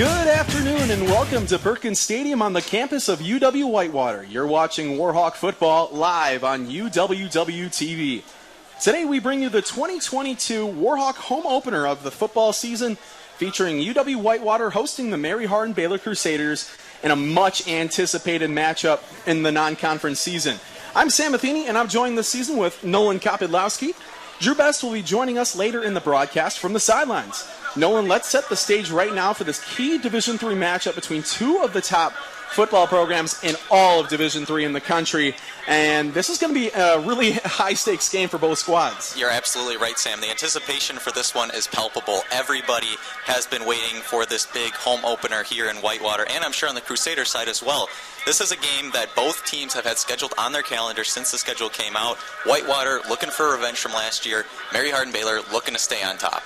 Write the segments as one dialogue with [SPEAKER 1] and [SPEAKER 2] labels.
[SPEAKER 1] Good afternoon and welcome to Perkins Stadium on the campus of UW-Whitewater. You're watching Warhawk football live on UWWTV. Today we bring you the 2022 Warhawk home opener of the football season, featuring UW-Whitewater hosting the Mary Hardin-Baylor Crusaders in a much-anticipated matchup in the non-conference season. I'm Sam Matheny, and I'm joined this season with Nolan Kopidlowski. Drew Best will be joining us later in the broadcast from the sidelines. Nolan, let's set the stage right now for this key Division III matchup between two of the top football programs in all of Division III in the country. And this is going to be a really high-stakes game for both squads.
[SPEAKER 2] You're absolutely right, Sam. The anticipation for this one is palpable. Everybody has been waiting for this big home opener here in Whitewater, and I'm sure on the Crusader side as well. This is a game that both teams have had scheduled on their calendar since the schedule came out. Whitewater looking for revenge from last year. Mary Hardin-Baylor looking to stay on top.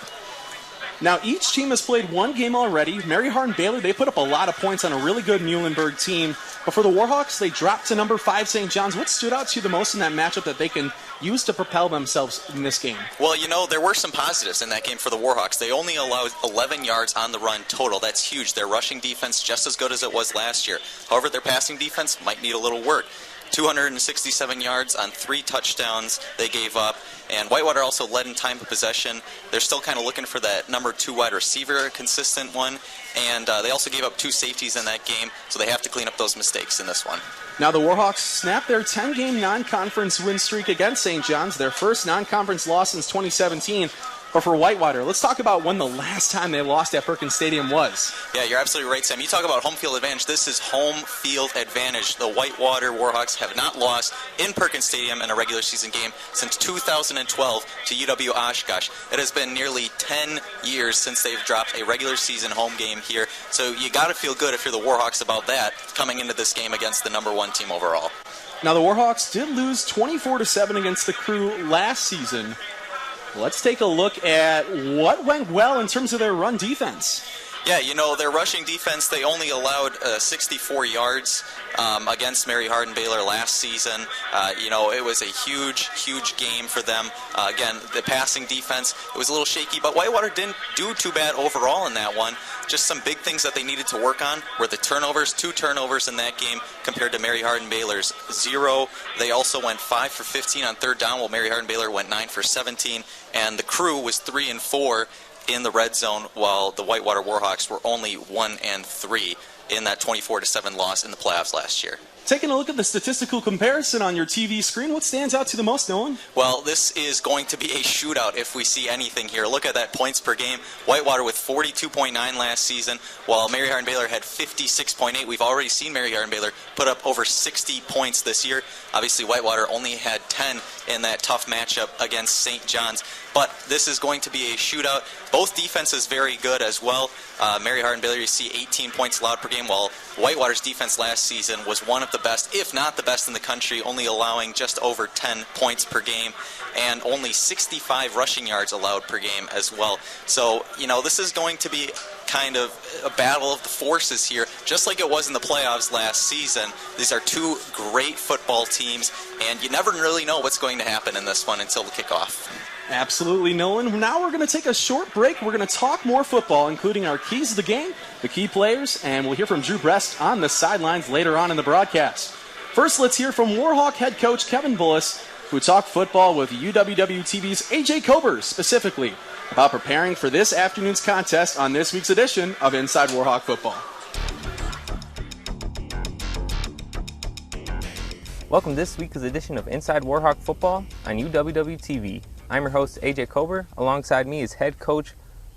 [SPEAKER 1] Now, each team has played one game already. Mary Hardin-Baylor, they put up a lot of points on a really good Muhlenberg team. But for the Warhawks, they dropped to number 5 St. John's. What stood out to you the most in that matchup that they can use to propel themselves in this game?
[SPEAKER 2] Well, you know, there were some positives in that game for the Warhawks. They only allowed 11 yards on the run total. That's huge. Their rushing defense just as good as it was last year. However, their passing defense might need a little work. 267 yards on 3 touchdowns they gave up, and Whitewater also led in time of possession. They're still kind of looking for that number 2 wide receiver, a consistent one, and they also gave up 2 safeties in that game, so they have to clean up those mistakes in this one.
[SPEAKER 1] Now the Warhawks snapped their 10-game non-conference win streak against St. John's, their first non-conference loss since 2017. But for Whitewater, let's talk about when the last time they lost at Perkins Stadium was.
[SPEAKER 2] Yeah, you're absolutely right, Sam. You talk about home field advantage. This is home field advantage. The Whitewater Warhawks have not lost in Perkins Stadium in a regular season game since 2012 to UW Oshkosh. It has been nearly 10 years since they've dropped a regular season home game here. So you got to feel good if you're the Warhawks about that coming into this game against the number 1 team overall.
[SPEAKER 1] Now the Warhawks did lose 24-7 against the Crew last season. Let's take a look at what went well in terms of their run defense.
[SPEAKER 2] Yeah, you know, their rushing defense, they only allowed 64 yards against Mary Hardin-Baylor last season. You know, it was a huge, huge game for them. Again, the passing defense, it was a little shaky, but Whitewater didn't do too bad overall in that one. Just some big things that they needed to work on were the turnovers, 2 turnovers in that game compared to Mary Hardin-Baylor's 0. They also went 5 for 15 on third down, while Mary Hardin-Baylor went 9 for 17. And the Crew was 3 and 4 in the red zone, while the Whitewater Warhawks were only 1 and 3 in that 24-7 loss in the playoffs last year.
[SPEAKER 1] Taking a look at the statistical comparison on your TV screen, what stands out to you the most, Nolan?
[SPEAKER 2] Well, this is going to be a shootout if we see anything here. Look at that points per game. Whitewater with 42.9 last season, while Mary Hardin-Baylor had 56.8. We've already seen Mary Hardin-Baylor put up over 60 points this year. Obviously, Whitewater only had 10 in that tough matchup against St. John's. But this is going to be a shootout. Both defenses very good as well. Mary Hardin-Baylor, you see 18 points allowed per game, while Whitewater's defense last season was one of the best, if not the best in the country, only allowing just over 10 points per game and only 65 rushing yards allowed per game as well. So, you know, this is going to be kind of a battle of the forces here, just like it was in the playoffs last season. These are 2 great football teams, and you never really know what's going to happen in this one until the kickoff.
[SPEAKER 1] Absolutely, Nolan. Now we're going to take a short break. We're going to talk more football, including our keys to the game, the key players, and we'll hear from Drew Best on the sidelines later on in the broadcast. First, let's hear from Warhawk head coach Kevin Bullis, who talked football with UWWTV's AJ Kober specifically about preparing for this afternoon's contest on this week's edition of Inside Warhawk Football.
[SPEAKER 3] Welcome to this week's edition of Inside Warhawk Football on UWWTV. I'm your host, AJ Kober. Alongside me is head coach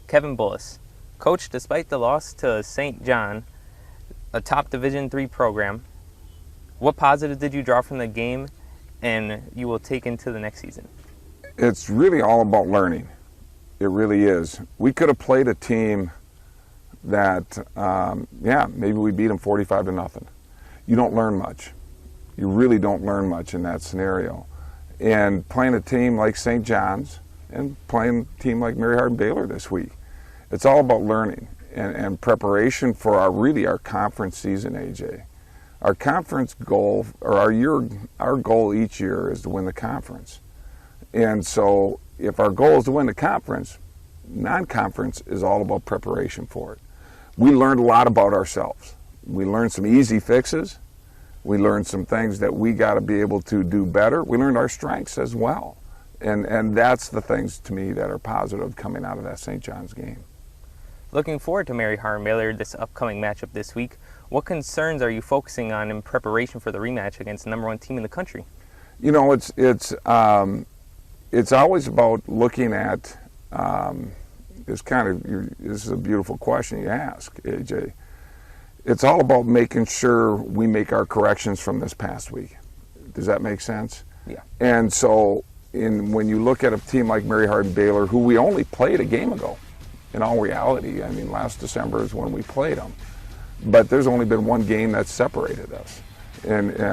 [SPEAKER 3] Kevin Bullis. Coach, despite the loss to St. John, a top Division III program, what positives did you draw from the game and you will take into the next season?
[SPEAKER 4] It's really all about learning. It really is. We could have played a team that, maybe we beat them 45-0. You don't learn much. You really don't learn much in that scenario. And playing a team like St. John's and playing a team like Mary Hardin-Baylor this week, it's all about learning and preparation for our conference season, AJ. Our conference goal, or our goal each year is to win the conference. And so if our goal is to win the conference, non-conference is all about preparation for it. we learned a lot about ourselves. We learned some easy fixes. We learned some things that we got to be able to do better. We learned our strengths as well. And that's the things to me that are positive coming out of that St. John's game.
[SPEAKER 3] Looking forward to Mary Hardin-Baylor this upcoming matchup this week. What concerns are you focusing on in preparation for the rematch against the #1 team in the country?
[SPEAKER 4] You know, it's always about looking at. This is a beautiful question you ask, AJ. It's all about making sure we make our corrections from this past week. Does that make sense?
[SPEAKER 3] Yeah.
[SPEAKER 4] And so, when you look at a team like Mary Hardin-Baylor, who we only played a game ago, in all reality, I mean, last December is when we played them. But there's only been one game that separated us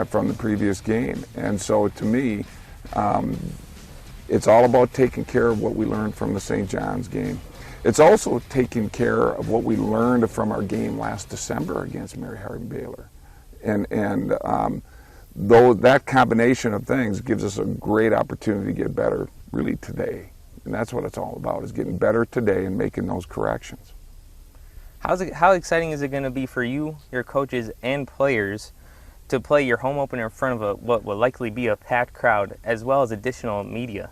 [SPEAKER 4] from the previous game. And so, to me, it's all about taking care of what we learned from the St. John's game. It's also taking care of what we learned from our game last December against Mary Hardin-Baylor. And though that combination of things gives us a great opportunity to get better really today. And that's what it's all about, is getting better today and making those corrections.
[SPEAKER 3] How exciting is it going to be for you, your coaches, and players to play your home opener in front of what will likely be a packed crowd, as well as additional media?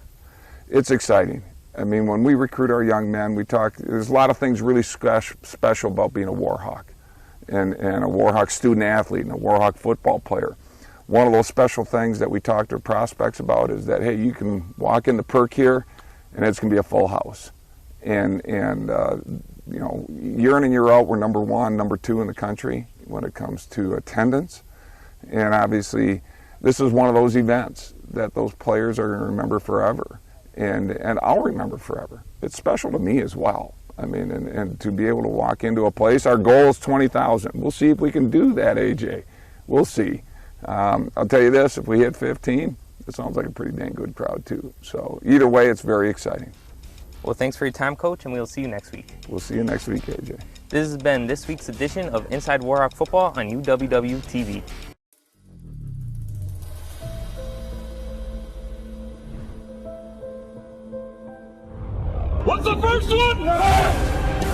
[SPEAKER 4] It's exciting. I mean, when we recruit our young men, there's a lot of things really special about being a Warhawk and a Warhawk student athlete and a Warhawk football player. One of those special things that we talk to prospects about is that, hey, you can walk in the perk here and it's going to be a full house. And you know, year in and year out, we're number 1, number 2 in the country when it comes to attendance. And obviously, this is one of those events that those players are going to remember forever. And I'll remember forever. It's special to me as well. I mean, and to be able to walk into a place, our goal is 20,000. We'll see if we can do that, AJ. We'll see. I'll tell you this, if we hit 15, it sounds like a pretty dang good crowd too. So either way, it's very exciting.
[SPEAKER 3] Well, thanks for your time, Coach, and we'll see you next week.
[SPEAKER 4] We'll see you next week, AJ.
[SPEAKER 3] This has been this week's edition of Inside Warhawk Football on UWWTV.
[SPEAKER 5] What's the first one?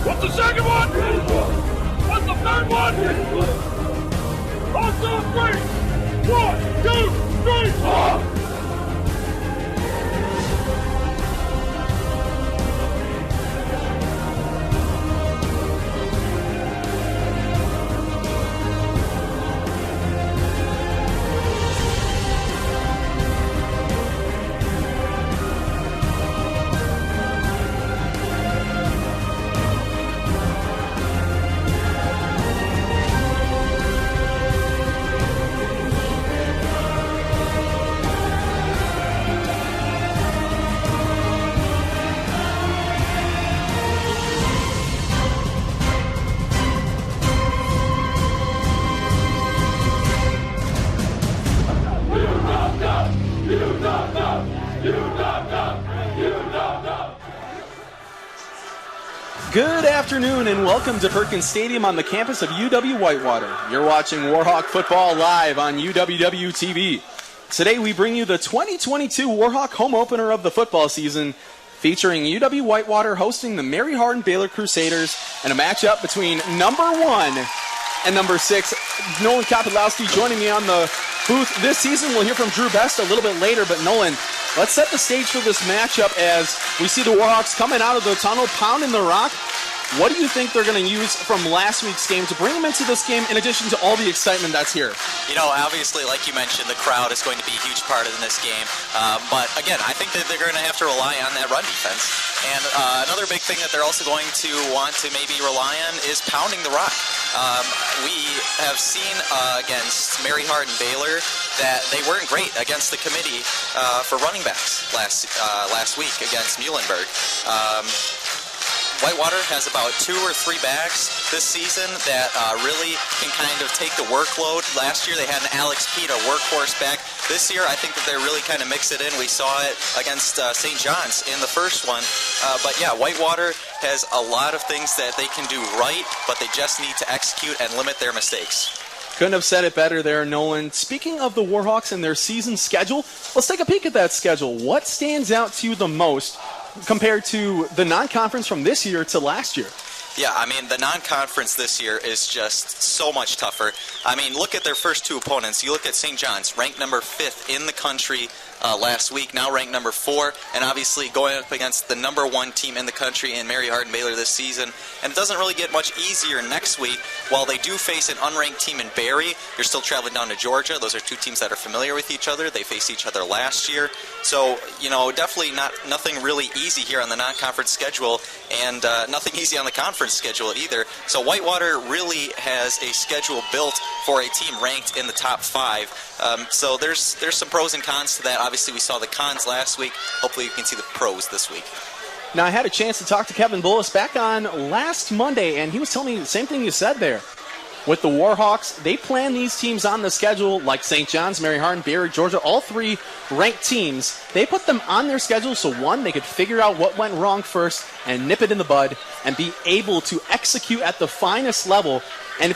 [SPEAKER 5] What's the second one? What's the third one? On to 3. 1, 2, 3, 4.
[SPEAKER 1] Good afternoon and welcome to Perkins Stadium on the campus of UW-Whitewater. You're watching Warhawk Football live on UWWTV. Today we bring you the 2022 Warhawk home opener of the football season, featuring UW-Whitewater hosting the Mary Hardin-Baylor Crusaders and a matchup between number 1 and number 6. Nolan Kapilowski joining me on the booth this season. We'll hear from Drew Best a little bit later, but Nolan, let's set the stage for this matchup as we see the Warhawks coming out of the tunnel, pounding the rock. What do you think they're going to use from last week's game to bring them into this game in addition to all the excitement that's here?
[SPEAKER 2] You know, obviously, like you mentioned, the crowd is going to be a huge part of this game. But again, I think that they're going to have to rely on that run defense. And another big thing that they're also going to want to maybe rely on is pounding the rock. We have seen against Mary Hardin-Baylor that they weren't great against the committee for running backs last week against Muhlenberg. Whitewater has about 2 or 3 backs this season that really can kind of take the workload. Last year they had an Alex Pete, a workhorse back. This year I think that they're really kind of mix it in. We saw it against St. John's in the first one. But yeah, Whitewater has a lot of things that they can do right, but they just need to execute and limit their mistakes.
[SPEAKER 1] Couldn't have said it better there, Nolan. Speaking of the Warhawks and their season schedule, let's take a peek at that schedule. What stands out to you the most compared to the non-conference from this year to last year?
[SPEAKER 2] Yeah, I mean, the non-conference this year is just so much tougher. I mean, look at their first two opponents. You look at St. John's, ranked number 5th in the country last week, now ranked number 4, and obviously going up against the number 1 team in the country in Mary Hardin-Baylor this season. And it doesn't really get much easier next week. While they do face an unranked team in Barry, you're still traveling down to Georgia. Those are two teams that are familiar with each other. They faced each other last year. So, you know, definitely nothing really easy here on the non-conference schedule, and nothing easy on the conference schedule either. So Whitewater really has a schedule built for a team ranked in the top 5. So there's some pros and cons to that. Obviously, we saw the cons last week. Hopefully, you can see the pros this week.
[SPEAKER 1] Now, I had a chance to talk to Kevin Bullis back on last Monday, and he was telling me the same thing you said there. With the Warhawks, they plan these teams on the schedule like St. John's, Mary Hardin, Barry, Georgia, all 3 ranked teams. They put them on their schedule so, one, they could figure out what went wrong first and nip it in the bud and be able to execute at the finest level. And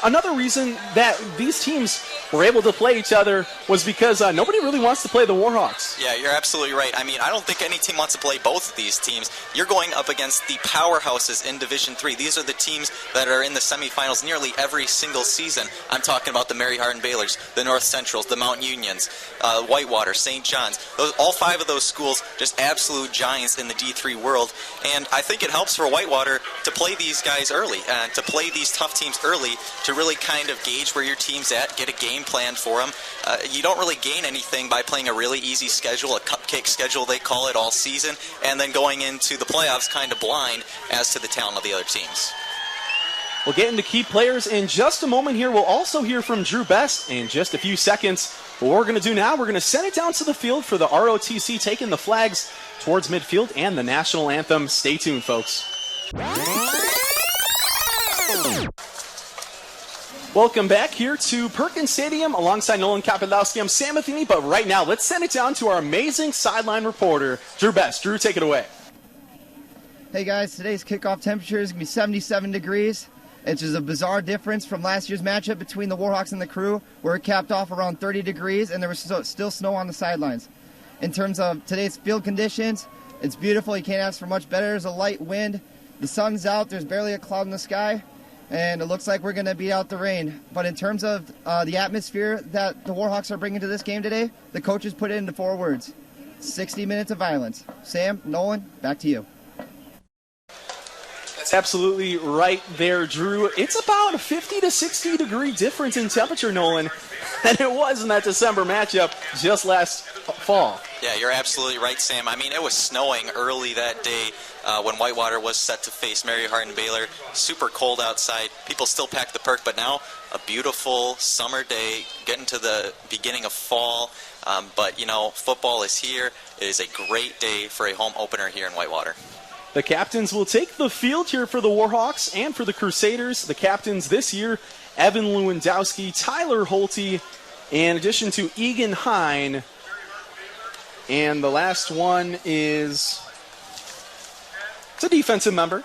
[SPEAKER 1] another reason that these teams were able to play each other was because nobody really wants to play the Warhawks.
[SPEAKER 2] Yeah, you're absolutely right. I mean, I don't think any team wants to play both of these teams. You're going up against the powerhouses in Division III. These are the teams that are in the semifinals nearly every single season. I'm talking about the Mary Hardin-Baylors, the North Centrals, the Mount Unions, Whitewater, St. John's. All 5 of those schools, just absolute giants in the D3 world. And I think it helps for Whitewater to play these guys early, to play these tough teams early, to really kind of gauge where your team's at, get a game plan for them. You don't really gain anything by playing a really easy schedule, a cupcake schedule they call it, all season, and then going into the playoffs kind of blind as to the talent of the other teams.
[SPEAKER 1] We'll get into key players in just a moment here. We'll also hear from Drew Best in just a few seconds. But what we're going to do now, we're going to send it down to the field for the ROTC, taking the flags towards midfield and the national anthem. Stay tuned, folks. Welcome back here to Perkins Stadium alongside Nolan Kapilowski. I'm Sam Matheny, but right now let's send it down to our amazing sideline reporter, Drew Best. Drew, take it away.
[SPEAKER 6] Hey guys, today's kickoff temperature is going to be 77 degrees, which is a bizarre difference from last year's matchup between the Warhawks and the Crew, where it capped off around 30 degrees and there was still snow on the sidelines. In terms of today's field conditions, it's beautiful. You can't ask for much better. There's a light wind. The sun's out. There's barely a cloud in the sky. And it looks like we're going to beat out the rain. But in terms of the atmosphere that the Warhawks are bringing to this game today, the coaches put it into 4 words: 60 minutes of violence. Sam, Nolan, back to you.
[SPEAKER 1] That's absolutely right there, Drew. It's about a 50 to 60 degree difference in temperature, Nolan, than it was in that December matchup just last fall.
[SPEAKER 2] Yeah, you're absolutely right, Sam. I mean, it was snowing early that day when Whitewater was set to face Mary Hardin-Baylor. Super cold outside. People still packed the perk, but now a beautiful summer day, getting to the beginning of fall. But, you know, football is here. It is a great day for a home opener here in Whitewater.
[SPEAKER 1] The captains will take the field here for the Warhawks and for the Crusaders. The captains this year, Evan Lewandowski, Tyler Holte, in addition to Egan Hine. And the last one is, it's a defensive member,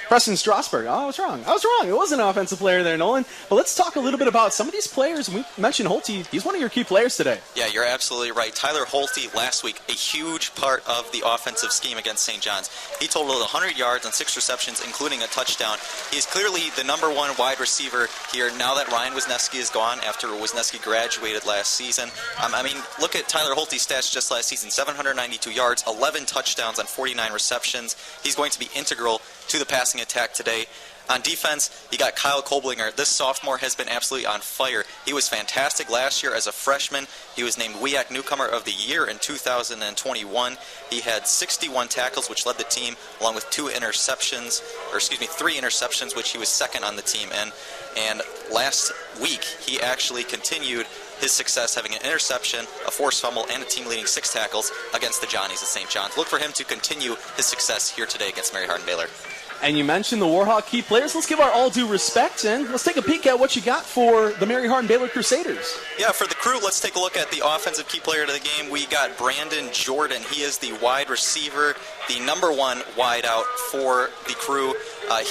[SPEAKER 1] Preston Strasburg. Oh, I was wrong. It was an offensive player there, Nolan. But let's talk a little bit about some of these players. We mentioned Holte. He's one of your key players today.
[SPEAKER 2] Yeah, you're absolutely right. Tyler Holte last week, a huge part of the offensive scheme against St. John's. He totaled 100 yards on 6 receptions, including a touchdown. He's clearly the number 1 wide receiver here now that Ryan Wisniewski is gone after Wisniewski graduated last season. I mean, look at Tyler Holte's stats just last season: 792 yards, 11 touchdowns on 49 receptions. He's going to be integral to the passing attack today. On defense, you got Kyle Koblinger. This sophomore has been absolutely on fire. He was fantastic last year as a freshman. He was named WEAC Newcomer of the Year in 2021. He had 61 tackles, which led the team, along with 3 interceptions, which he was second on the team in. And last week, he actually continued his success, having an interception, a forced fumble, and a team-leading 6 tackles against the Johnnies at St. John's. Look for him to continue his success here today against Mary Hardin-Baylor.
[SPEAKER 1] And you mentioned the Warhawk key players. Let's give our all due respect and let's take a peek at what you got for the Mary Hardin-Baylor Crusaders.
[SPEAKER 2] Yeah, for the Crew, let's take a look at the offensive key player of the game. We got Brandon Jordan. He is the wide receiver, the number 1 wide out for the Crew.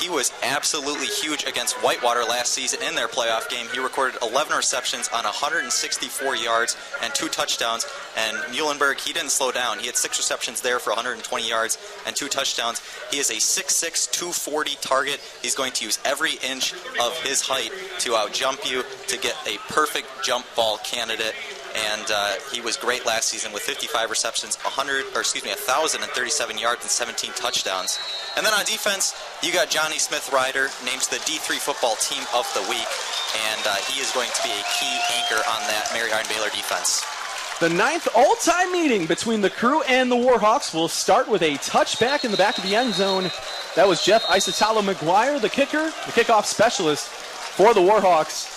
[SPEAKER 2] He was absolutely huge against Whitewater last season in their playoff game. He recorded 11 receptions on 164 yards and 2 touchdowns. And Muhlenberg, he didn't slow down. He had 6 receptions there for 120 yards and 2 touchdowns. He is a 6'6", 240 target. He's going to use every inch of his height to out-jump you, to get a perfect jump ball candidate. And he was great last season with 55 receptions, 1,037 yards and 17 touchdowns. And then on defense, you got Johnny Smith-Ryder, named the D3 football team of the week, and he is going to be a key anchor on that Mary Hardin-Baylor defense.
[SPEAKER 1] The 9th all-time meeting between the Crew and the Warhawks will start with a touchback in the back of the end zone. That was Jeff Isotalo-McGuire, the kicker, the kickoff specialist for the Warhawks.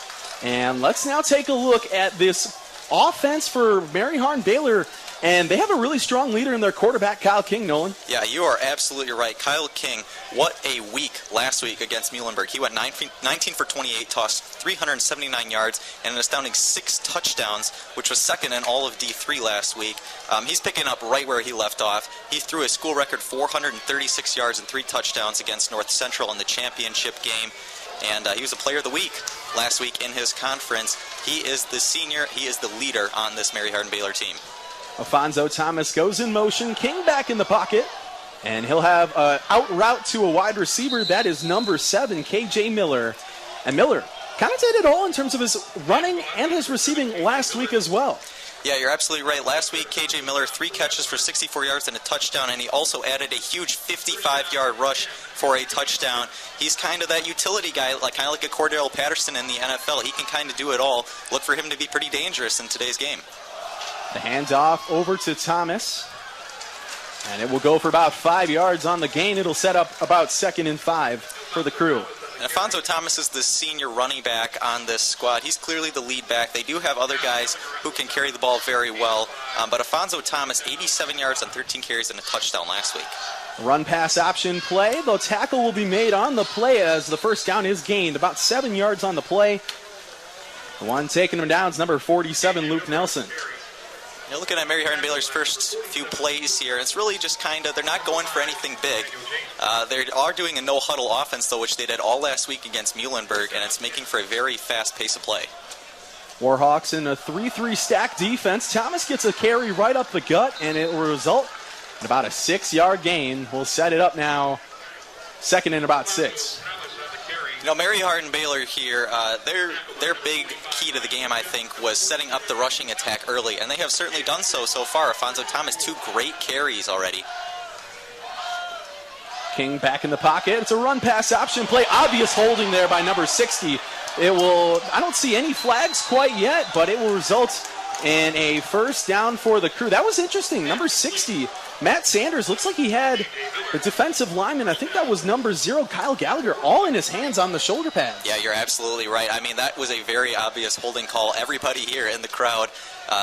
[SPEAKER 1] And let's now take a look at this offense for Mary Hardin-Baylor, and they have a really strong leader in their quarterback, Kyle King, Nolan.
[SPEAKER 2] Yeah, you are absolutely right. Kyle King, what a week last week against Muhlenberg. He went 19 for 28, tossed 379 yards, and an astounding 6 touchdowns, which was second in all of D3 last week. He's picking up right where he left off. He threw a school record 436 yards and 3 touchdowns against North Central in the championship game. And he was a player of the week last week in his conference. He is the senior. He is the leader on this Mary Hardin-Baylor team.
[SPEAKER 1] Alfonso Thomas goes in motion. King back in the pocket. And he'll have an out route to a wide receiver. That is number 7, KJ Miller. And Miller kind of did it all in terms of his running and his receiving last week as well.
[SPEAKER 2] Yeah, you're absolutely right. Last week, KJ Miller, 3 catches for 64 yards and a touchdown, and he also added a huge 55-yard rush for a touchdown. He's kind of that utility guy, kind of like a Cordell Patterson in the NFL. He can kind of do it all. Look for him to be pretty dangerous in today's game.
[SPEAKER 1] The handoff over to Thomas. And it will go for about 5 yards on the gain. It'll set up about 2nd and 5 for the Crew.
[SPEAKER 2] And Alfonso Thomas is the senior running back on this squad. He's clearly the lead back. They do have other guys who can carry the ball very well. But Alfonso Thomas, 87 yards on 13 carries and a touchdown last week.
[SPEAKER 1] Run pass option play. The tackle will be made on the play as the first down is gained. About 7 yards on the play. The one taking him down is number 47, Luke Nelson.
[SPEAKER 2] You're looking at Mary Hardin-Baylor's first few plays here. It's really just kind of, they're not going for anything big. They are doing a no-huddle offense, though, which they did all last week against Muhlenberg, and it's making for a very fast pace of play.
[SPEAKER 1] Warhawks in a 3-3 stack defense. Thomas gets a carry right up the gut, and it will result in about a 6-yard gain. We'll set it up now, 2nd and about 6.
[SPEAKER 2] You know, Mary Hardin-Baylor here, their big key to the game, I think, was setting up the rushing attack early, and they have certainly done so far. Alfonso Thomas, 2 great carries already.
[SPEAKER 1] King back in the pocket. It's a run pass option play. Obvious holding there by number 60. It will, I don't see any flags quite yet, but it will result in a first down for the Crew. That was interesting. Number 60, Matt Sanders, looks like he had the defensive lineman, I think that was number 0, Kyle Gallagher, all in his hands on the shoulder pads.
[SPEAKER 2] Yeah, you're absolutely right. I mean, that was a very obvious holding call. Everybody here in the crowd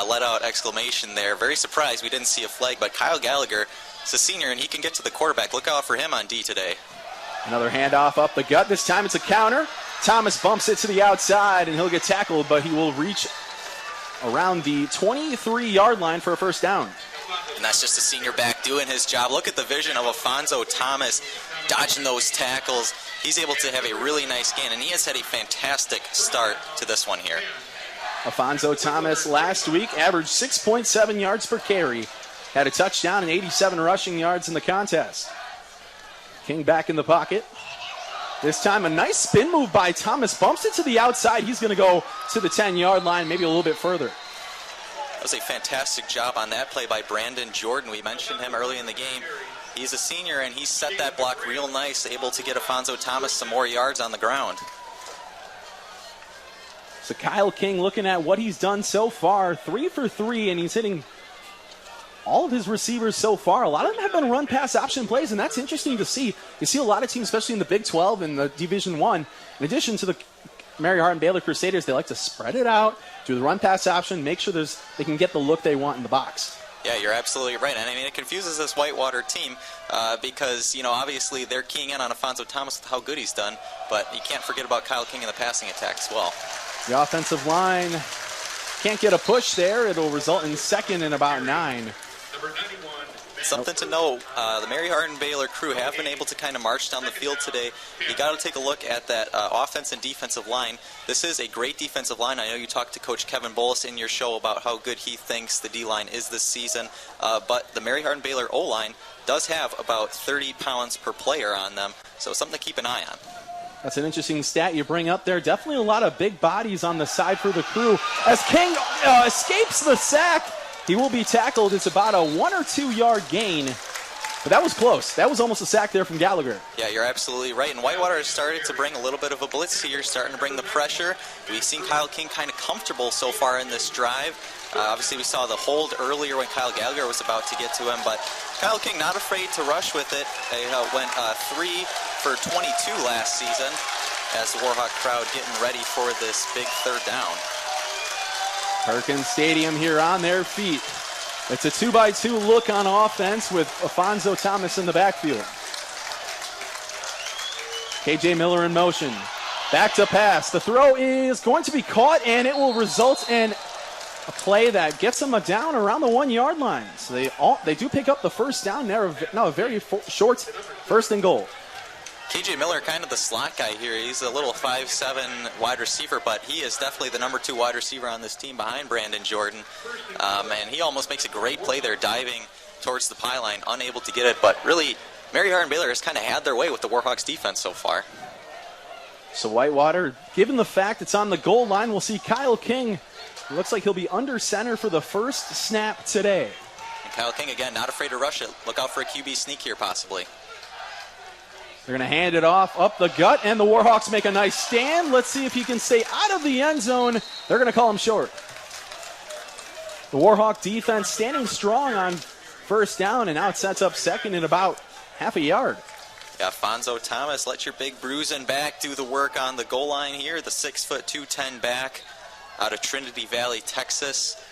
[SPEAKER 2] let out exclamation there. Very surprised we didn't see a flag, but Kyle Gallagher is a senior, and he can get to the quarterback. Look out for him on D today.
[SPEAKER 1] Another handoff up the gut. This time it's a counter. Thomas bumps it to the outside, and he'll get tackled, but he will reach around the 23-yard line for a first down.
[SPEAKER 2] And that's just a senior back doing his job. Look at the vision of Alfonso Thomas dodging those tackles. He's able to have a really nice gain, and he has had a fantastic start to this one here.
[SPEAKER 1] Alfonso Thomas last week averaged 6.7 yards per carry. Had a touchdown and 87 rushing yards in the contest. King back in the pocket. This time a nice spin move by Thomas. Bumps it to the outside. He's going to go to the 10-yard line, maybe a little bit further.
[SPEAKER 2] That was a fantastic job on that play by Brandon Jordan. We mentioned him early in the game. He's a senior, and he set that block real nice, able to get Alfonso Thomas some more yards on the ground.
[SPEAKER 1] So Kyle King looking at what he's done so far, 3 for 3, and he's hitting all of his receivers so far. A lot of them have been run-pass option plays, and that's interesting to see. You see a lot of teams, especially in the Big 12 and the Division I, in addition to the Mary Hardin-Baylor Crusaders, they like to spread it out, do the run-pass option, make sure they can get the look they want in the box.
[SPEAKER 2] Yeah, you're absolutely right. And I mean, it confuses this Whitewater team because, you know, obviously they're keying in on Alfonso Thomas with how good he's done, but you can't forget about Kyle King in the passing attack as well.
[SPEAKER 1] The offensive line can't get a push there. It'll result in 2nd and about 9.
[SPEAKER 5] Number 91,
[SPEAKER 2] Something to know, the Mary Hardin-Baylor crew have been able to kind of march down the field today. You got to take a look at that offense and defensive line. This is a great defensive line. I know you talked to Coach Kevin Bullis in your show about how good he thinks the D-line is this season, but the Mary Hardin-Baylor O-line does have about 30 pounds per player on them, so something to keep an eye on.
[SPEAKER 1] That's an interesting stat you bring up there. Definitely a lot of big bodies on the side for the crew. As King escapes the sack, he will be tackled. It's about a 1 or 2 yard gain. But that was close. That was almost a sack there from Gallagher.
[SPEAKER 2] Yeah, you're absolutely right. And Whitewater has started to bring a little bit of a blitz here, starting to bring the pressure. We've seen Kyle King kind of comfortable so far in this drive. Obviously, we saw the hold earlier when Kyle Gallagher was about to get to him, but Kyle King not afraid to rush with it. They went 3 for 22 last season as the Warhawk crowd getting ready for this big third down.
[SPEAKER 1] Perkins Stadium here on their feet. It's a 2-by-2 look on offense with Afonso Thomas in the backfield. KJ Miller in motion. Back to pass. The throw is going to be caught, and it will result in a play that gets them down around the 1 yard line. So they do pick up the first down there. Now a very short first and goal.
[SPEAKER 2] KJ Miller, kind of the slot guy here. He's a little 5'7" wide receiver, but he is definitely the number 2 wide receiver on this team behind Brandon Jordan. And he almost makes a great play there, diving towards the pylon, unable to get it. But really, Mary Hardin-Baylor has kind of had their way with the Warhawks defense so far.
[SPEAKER 1] So Whitewater, given the fact it's on the goal line, we'll see Kyle King. It looks like he'll be under center for the first snap today.
[SPEAKER 2] And Kyle King, again, not afraid to rush it. Look out for a QB sneak here, possibly.
[SPEAKER 1] They're going to hand it off up the gut, and the Warhawks make a nice stand. Let's see if he can stay out of the end zone. They're going to call him short. The Warhawk defense standing strong on first down, and now it sets up second in about half a yard.
[SPEAKER 2] Yeah, Fonzo Thomas, let your big bruising back do the work on the goal line here. The 6'2", 210 back out of Trinity Valley, Texas.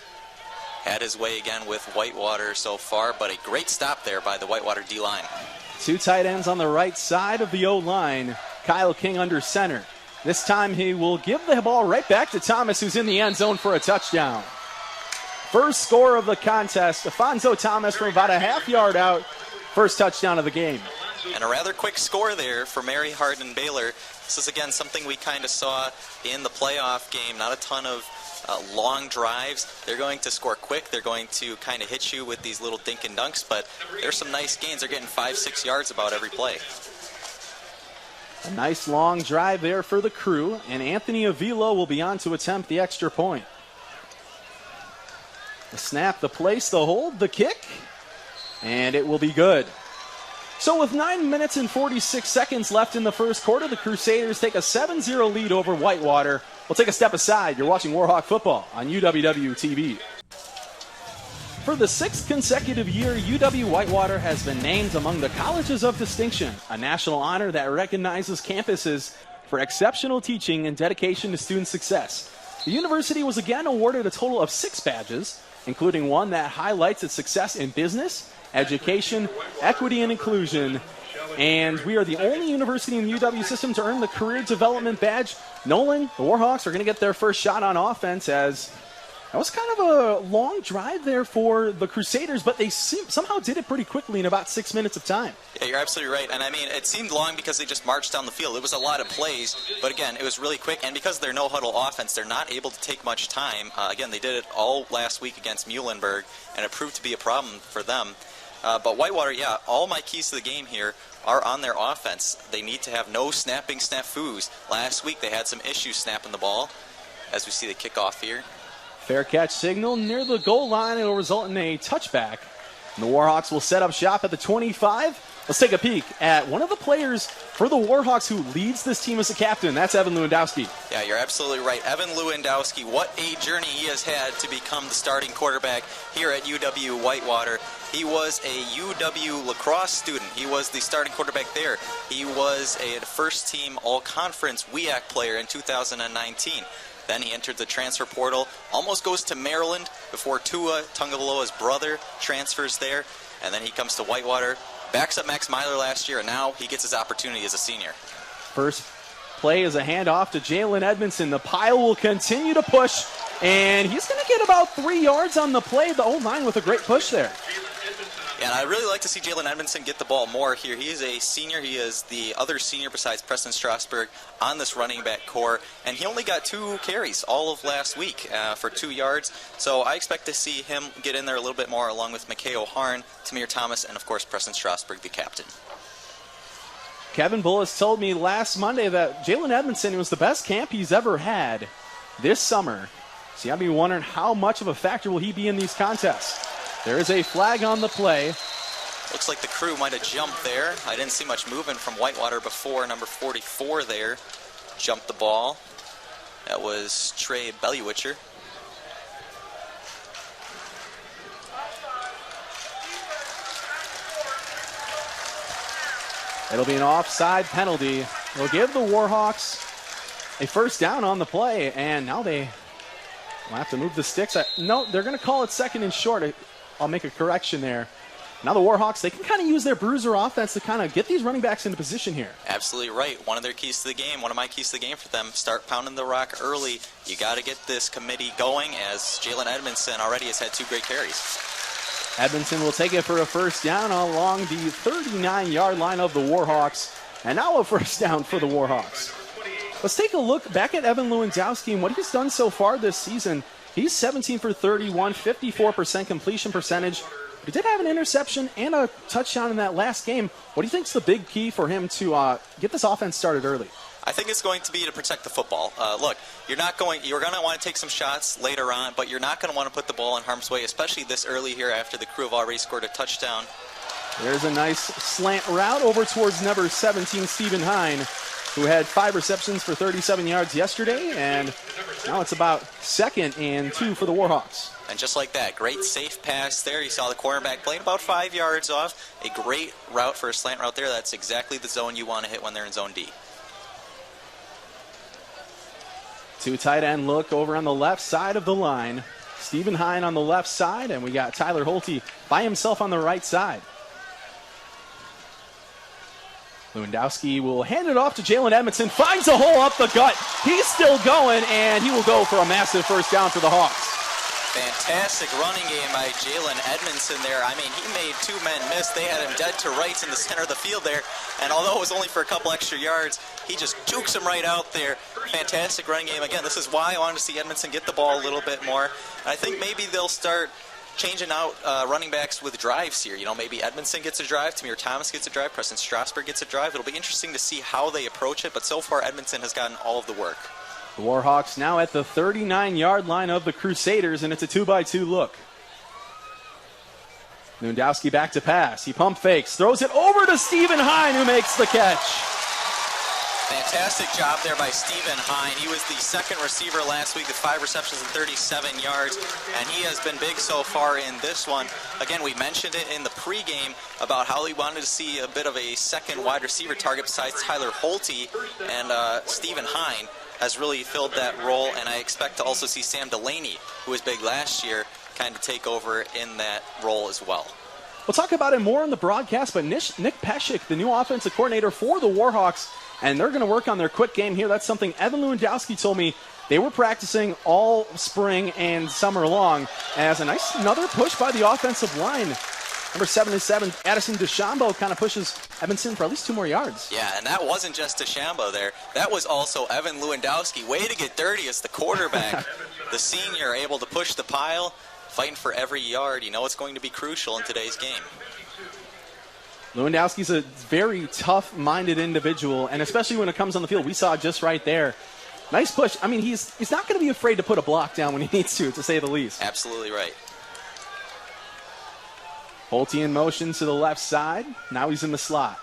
[SPEAKER 2] Had his way again with Whitewater so far, but a great stop there by the Whitewater D-line.
[SPEAKER 1] 2 tight ends on the right side of the O-line. Kyle King under center. This time he will give the ball right back to Thomas, who's in the end zone for a touchdown. First score of the contest, Afonso Thomas from about a half yard out. First touchdown of the game.
[SPEAKER 2] And a rather quick score there for Mary Hardin-Baylor. This is, again, something we kind of saw in the playoff game. Not a ton of long drives. They're going to score quick. They're going to kind of hit you with these little dink and dunks, but there's some nice gains. They're getting 5-6 yards about every play.
[SPEAKER 1] A nice long drive there for the crew, and Anthony Avila will be on to attempt the extra point. The snap, the place, the hold, the kick, and it will be good. So with 9 minutes and 46 seconds left in the first quarter, the Crusaders take a 7-0 lead over Whitewater. We'll take a step aside. You're watching Warhawk football on UWWTV. For the 6th consecutive year, UW-Whitewater has been named among the Colleges of Distinction, a national honor that recognizes campuses for exceptional teaching and dedication to student success. The university was again awarded a total of 6 badges, including one that highlights its success in business, education, equity, and inclusion. And we are the only university in the UW system to earn the Career Development Badge. Nolan, the Warhawks are going to get their first shot on offense, as that was kind of a long drive there for the Crusaders, but they somehow did it pretty quickly in about 6 minutes of time.
[SPEAKER 2] Yeah, you're absolutely right. And I mean, it seemed long because they just marched down the field. It was a lot of plays, but again, it was really quick. And because of their no-huddle offense, they're not able to take much time. Again, they did it all last week against Muhlenberg, and it proved to be a problem for them. But Whitewater, yeah, all my keys to the game here are on their offense. They need to have no snapping snafus. Last week they had some issues snapping the ball, as we see the kickoff here.
[SPEAKER 1] Fair catch signal near the goal line. It will result in a touchback. And the Warhawks will set up shop at the 25. Let's take a peek at one of the players for the Warhawks who leads this team as a captain. That's Evan Lewandowski.
[SPEAKER 2] Yeah, you're absolutely right. Evan Lewandowski, what a journey he has had to become the starting quarterback here at UW-Whitewater. He was a UW lacrosse student. He was the starting quarterback there. He was a first-team all-conference WEAC player in 2019. Then he entered the transfer portal, almost goes to Maryland before Tua Tungavaloa's brother transfers there. And then he comes to Whitewater, backs up Max Myler last year, and now he gets his opportunity as a senior.
[SPEAKER 1] First play is a handoff to Jalen Edmondson. The pile will continue to push, and he's going to get about 3 yards on the play. The O-line with a great push there.
[SPEAKER 2] And I'd really like to see Jalen Edmondson get the ball more here. He is a senior. He is the other senior besides Preston Strasburg on this running back core. And he only got 2 carries all of last week for 2 yards. So I expect to see him get in there a little bit more along with McKay Harn, Tamir Thomas, and of course Preston Strasburg, the captain.
[SPEAKER 1] Kevin Bullis told me last Monday that Jalen Edmondson was the best camp he's ever had this summer. So you got to be wondering how much of a factor will he be in these contests. There is a flag on the play.
[SPEAKER 2] Looks like the Crew might have jumped there. I didn't see much movement from Whitewater before. Number 44 there jumped the ball. That was Trey Belliwitcher.
[SPEAKER 1] It'll be an offside penalty. It'll give the Warhawks a first down on the play, and now they will have to move the sticks. No, they're going to call it second and short. I'll make a correction there. Now the Warhawks, they can kind of use their bruiser offense to kind of get these running backs into position here.
[SPEAKER 2] Absolutely right. One of their keys to the game, one of my keys to the game for them, start pounding the rock early. You got to get this committee going, as Jalen Edmondson already has had 2 great carries.
[SPEAKER 1] Edmondson will take it for a first down along the 39-yard line of the Warhawks. And now a first down for the Warhawks. Let's take a look back at Evan Lewandowski and what he's done so far this season. He's 17 for 31, 54% completion percentage. But he did have an interception and a touchdown in that last game. What do you think is the big key for him to get this offense started early?
[SPEAKER 2] I think it's going to be to protect the football. Look, you're going to want to take some shots later on, but you're not going to want to put the ball in harm's way, especially this early here after the Crew have already scored a touchdown.
[SPEAKER 1] There's a nice slant route over towards number 17, Stephen Hine, who had 5 receptions for 37 yards yesterday, and now it's about 2nd and 2 for the Warhawks.
[SPEAKER 2] And just like that, great safe pass there. You saw the cornerback playing about 5 yards off. A great route for a slant route there. That's exactly the zone you want to hit when they're in zone D.
[SPEAKER 1] 2 tight end look over on the left side of the line. Stephen Hine on the left side, and we got Tyler Holte by himself on the right side. Lewandowski will hand it off to Jalen Edmondson, finds a hole up the gut. He's still going, and he will go for a massive first down for the Hawks.
[SPEAKER 2] Fantastic running game by Jalen Edmondson there. I mean, he made 2 men miss. They had him dead to rights in the center of the field there. And although it was only for a couple extra yards, he just jukes him right out there. Fantastic running game. Again, this is why I wanted to see Edmondson get the ball a little bit more. And I think maybe they'll start changing out running backs with drives here. You know, maybe Edmondson gets a drive, Tamir Thomas gets a drive, Preston Strasburg gets a drive. It'll be interesting to see how they approach it, but so far Edmondson has gotten all of the work.
[SPEAKER 1] The Warhawks now at the 39-yard line of the Crusaders, and it's a 2-by-2 look. Lewandowski back to pass. He pump fakes, throws it over to Stephen Hine, who makes the catch.
[SPEAKER 2] Fantastic job there by Stephen Hine. He was the 2nd receiver last week with 5 receptions and 37 yards, and he has been big so far in this one. Again, we mentioned it in the pregame about how he wanted to see a bit of a 2nd wide receiver target besides Tyler Holte, and Stephen Hine has really filled that role, and I expect to also see Sam Delaney, who was big last year, kind of take over in that role as well.
[SPEAKER 1] We'll talk about it more in the broadcast, but Nick Peshik, the new offensive coordinator for the Warhawks, and they're going to work on their quick game here. That's something Evan Lewandowski told me they were practicing all spring and summer long, as another push by the offensive line. Number 77, Addison DeChambeau, kind of pushes Edmondson for at least 2 more yards.
[SPEAKER 2] Yeah, and that wasn't just DeChambeau there. That was also Evan Lewandowski. Way to get dirty as the quarterback. The senior able to push the pile, fighting for every yard. You know it's going to be crucial in today's game.
[SPEAKER 1] Lewandowski's a very tough-minded individual, and especially when it comes on the field, we saw just right there. Nice push. I mean, he's not going to be afraid to put a block down when he needs to say the least.
[SPEAKER 2] Absolutely right.
[SPEAKER 1] Holte in motion to the left side. Now he's in the slot.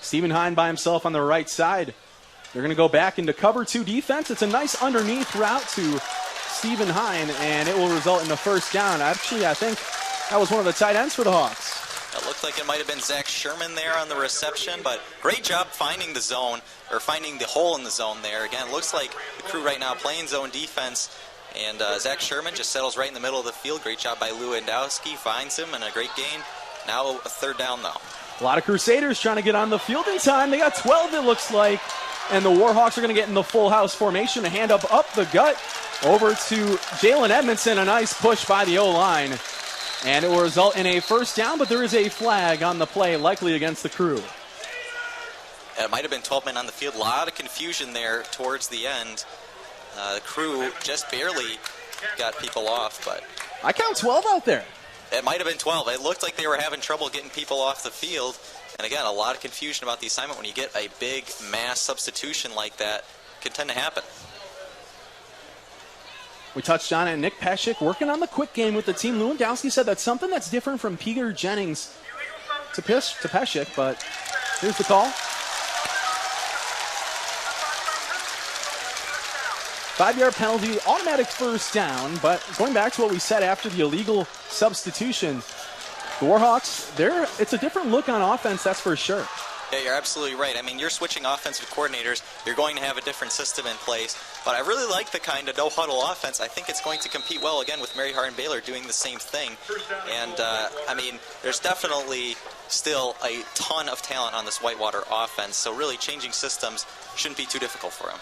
[SPEAKER 1] Stephen Hine by himself on the right side. They're going to go back into cover 2 defense. It's a nice underneath route to Stephen Hine, and it will result in a first down. Actually, I think that was one of the tight ends for the Hawks.
[SPEAKER 2] It looked like it might have been Zach Sherman there on the reception, but great job finding the zone, or finding the hole in the zone there. Again, it looks like the Crew right now playing zone defense, and Zach Sherman just settles right in the middle of the field. Great job by Lewandowski, finds him, and a great gain. Now a third down, though.
[SPEAKER 1] A lot of Crusaders trying to get on the field in time. They got 12, it looks like, and the Warhawks are going to get in the full house formation. A hand up the gut over to Jalen Edmondson. A nice push by the O-line. And it will result in a first down, but there is a flag on the play, likely against the Crew.
[SPEAKER 2] It might have been 12 men on the field. A lot of confusion there towards the end. The Crew just barely got people off, but
[SPEAKER 1] I count 12 out there.
[SPEAKER 2] it might have been 12. It looked like they were having trouble getting people off the field. And again, a lot of confusion about the assignment. When you get a big mass substitution like that, it can tend to happen.
[SPEAKER 1] We touched on it. Nick Peshek working on the quick game with the team. Lewandowski said that's something that's different from Peter Jennings to Peshek, but here's the call. 5-yard penalty, automatic first down, but going back to what we said after the illegal substitution, the Warhawks, it's a different look on offense, that's for sure.
[SPEAKER 2] Yeah, you're absolutely right. I mean, you're switching offensive coordinators. You're going to have a different system in place. But I really like the kind of no-huddle offense. I think it's going to compete well, again, with Mary Hardin-Baylor doing the same thing. And, I mean, there's definitely still a ton of talent on this Whitewater offense. So really changing systems shouldn't be too difficult for them.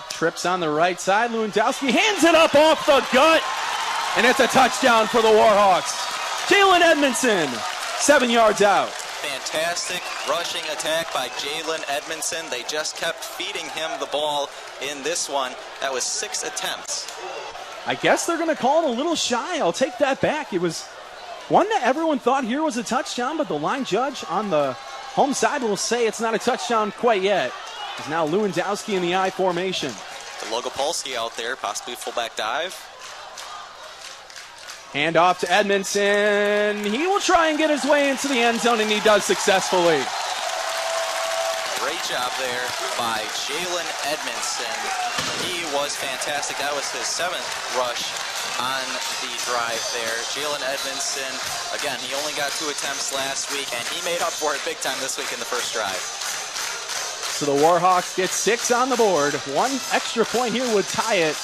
[SPEAKER 1] Trips on the right side. Lewandowski hands it up off the gut. And it's a touchdown for the Warhawks. Jalen Edmondson, 7 yards out.
[SPEAKER 2] Fantastic rushing attack by Jalen Edmondson. They just kept feeding him the ball in this one. That was 6 attempts.
[SPEAKER 1] I guess they're going to call it a little shy. I'll take that back. It was one that everyone thought here was a touchdown, but the line judge on the home side will say it's not a touchdown quite yet. It's now Lewandowski in the I formation.
[SPEAKER 2] The Logopolsky out there, possibly fullback dive.
[SPEAKER 1] Hand off to Edmondson. He will try and get his way into the end zone, and he does successfully.
[SPEAKER 2] Great job there by Jalen Edmondson. He was fantastic. That was his 7th rush on the drive there. Jalen Edmondson, again, he only got 2 attempts last week, and he made up for it big time this week in the first drive.
[SPEAKER 1] So the Warhawks get 6 on the board. 1 extra point here would tie it.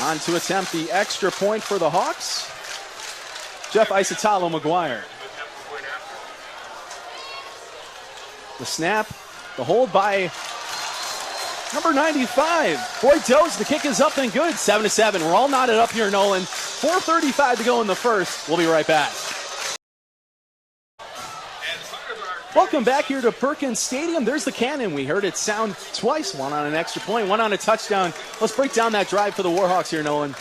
[SPEAKER 1] On to attempt the extra point for the Hawks. Jeff Isotalo-McGuire. The snap, the hold by number 95. Boyd Toes, the kick is up and good. 7-7. We're all knotted up here, Nolan. 4:35 to go in the first. We'll be right back. Welcome back here to Perkins Stadium. There's the cannon. We heard it sound twice. 1 on an extra point, 1 on a touchdown. Let's break down that drive for the Warhawks here, Nolan.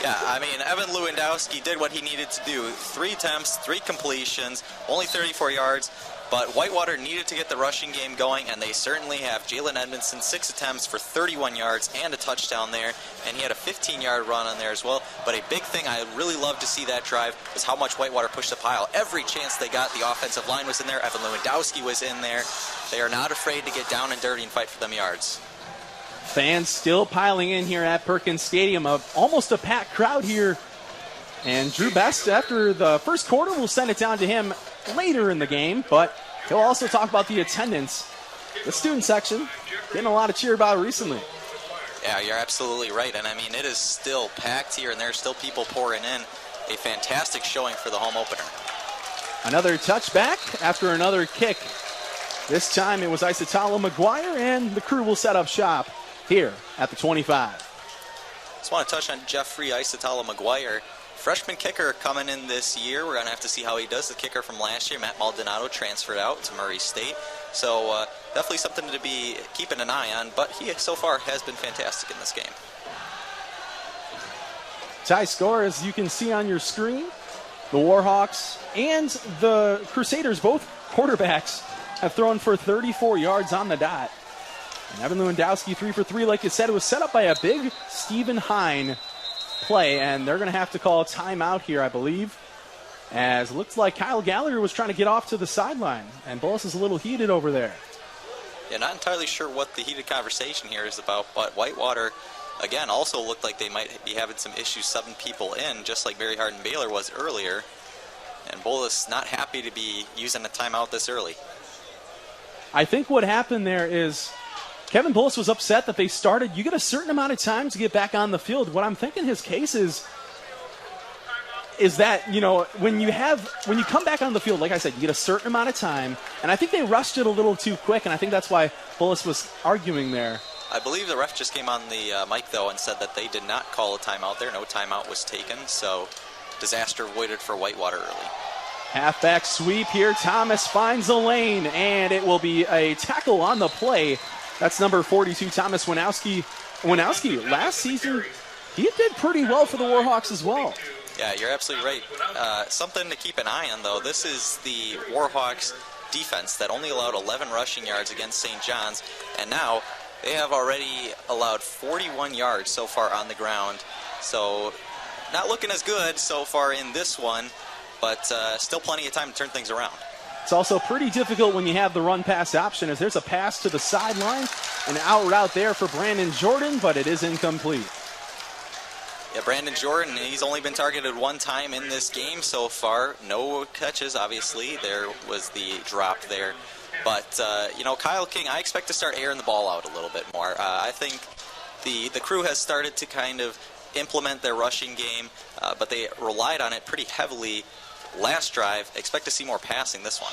[SPEAKER 2] Yeah, I mean, Evan Lewandowski did what he needed to do. 3 attempts, 3 completions, only 34 yards. But Whitewater needed to get the rushing game going, and they certainly have. Jalen Edmondson, 6 attempts for 31 yards and a touchdown there, and he had a 15-yard run on there as well. But a big thing I really love to see that drive was how much Whitewater pushed the pile. Every chance they got, the offensive line was in there. Evan Lewandowski was in there. They are not afraid to get down and dirty and fight for them yards.
[SPEAKER 1] Fans still piling in here at Perkins Stadium. Almost a packed crowd here. And Drew Best, after the first quarter, will send it down to him later in the game. But he'll also talk about the attendance. The student section getting a lot of cheer about recently.
[SPEAKER 2] Yeah, you're absolutely right. And, I mean, it is still packed here, and there's still people pouring in. A fantastic showing for the home opener.
[SPEAKER 1] Another touchback after another kick. This time it was Isotalo-McGuire, and the Crew will set up shop here at the 25.
[SPEAKER 2] Just want to touch on Jeffrey Isotalo-McGuire. Freshman kicker coming in this year. We're going to have to see how he does. The kicker from last year, Matt Maldonado, transferred out to Murray State. So definitely something to be keeping an eye on, but he so far has been fantastic in this game.
[SPEAKER 1] Tie score, as you can see on your screen, the Warhawks and the Crusaders, both quarterbacks, have thrown for 34 yards on the dot. And Evan Lewandowski 3 for 3, like you said. It was set up by a big Stephen Hine play, and they're going to have to call a timeout here, I believe, as it looks like Kyle Gallagher was trying to get off to the sideline, and Bullis is a little heated over there.
[SPEAKER 2] Yeah, not entirely sure what the heated conversation here is about, but Whitewater, again, also looked like they might be having some issues subbing people in, just like Mary Hardin-Baylor was earlier, and Bullis not happy to be using a timeout this early.
[SPEAKER 1] I think what happened there is Kevin Bullis was upset that they started. You get a certain amount of time to get back on the field. What I'm thinking his case is that, you know, when you come back on the field, like I said, you get a certain amount of time, and I think they rushed it a little too quick, and I think that's why Bullis was arguing there.
[SPEAKER 2] I believe the ref just came on the mic, though, and said that they did not call a timeout there. No timeout was taken, so disaster avoided for Whitewater early.
[SPEAKER 1] Halfback sweep here. Thomas finds a lane, and it will be a tackle on the play. That's number 42, Thomas Winowski. Winowski, last season, he did pretty well for the Warhawks as well.
[SPEAKER 2] Yeah, you're absolutely right. Something to keep an eye on, though. This is the Warhawks defense that only allowed 11 rushing yards against St. John's, and now they have already allowed 41 yards so far on the ground. So not looking as good so far in this one, but still plenty of time to turn things around.
[SPEAKER 1] It's also pretty difficult when you have the run-pass option, as there's a pass to the sideline, an out route there for Brandon Jordan, but it is incomplete.
[SPEAKER 2] Yeah, Brandon Jordan, he's only been targeted one time in this game so far. No catches, obviously. There was the drop there. But, Kyle King, I expect to start airing the ball out a little bit more. I think the crew has started to kind of implement their rushing game, but they relied on it pretty heavily last drive. Expect to see more passing this one.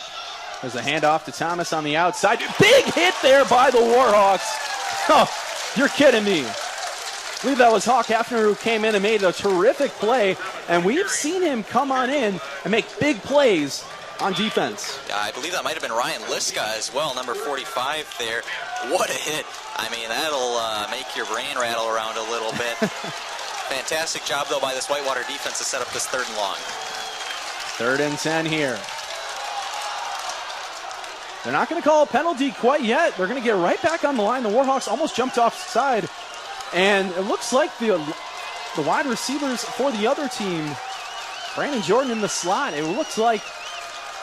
[SPEAKER 1] There's a handoff to Thomas on the outside. Big hit there by the Warhawks. Oh, you're kidding me. I believe that was Hawk Hefner who came in and made a terrific play, and we've seen him come on in and make big plays on defense.
[SPEAKER 2] Yeah, I believe that might have been Ryan Liska as well, number 45 there. What a hit. I mean, that'll make your brain rattle around a little bit. Fantastic job, though, by this Whitewater defense to set up this 3rd and long.
[SPEAKER 1] 3rd and 10 here. They're not going to call a penalty quite yet. They're going to get right back on the line. The Warhawks almost jumped offside. And it looks like the wide receivers for the other team, Brandon Jordan in the slot, it looks like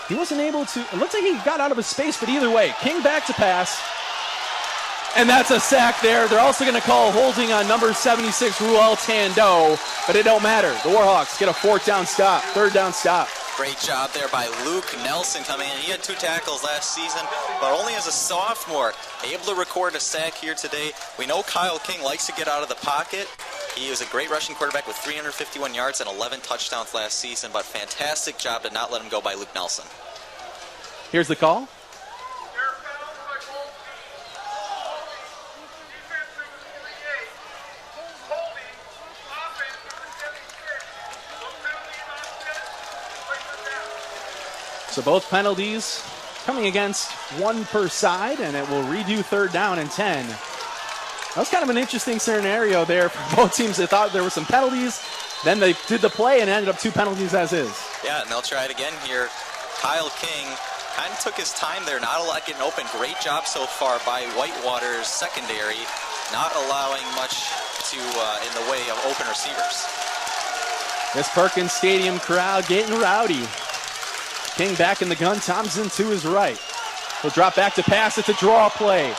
[SPEAKER 1] he wasn't able to, it looks like he got out of his space, but either way, King back to pass. And that's a sack there. They're also going to call holding on number 76, Ruel Tando, but it don't matter. The Warhawks get a 3rd down stop.
[SPEAKER 2] Great job there by Luke Nelson coming in. He had 2 tackles last season, but only as a sophomore, able to record a sack here today. We know Kyle King likes to get out of the pocket. He was a great rushing quarterback with 351 yards and 11 touchdowns last season, but fantastic job to not let him go by Luke Nelson.
[SPEAKER 1] Here's the call. So both penalties coming against one per side, and it will redo 3rd down and 10. That was kind of an interesting scenario there for both teams. They thought there were some penalties, then they did the play and ended up 2 penalties as is.
[SPEAKER 2] Yeah, and they'll try it again here. Kyle King kind of took his time there, not a lot getting open. Great job so far by Whitewater's secondary, not allowing much to in the way of open receivers.
[SPEAKER 1] This Perkins Stadium crowd getting rowdy. King back in the gun, Thompson to his right. He'll drop back to pass. It's a draw play.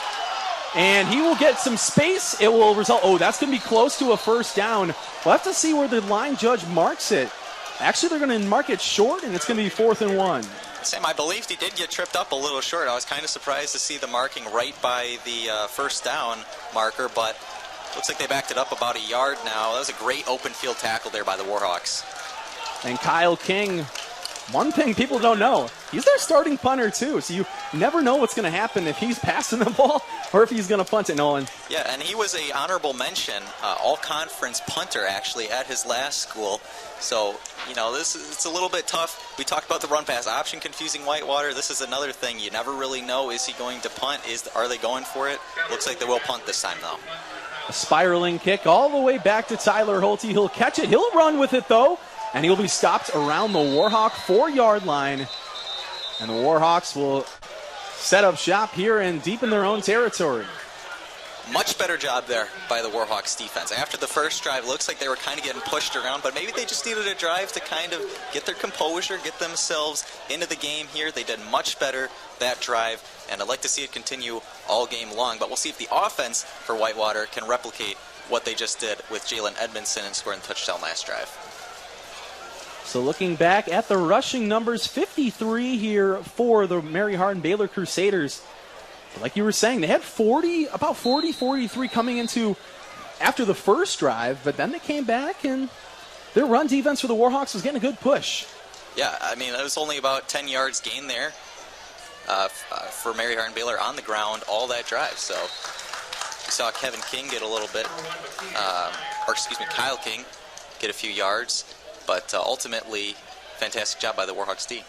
[SPEAKER 1] And he will get some space. It will result, that's going to be close to a 1st down. We'll have to see where the line judge marks it. Actually, they're going to mark it short, and it's going to be 4th and 1.
[SPEAKER 2] Sam, I believe he did get tripped up a little short. I was kind of surprised to see the marking right by the 1st down marker, but looks like they backed it up about a yard now. That was a great open field tackle there by the Warhawks.
[SPEAKER 1] And Kyle King, one thing people don't know, he's their starting punter too, so you never know what's going to happen if he's passing the ball or if he's going to punt it, Nolan.
[SPEAKER 2] Yeah, and he was a honorable mention, all-conference punter actually at his last school. So, it's a little bit tough. We talked about the run-pass option confusing Whitewater. This is another thing. You never really know, is he going to punt? Are they going for it? Looks like they will punt this time, though.
[SPEAKER 1] A spiraling kick all the way back to Tyler Holte. He'll catch it. He'll run with it, though. And he'll be stopped around the Warhawk 4-yard line. And the Warhawks will set up shop here and deep in their own territory.
[SPEAKER 2] Much better job there by the Warhawks defense. After the first drive, looks like they were kind of getting pushed around, but maybe they just needed a drive to kind of get their composure, get themselves into the game here. They did much better that drive, and I'd like to see it continue all game long. But we'll see if the offense for Whitewater can replicate what they just did with Jalen Edmondson and scoring the touchdown last drive.
[SPEAKER 1] So looking back at the rushing numbers, 53 here for the Mary Hardin-Baylor Crusaders. Like you were saying, they had 43 coming into after the first drive, but then they came back and their run defense for the Warhawks was getting a good push.
[SPEAKER 2] Yeah, I mean, it was only about 10 yards gain there for Mary Hardin-Baylor on the ground all that drive. So we saw Kevin King get a little bit, Kyle King get a few yards. but ultimately, fantastic job by the Warhawks D.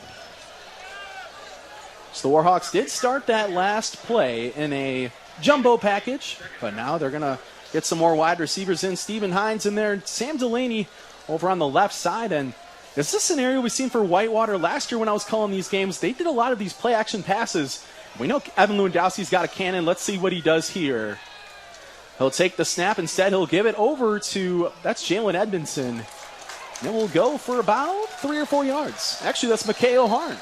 [SPEAKER 1] So the Warhawks did start that last play in a jumbo package, but now they're going to get some more wide receivers in. Steven Hines in there, Sam Delaney over on the left side. And this is a scenario we've seen for Whitewater last year when I was calling these games. They did a lot of these play-action passes. We know Evan Lewandowski's got a cannon. Let's see what he does here. He'll take the snap. Instead, he'll give it over to, that's Jalen Edmondson. And we'll go for about 3 or 4 yards. Actually, that's McKay O'Harn.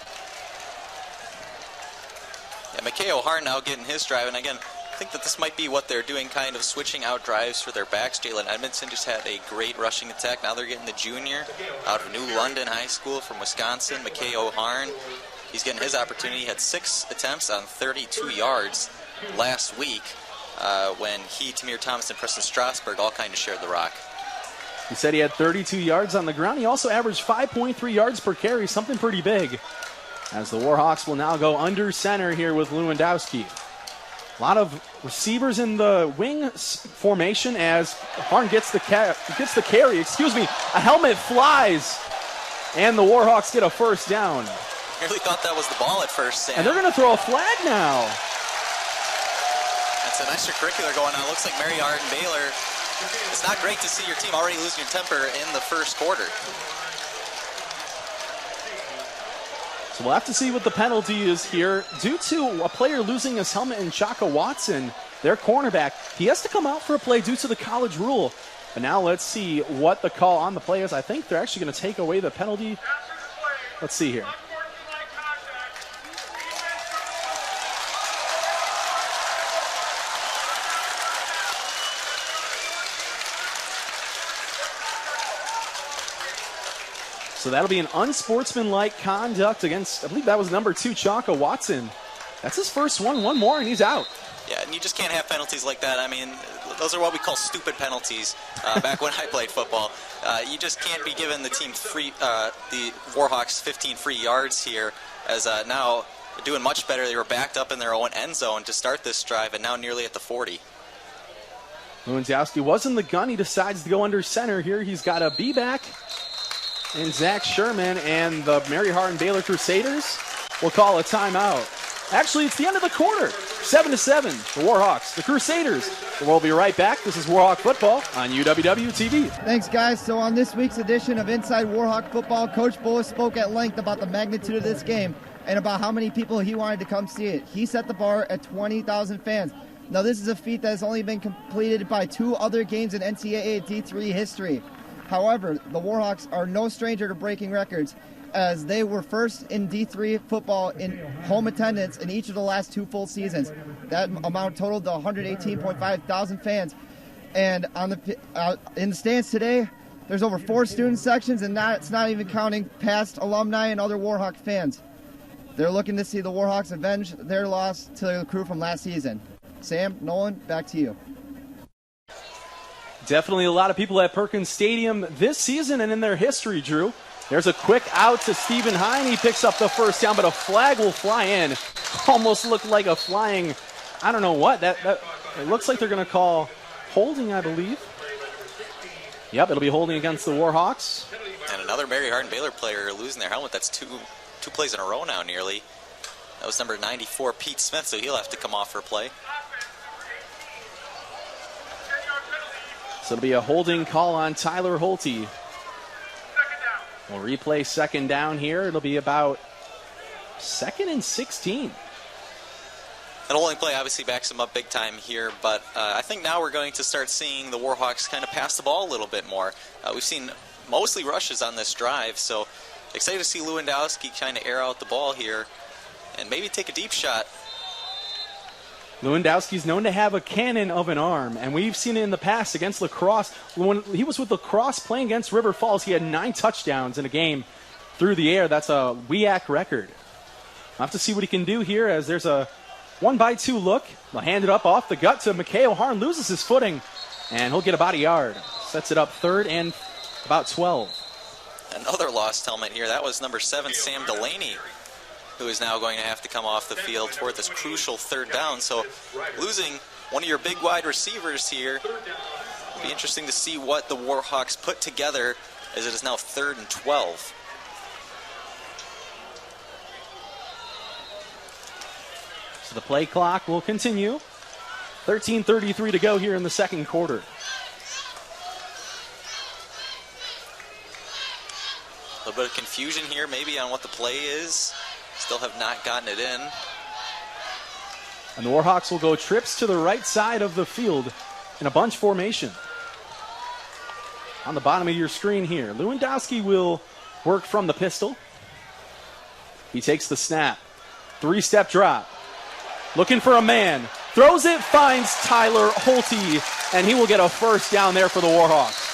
[SPEAKER 2] Yeah, McKay O'Harn now getting his drive. And again, I think that this might be what they're doing, kind of switching out drives for their backs. Jalen Edmondson just had a great rushing attack. Now they're getting the junior out of New London High School from Wisconsin, McKay O'Harn. He's getting his opportunity. He had 6 attempts on 32 yards last week when he, Tamir Thomas, and Preston Strasburg all kind of shared the rock.
[SPEAKER 1] He said he had 32 yards on the ground. He also averaged 5.3 yards per carry, something pretty big. As the Warhawks will now go under center here with Lewandowski. A lot of receivers in the wing formation as Harn gets the carry. A helmet flies, and the Warhawks get a first down.
[SPEAKER 2] I really thought that was the ball at first, Sam.
[SPEAKER 1] And they're going to throw a flag now.
[SPEAKER 2] That's an extracurricular going on. Looks like Mary Hardin-Baylor. It's not great to see your team already losing your temper in the first quarter.
[SPEAKER 1] So we'll have to see what the penalty is here. Due to a player losing his helmet in Chaka Watson, their cornerback, he has to come out for a play due to the college rule. But now let's see what the call on the play is. I think they're actually going to take away the penalty. Let's see here. So that'll be an unsportsmanlike conduct against, I believe that was number 2, Chaka Watson. That's his first one. One more, and he's out.
[SPEAKER 2] Yeah, and you just can't have penalties like that. I mean, those are what we call stupid penalties back when I played football. You just can't be giving the team the Warhawks 15 free yards here, as now they're doing much better. They were backed up in their own end zone to start this drive, and now nearly at the 40.
[SPEAKER 1] Lewandowski was in the gun. He decides to go under center here. He's got a B-back. And Zach Sherman and the Mary Hardin-Baylor Crusaders will call a timeout. Actually, it's the end of the quarter. 7-7, the Warhawks, the Crusaders. We'll be right back. This is Warhawk Football on UWWTV.
[SPEAKER 6] Thanks, guys. So on this week's edition of Inside Warhawk Football, Coach Bullis spoke at length about the magnitude of this game and about how many people he wanted to come see it. He set the bar at 20,000 fans. Now, this is a feat that has only been completed by 2 other games in NCAA D3 history. However, the Warhawks are no stranger to breaking records, as they were first in D3 football in home attendance in each of the last 2 full seasons. That amount totaled to 118.5 thousand fans. And on the in the stands today, there's over 4 student sections, and it's not even counting past alumni and other Warhawk fans. They're looking to see the Warhawks avenge their loss to the crew from last season. Sam, Nolan, back to you.
[SPEAKER 1] Definitely a lot of people at Perkins Stadium this season and in their history, Drew. There's a quick out to Stephen Hine. He picks up the first down, but a flag will fly in. Almost looked like a flying, I don't know what. That it looks like they're going to call holding, I believe. Yep, it'll be holding against the Warhawks.
[SPEAKER 2] And another Mary Hardin-Baylor player losing their helmet. That's two plays in a row now nearly. That was number 94, Pete Smith, so he'll have to come off for a play.
[SPEAKER 1] So it'll be a holding call on Tyler Holte. We'll replay second down here. It'll be about 2nd and 16.
[SPEAKER 2] An holding play obviously backs them up big time here, but I think now we're going to start seeing the Warhawks kind of pass the ball a little bit more. We've seen mostly rushes on this drive, so excited to see Lewandowski kind of air out the ball here and maybe take a deep shot.
[SPEAKER 1] Lewandowski's known to have a cannon of an arm, and we've seen it in the past against La Crosse. When he was with La Crosse playing against River Falls, he had 9 touchdowns in a game through the air. That's a WEAC record. I'll have to see what he can do here as there's a 1-by-2 look. He'll hand it up off the gut to McKay O'Harn, loses his footing, and he'll get about a yard. Sets it up 3rd and about 12.
[SPEAKER 2] Another lost helmet here. That was number 7, Sam Delaney, who is now going to have to come off the field for this crucial 3rd down. So losing one of your big wide receivers here. It'll be interesting to see what the Warhawks put together as it is now 3rd and 12.
[SPEAKER 1] So the play clock will continue. 13:33 to go here in the second quarter.
[SPEAKER 2] A little bit of confusion here maybe on what the play is. Still have not gotten it in.
[SPEAKER 1] And the Warhawks will go trips to the right side of the field in a bunch formation. On the bottom of your screen here, Lewandowski will work from the pistol. He takes the snap. 3-step drop. Looking for a man. Throws it, finds Tyler Holte, and he will get a first down there for the Warhawks.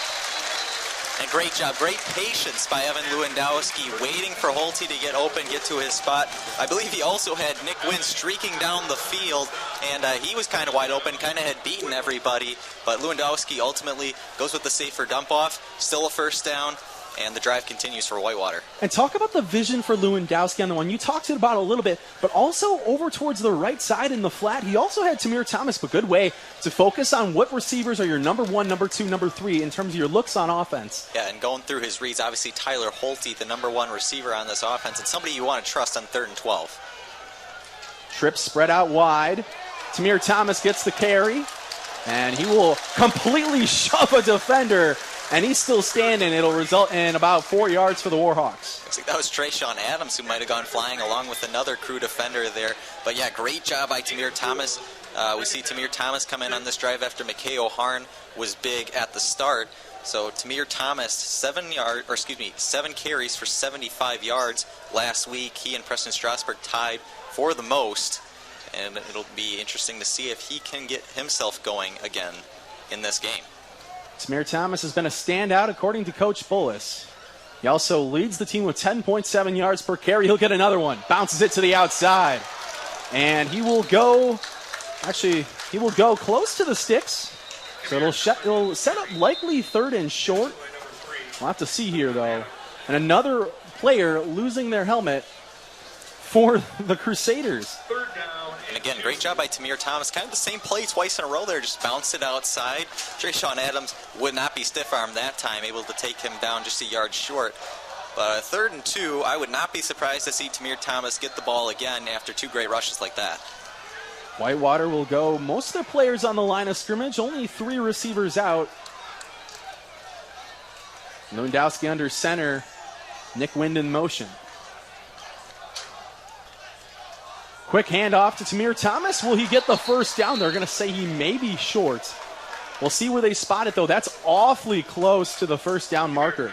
[SPEAKER 2] And great job, great patience by Evan Lewandowski, waiting for Holte to get open, get to his spot. I believe he also had Nick Wynn streaking down the field, and he was kind of wide open, kind of had beaten everybody. But Lewandowski ultimately goes with the safer dump-off, still a first down, and the drive continues for Whitewater.
[SPEAKER 1] And talk about the vision for Lewandowski on the one. You talked about it a little bit, but also over towards the right side in the flat, he also had Tamir Thomas, but good way to focus on what receivers are your number 1, number 2, number 3 in terms of your looks on offense.
[SPEAKER 2] Yeah, and going through his reads, obviously Tyler Holte, the number 1 receiver on this offense, and somebody you want to trust on 3rd and 12.
[SPEAKER 1] Trips spread out wide. Tamir Thomas gets the carry, and he will completely shove a defender. And he's still standing. It'll result in about 4 yards for the Warhawks.
[SPEAKER 2] Looks like that was Trayshawn Adams who might have gone flying along with another crew defender there. But yeah, great job by Tamir Thomas. We see Tamir Thomas come in on this drive after McKay O'Harn was big at the start. So Tamir Thomas, 7 carries for 75 yards last week. He and Preston Strasburg tied for the most. And it'll be interesting to see if he can get himself going again in this game.
[SPEAKER 1] Tamir Thomas has been a standout according to Coach Bullis. He also leads the team with 10.7 yards per carry. He'll get another one. Bounces it to the outside. And he will go close to the sticks. So it'll set up likely 3rd and short. We'll have to see here, though. And another player losing their helmet for the Crusaders.
[SPEAKER 2] And again, great job by Tamir Thomas. Kind of the same play twice in a row there, just bounced it outside. Trayshawn Adams would not be stiff-armed that time, able to take him down just a yard short. But 3rd and 2, I would not be surprised to see Tamir Thomas get the ball again after 2 great rushes like that.
[SPEAKER 1] Whitewater will go most of their players on the line of scrimmage, only 3 receivers out. Lewandowski under center, Nick Wind in motion. Quick handoff to Tamir Thomas. Will he get the first down? They're going to say he may be short. We'll see where they spot it, though. That's awfully close to the first down marker.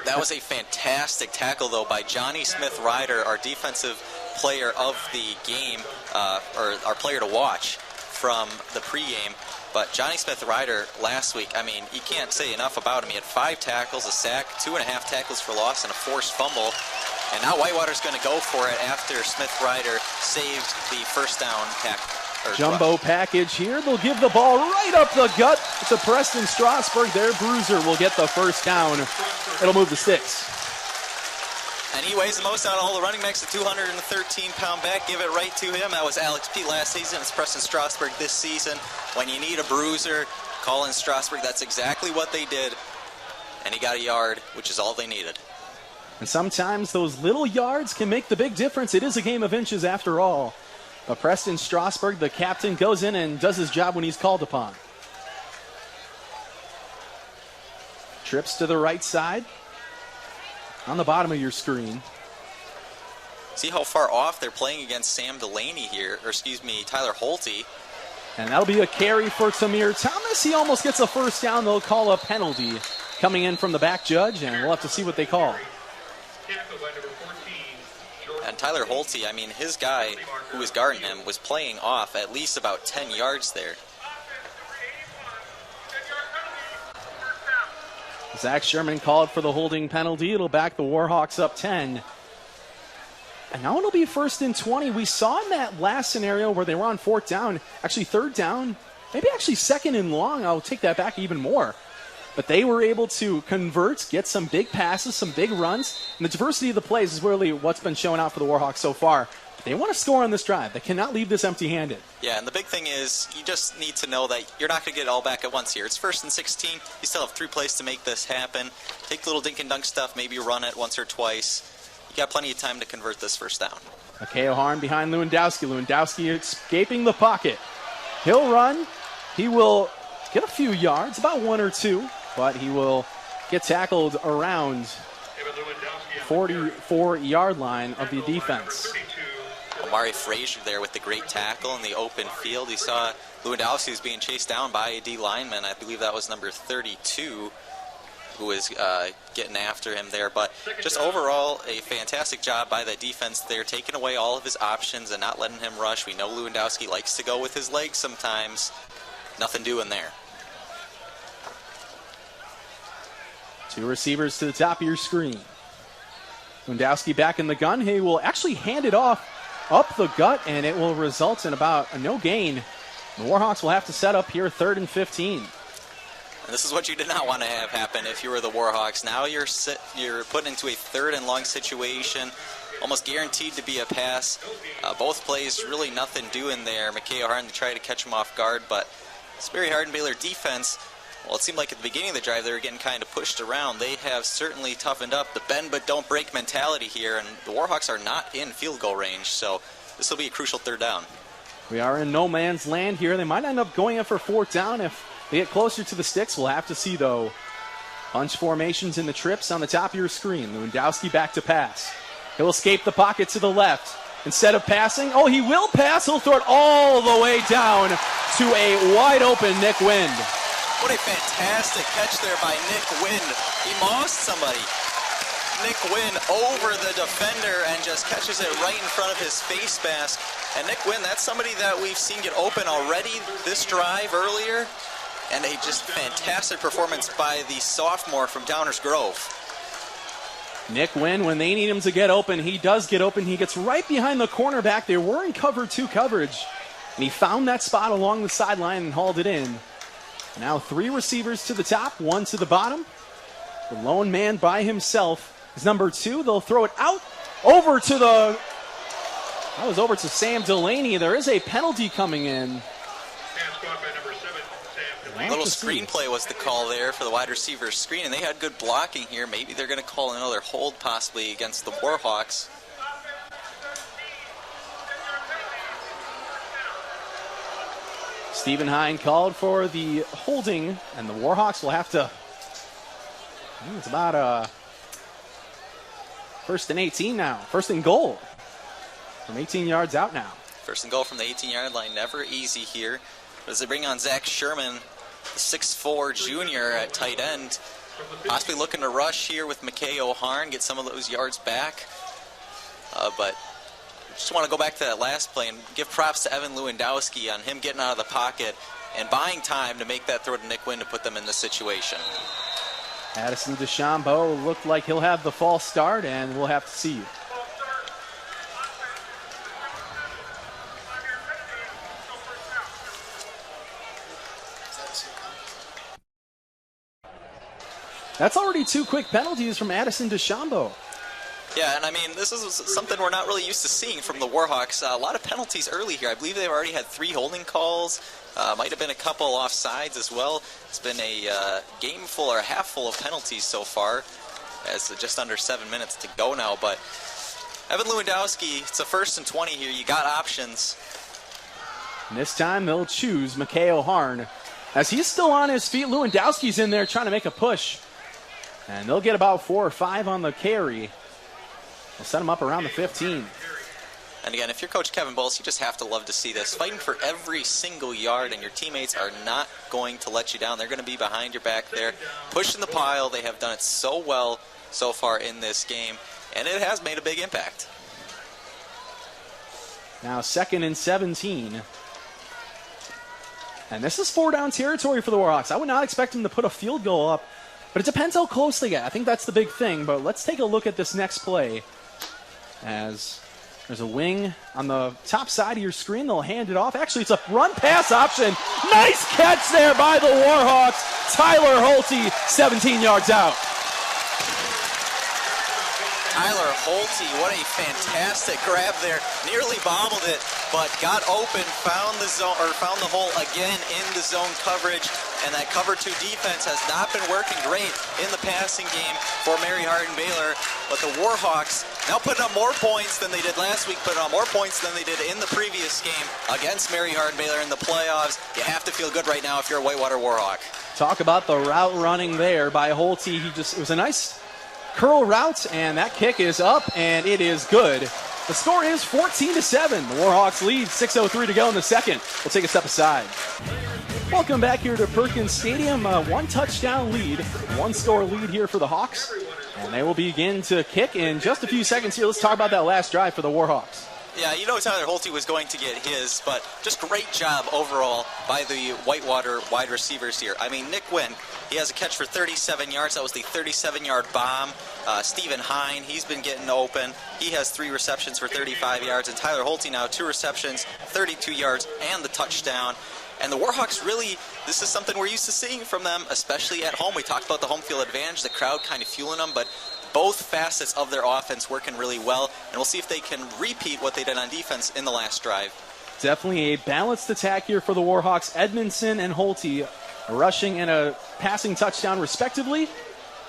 [SPEAKER 2] That was a fantastic tackle, though, by Johnny Smith-Ryder, our defensive player of the game, or our player to watch from the pregame. But Johnny Smith-Ryder last week, I mean, you can't say enough about him. He had 5 tackles, a sack, 2.5 tackles for loss, and a forced fumble. And now Whitewater's going to go for it after Smith-Ryder saved the first down
[SPEAKER 1] Jumbo package here. They'll give the ball right up the gut to Preston Strasburg. Their bruiser will get the first down. It'll move the sticks.
[SPEAKER 2] And he weighs the most out of all the running backs, a 213-pound back. Give it right to him. That was Alex P. last season. It's Preston Strasburg this season. When you need a bruiser, call in Strasburg. That's exactly what they did. And he got a yard, which is all they needed.
[SPEAKER 1] And sometimes those little yards can make the big difference. It is a game of inches after all. But Preston Strasburg, the captain, goes in and does his job when he's called upon. Trips to the right side. On the bottom of your screen.
[SPEAKER 2] See how far off they're playing against Sam Delaney here, Tyler Holte.
[SPEAKER 1] And that'll be a carry for Tamir Thomas. He almost gets a first down. They'll call a penalty coming in from the back judge, and we'll have to see what they call.
[SPEAKER 2] And Tyler Holte, I mean, his guy who was guarding him was playing off at least about 10 yards there.
[SPEAKER 1] Zach Sherman called for the holding penalty. It'll back the Warhawks up 10. And now it'll be 1st and 20. We saw in that last scenario where they were on 4th down, actually 3rd down, maybe actually 2nd and long. I'll take that back even more. But they were able to convert, get some big passes, some big runs. And the diversity of the plays is really what's been showing out for the Warhawks so far. They want to score on this drive. They cannot leave this empty-handed.
[SPEAKER 2] Yeah, and the big thing is you just need to know that you're not going to get it all back at once here. It's 1st and 16. You still have 3 plays to make this happen. Take the little dink and dunk stuff, maybe run it once or twice. You got plenty of time to convert this first down.
[SPEAKER 1] Mikhail Harn behind Lewandowski. Lewandowski escaping the pocket. He'll run. He will get a few yards, about 1 or 2, but he will get tackled around 44-yard line of the defense.
[SPEAKER 2] Amari Frazier there with the great tackle in the open field. He saw Lewandowski was being chased down by a D lineman. I believe that was number 32 who was getting after him there. But just overall, a fantastic job by the defense there, taking away all of his options and not letting him rush. We know Lewandowski likes to go with his legs sometimes. Nothing doing there.
[SPEAKER 1] 2 receivers to the top of your screen. Lewandowski back in the gun. He will actually hand it off up the gut, and it will result in about a no gain. The Warhawks will have to set up here 3rd and 15.
[SPEAKER 2] And this is what you did not want to have happen if you were the Warhawks. Now you're put into a 3rd and long situation, almost guaranteed to be a pass. Both plays, really nothing doing there. Mikhail Harden to try to catch him off guard, but this very Hardin-Baylor defense, well, it seemed like at the beginning of the drive they were getting kind of pushed around. They have certainly toughened up the bend but don't break mentality here, and the Warhawks are not in field goal range, so this will be a crucial 3rd down.
[SPEAKER 1] We are in no man's land here. They might end up going in for 4th down if they get closer to the sticks. We'll have to see, though. Bunch formations in the trips on the top of your screen. Lewandowski back to pass. He'll escape the pocket to the left. Instead of passing, he will pass. He'll throw it all the way down to a wide-open Nick Wind.
[SPEAKER 2] What a fantastic catch there by Nick Wind. He mossed somebody. Nick Wind over the defender and just catches it right in front of his face mask. And Nick Wind, that's somebody that we've seen get open already this drive earlier. And a just fantastic performance by the sophomore from Downers Grove.
[SPEAKER 1] Nick Wind, when they need him to get open, he does get open. He gets right behind the cornerback. They were in cover 2 coverage. And he found that spot along the sideline and hauled it in. Now 3 receivers to the top, 1 to the bottom. The lone man by himself is number 2. They'll throw it out over to Sam Delaney. There is a penalty coming in.
[SPEAKER 2] A little screenplay was the call there for the wide receiver screen, and they had good blocking here. Maybe they're going to call another hold possibly against the Warhawks.
[SPEAKER 1] Stephen Hine called for the holding, and the Warhawks will have to, it's about 1st and 18 now. 1st and goal from 18 yards out now.
[SPEAKER 2] 1st and goal from the 18-yard line, never easy here. But as they bring on Zach Sherman, the 6'4 junior at tight end, possibly looking to rush here with Mikhail Harn, get some of those yards back. But just want to go back to that last play and give props to Evan Lewandowski on him getting out of the pocket and buying time to make that throw to Nick Wind to put them in this situation.
[SPEAKER 1] Addison DeChambeau looked like he'll have the false start, and we'll have to see. That's already 2 quick penalties from Addison DeChambeau.
[SPEAKER 2] Yeah, and I mean, this is something we're not really used to seeing from the Warhawks. A lot of penalties early here. I believe they've already had 3 holding calls. Might have been a couple offsides as well. It's been a game full or a half full of penalties so far, as just under 7 minutes to go now. But Evan Lewandowski, it's a 1st and 20 here. You got options.
[SPEAKER 1] And this time they'll choose Mikhail Harn. As he's still on his feet, Lewandowski's in there trying to make a push. And they'll get about 4 or 5 on the carry. We'll set him up around the 15.
[SPEAKER 2] And again, if you're Coach Kevin Bullis, you just have to love to see this. Fighting for every single yard, and your teammates are not going to let you down. They're going to be behind your back there, pushing the pile. They have done it so well so far in this game, and it has made a big impact.
[SPEAKER 1] Now 2nd and 17. And this is 4-down territory for the Warhawks. I would not expect them to put a field goal up, but it depends how close they get. I think that's the big thing, but let's take a look at this next play. As there's a wing on the top side of your screen, they'll hand it off. Actually, it's a run-pass option. Nice catch there by the Warhawks. Tyler Holte, 17 yards out.
[SPEAKER 2] Tyler Holte, what a fantastic grab there. Nearly bobbled it, but got open, found the zone, or found the hole again in the zone coverage. And that cover 2 defense has not been working great in the passing game for Mary Hardin-Baylor. But the Warhawks now putting up more points than they did last week, putting up more points than they did in the previous game against Mary Hardin-Baylor in the playoffs. You have to feel good right now if you're a Whitewater Warhawk.
[SPEAKER 1] Talk about the route running there by Holte. It was a nice curl route, and that kick is up, and it is good. The score is 14-7. The Warhawks lead, 6:03 to go in the second. We'll take a step aside. Welcome back here to Perkins Stadium. One touchdown lead, one score lead here for the Hawks. And they will begin to kick in just a few seconds here. Let's talk about that last drive for the Warhawks.
[SPEAKER 2] Yeah, you know Tyler Holte was going to get his, but just great job overall by the Whitewater wide receivers here. I mean, Nick Wynn, he has a catch for 37 yards. That was the 37-yard bomb. Stephen Hine, he's been getting open. He has 3 receptions for 35 yards. And Tyler Holte now 2 receptions, 32 yards, and the touchdown. And the Warhawks really, this is something we're used to seeing from them, especially at home. We talked about the home field advantage, the crowd kind of fueling them, but both facets of their offense working really well. And we'll see if they can repeat what they did on defense in the last drive.
[SPEAKER 1] Definitely a balanced attack here for the Warhawks. Edmondson and Holte rushing and a passing touchdown respectively,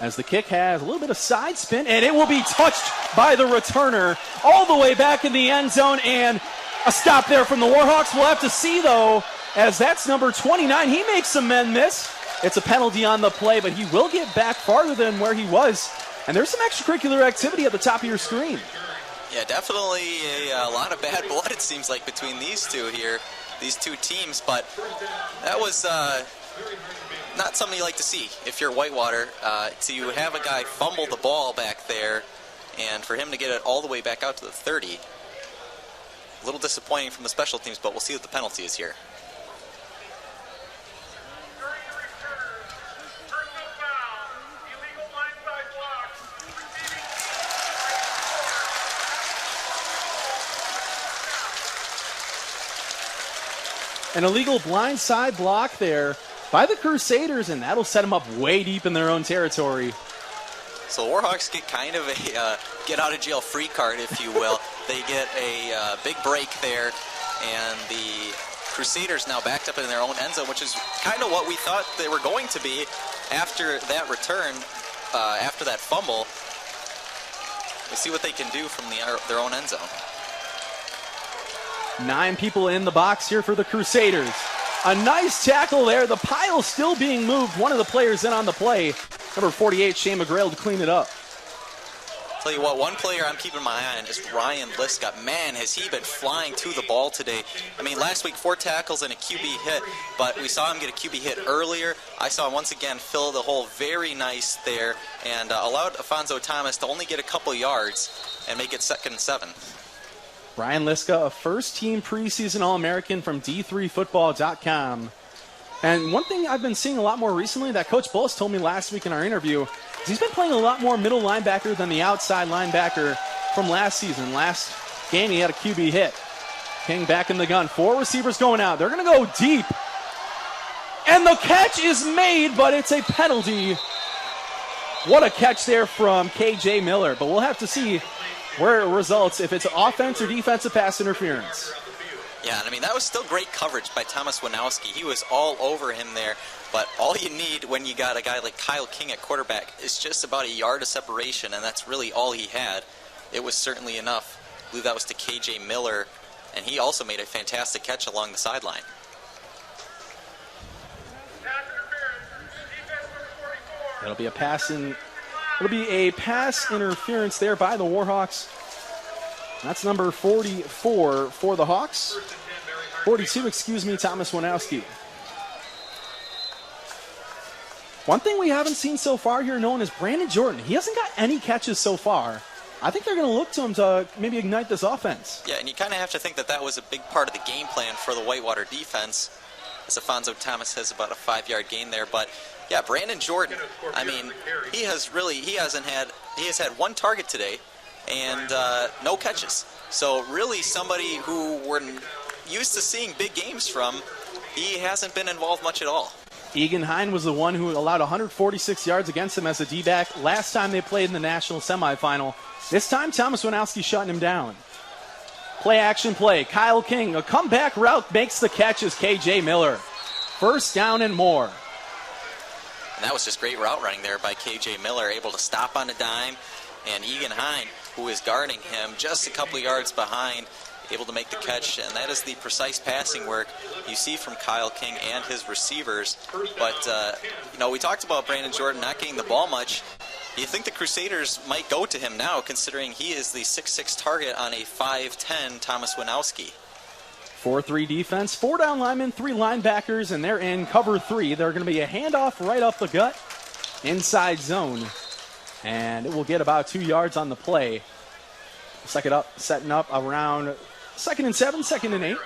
[SPEAKER 1] as the kick has a little bit of side spin, and it will be touched by the returner all the way back in the end zone, and a stop there from the Warhawks. We'll have to see, though, as that's number 29. He makes some men miss. It's a penalty on the play, but he will get back farther than where he was. And there's some extracurricular activity at the top of your screen.
[SPEAKER 2] Yeah, definitely a lot of bad blood, it seems like, between these two here, these two teams. But that was not something you like to see if you're Whitewater. To have a guy fumble the ball back there and for him to get it all the way back out to the 30. A little disappointing from the special teams, but we'll see what the penalty is here.
[SPEAKER 1] An illegal blindside block there by the Crusaders, and that'll set them up way deep in their own territory.
[SPEAKER 2] So the Warhawks get kind of a get-out-of-jail-free card, if you will. They get a big break there, and the Crusaders now backed up in their own end zone, which is kind of what we thought they were going to be after that return, after that fumble. We'll see what they can do from their own end zone.
[SPEAKER 1] 9 people in the box here for the Crusaders. A nice tackle there. The pile still being moved. One of the players in on the play. Number 48, Shane McGrail, to clean it up.
[SPEAKER 2] Tell you what, one player I'm keeping my eye on is Ryan Liska. Man, has he been flying to the ball today. I mean, last week 4 tackles and a QB hit, but we saw him get a QB hit earlier. I saw him once again fill the hole very nice there and allowed Afonso Thomas to only get a couple yards and make it 2nd and 7.
[SPEAKER 1] Ryan Liska, a first-team preseason All-American from D3Football.com. And one thing I've been seeing a lot more recently that Coach Bullis told me last week in our interview is he's been playing a lot more middle linebacker than the outside linebacker from last season. Last game, he had a QB hit. King back in the gun. 4 receivers going out. They're going to go deep. And the catch is made, but it's a penalty. What a catch there from K.J. Miller. But we'll have to see where it results, if it's offense or defensive pass interference.
[SPEAKER 2] Yeah, and I mean, that was still great coverage by Thomas Winowski. He was all over him there, but all you need when you got a guy like Kyle King at quarterback is just about a yard of separation, and that's really all he had. It was certainly enough. I believe that was to K.J. Miller, and he also made a fantastic catch along the sideline.
[SPEAKER 1] It'll be a pass interference there by the Warhawks. That's number 44 for the Hawks. 42, Thomas Winowski. One thing we haven't seen so far here known as Brandon Jordan. He hasn't got any catches so far. I think they're going to look to him to maybe ignite this offense.
[SPEAKER 2] Yeah, and you kind of have to think that was a big part of the game plan for the Whitewater defense. As Afonso Thomas has about a 5-yard gain there, but yeah, Brandon Jordan, I mean, he has had 1 target today and no catches. So really somebody who we're used to seeing big games from, he hasn't been involved much at all.
[SPEAKER 1] Egan Hine was the one who allowed 146 yards against him as a D-back last time they played in the national semifinal. This time, Thomas Winowski shutting him down. Play action play. Kyle King, a comeback route, makes the catch as KJ Miller. First down and more.
[SPEAKER 2] And that was just great route running there by KJ Miller, able to stop on a dime. And Egan Hine, who is guarding him just a couple yards behind, able to make the catch. And that is the precise passing work you see from Kyle King and his receivers. But, we talked about Brandon Jordan not getting the ball much. You think the Crusaders might go to him now, considering he is the 6'6 target on a 5'10 Thomas Winowski.
[SPEAKER 1] 4-3 defense, 4 down linemen, 3 linebackers, and they're in cover 3. They're going to be a handoff right up the gut, inside zone. And it will get about 2 yards on the play. Setting up around 2nd and 7, 2nd and 8.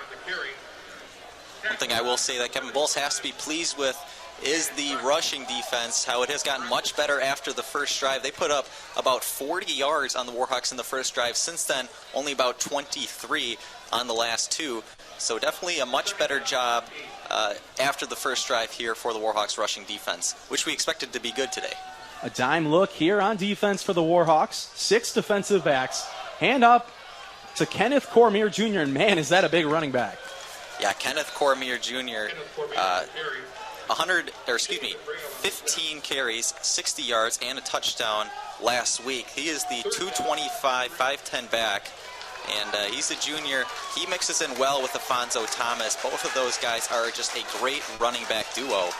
[SPEAKER 2] One thing I will say that Kevin Bulls has to be pleased with is the rushing defense, how it has gotten much better after the first drive. They put up about 40 yards on the Warhawks in the first drive. Since then, only about 23 on the last 2. So definitely a much better job after the first drive here for the Warhawks rushing defense, which we expected to be good today.
[SPEAKER 1] A dime look here on defense for the Warhawks. 6 defensive backs. Hand up to Kenneth Cormier Jr. And man, is that a big running back.
[SPEAKER 2] Yeah, Kenneth Cormier Jr. 15 carries, 60 yards, and a touchdown last week. He is the 225, 5'10 back, and he's a junior. He mixes in well with Afonso Thomas. Both of those guys are just a great running back duo.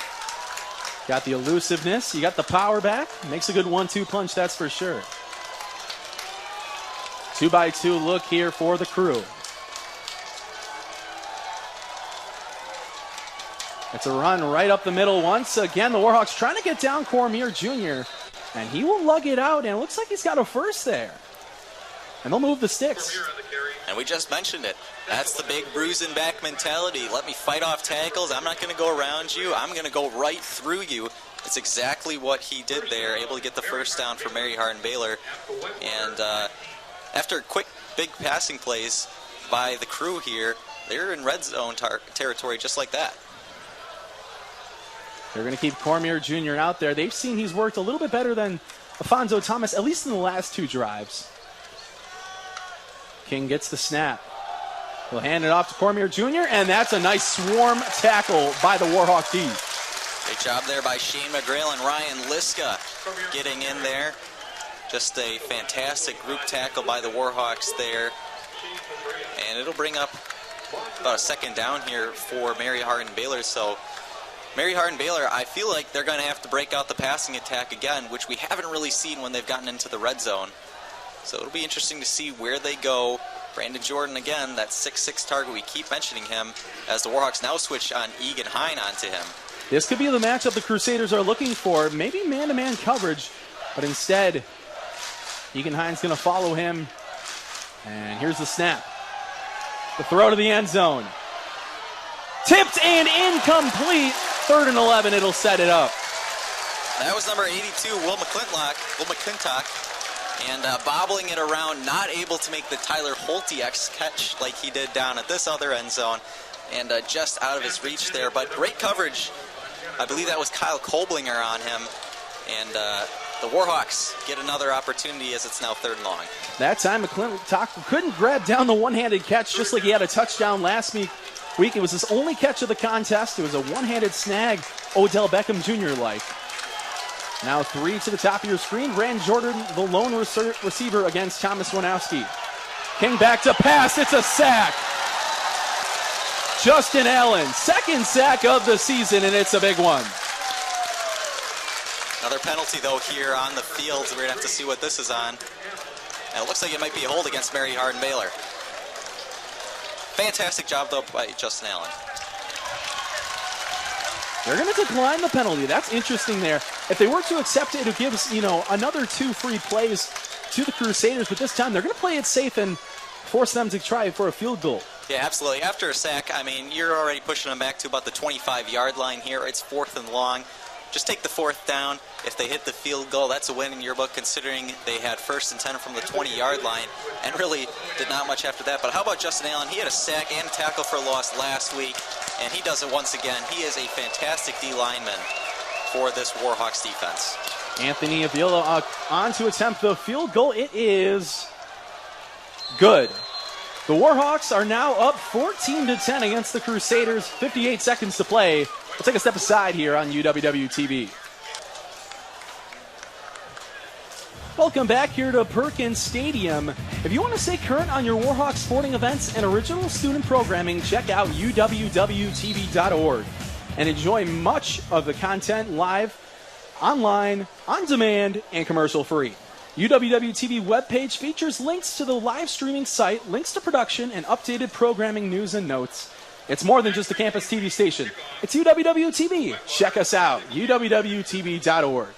[SPEAKER 1] Got the elusiveness, you got the power back. Makes a good 1-2 punch, that's for sure. 2x2 look here for the Crew. It's a run right up the middle once again. The Warhawks trying to get down Cormier Jr. And he will lug it out, and it looks like he's got a first there. And they'll move the sticks.
[SPEAKER 2] And we just mentioned it. That's the big bruising back mentality. Let me fight off tackles. I'm not going to go around you. I'm going to go right through you. It's exactly what he did there, able to get the first down for Mary Hardin-Baylor. And after quick, big passing plays by the Crew here, they're in red zone territory just like that.
[SPEAKER 1] They're going to keep Cormier Jr. out there. They've seen he's worked a little bit better than Afonso Thomas, at least in the last 2 drives. King gets the snap. He'll hand it off to Cormier Jr., and that's a nice swarm tackle by the Warhawk D.
[SPEAKER 2] Great job there by Shane McGrail and Ryan Liska getting in there. Just a fantastic group tackle by the Warhawks there. And it'll bring up about a second down here for Mary Hardin-Baylor. So Mary Hardin-Baylor, I feel like they're going to have to break out the passing attack again, which we haven't really seen when they've gotten into the red zone. So it'll be interesting to see where they go. Brandon Jordan, again, that 6'6 target, we keep mentioning him, as the Warhawks now switch on Egan Hine onto him.
[SPEAKER 1] This could be the matchup the Crusaders are looking for. Maybe man-to-man coverage, but instead, Egan Hine's going to follow him. And here's the snap. The throw to the end zone. Tipped and incomplete. 3rd and 11, it'll set it up.
[SPEAKER 2] That was number 82, Will McClintock, and bobbling it around, not able to make the Tyler Holtiak catch like he did down at this other end zone, and just out of his reach there. But great coverage. I believe that was Kyle Koblinger on him, and the Warhawks get another opportunity as it's now 3rd and long.
[SPEAKER 1] That time, McClintock couldn't grab down the one-handed catch, just like he had a touchdown last week. It was his only catch of the contest. It was a one-handed snag, Odell Beckham Jr. like. Now 3 to the top of your screen. Brandon Jordan, the lone receiver against Thomas Winowski. King back to pass. It's a sack. Justin Allen, 2nd sack of the season, and it's a big one.
[SPEAKER 2] Another penalty, though, here on the field. So we're going to have to see what this is on. And it looks like it might be a hold against Mary Hardin-Baylor. Fantastic job, though, by Justin Allen.
[SPEAKER 1] They're going to decline the penalty. That's interesting there. If they were to accept it, it gives, another 2 free plays to the Crusaders. But this time, they're going to play it safe and force them to try for a field goal.
[SPEAKER 2] Yeah, absolutely. After a sack, you're already pushing them back to about the 25-yard line here. It's 4th and long. Just take the 4th down. If they hit the field goal, that's a win in your book, considering they had 1st and 10 from the 20-yard line and really did not much after that. But how about Justin Allen? He had a sack and tackle for loss last week, and he does it once again. He is a fantastic D lineman for this Warhawks defense.
[SPEAKER 1] Anthony Avila on to attempt the field goal. It is good. The Warhawks are now up 14-10 against the Crusaders. 58 seconds to play. We'll take a step aside here on UWWTV. Welcome back here to Perkins Stadium. If you want to stay current on your Warhawks sporting events and original student programming, check out UWWTV.org and enjoy much of the content live, online, on demand, and commercial free. UWWTV webpage features links to the live streaming site, links to production, and updated programming news and notes. It's more than just a campus TV station. It's UWWTV. Check us out, UWWTV.org.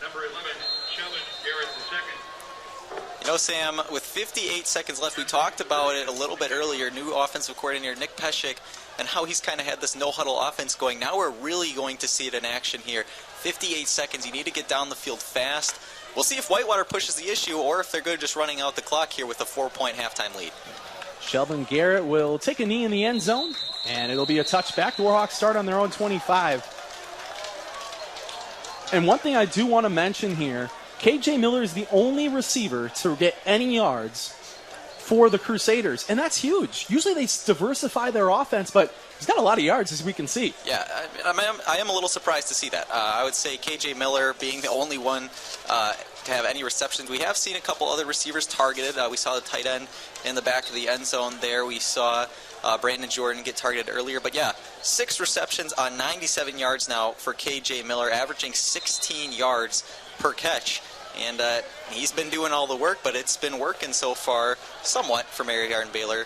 [SPEAKER 2] You know, Sam, with 58 seconds left, we talked about it a little bit earlier, new offensive coordinator Nick Peshek and how he's kind of had this no-huddle offense going. Now we're really going to see it in action here. 58 seconds, you need to get down the field fast. We'll see if Whitewater pushes the issue or if they're good just running out the clock here with a 4-point halftime lead.
[SPEAKER 1] Sheldon Garrett will take a knee in the end zone, and it'll be a touchback. The Warhawks start on their own 25. And one thing I do want to mention here, KJ Miller is the only receiver to get any yards for the Crusaders, and that's huge. Usually they diversify their offense, but he's got a lot of yards, as we can see.
[SPEAKER 2] Yeah, I am a little surprised to see that. I would say KJ Miller being the only one to have any receptions. We have seen a couple other receivers targeted. We saw the tight end in the back of the end zone there. We saw Brandon Jordan get targeted earlier. But yeah, 6 receptions on 97 yards now for KJ Miller, averaging 16 yards per catch. And he's been doing all the work, but it's been working so far somewhat for Mary Hardin-Baylor.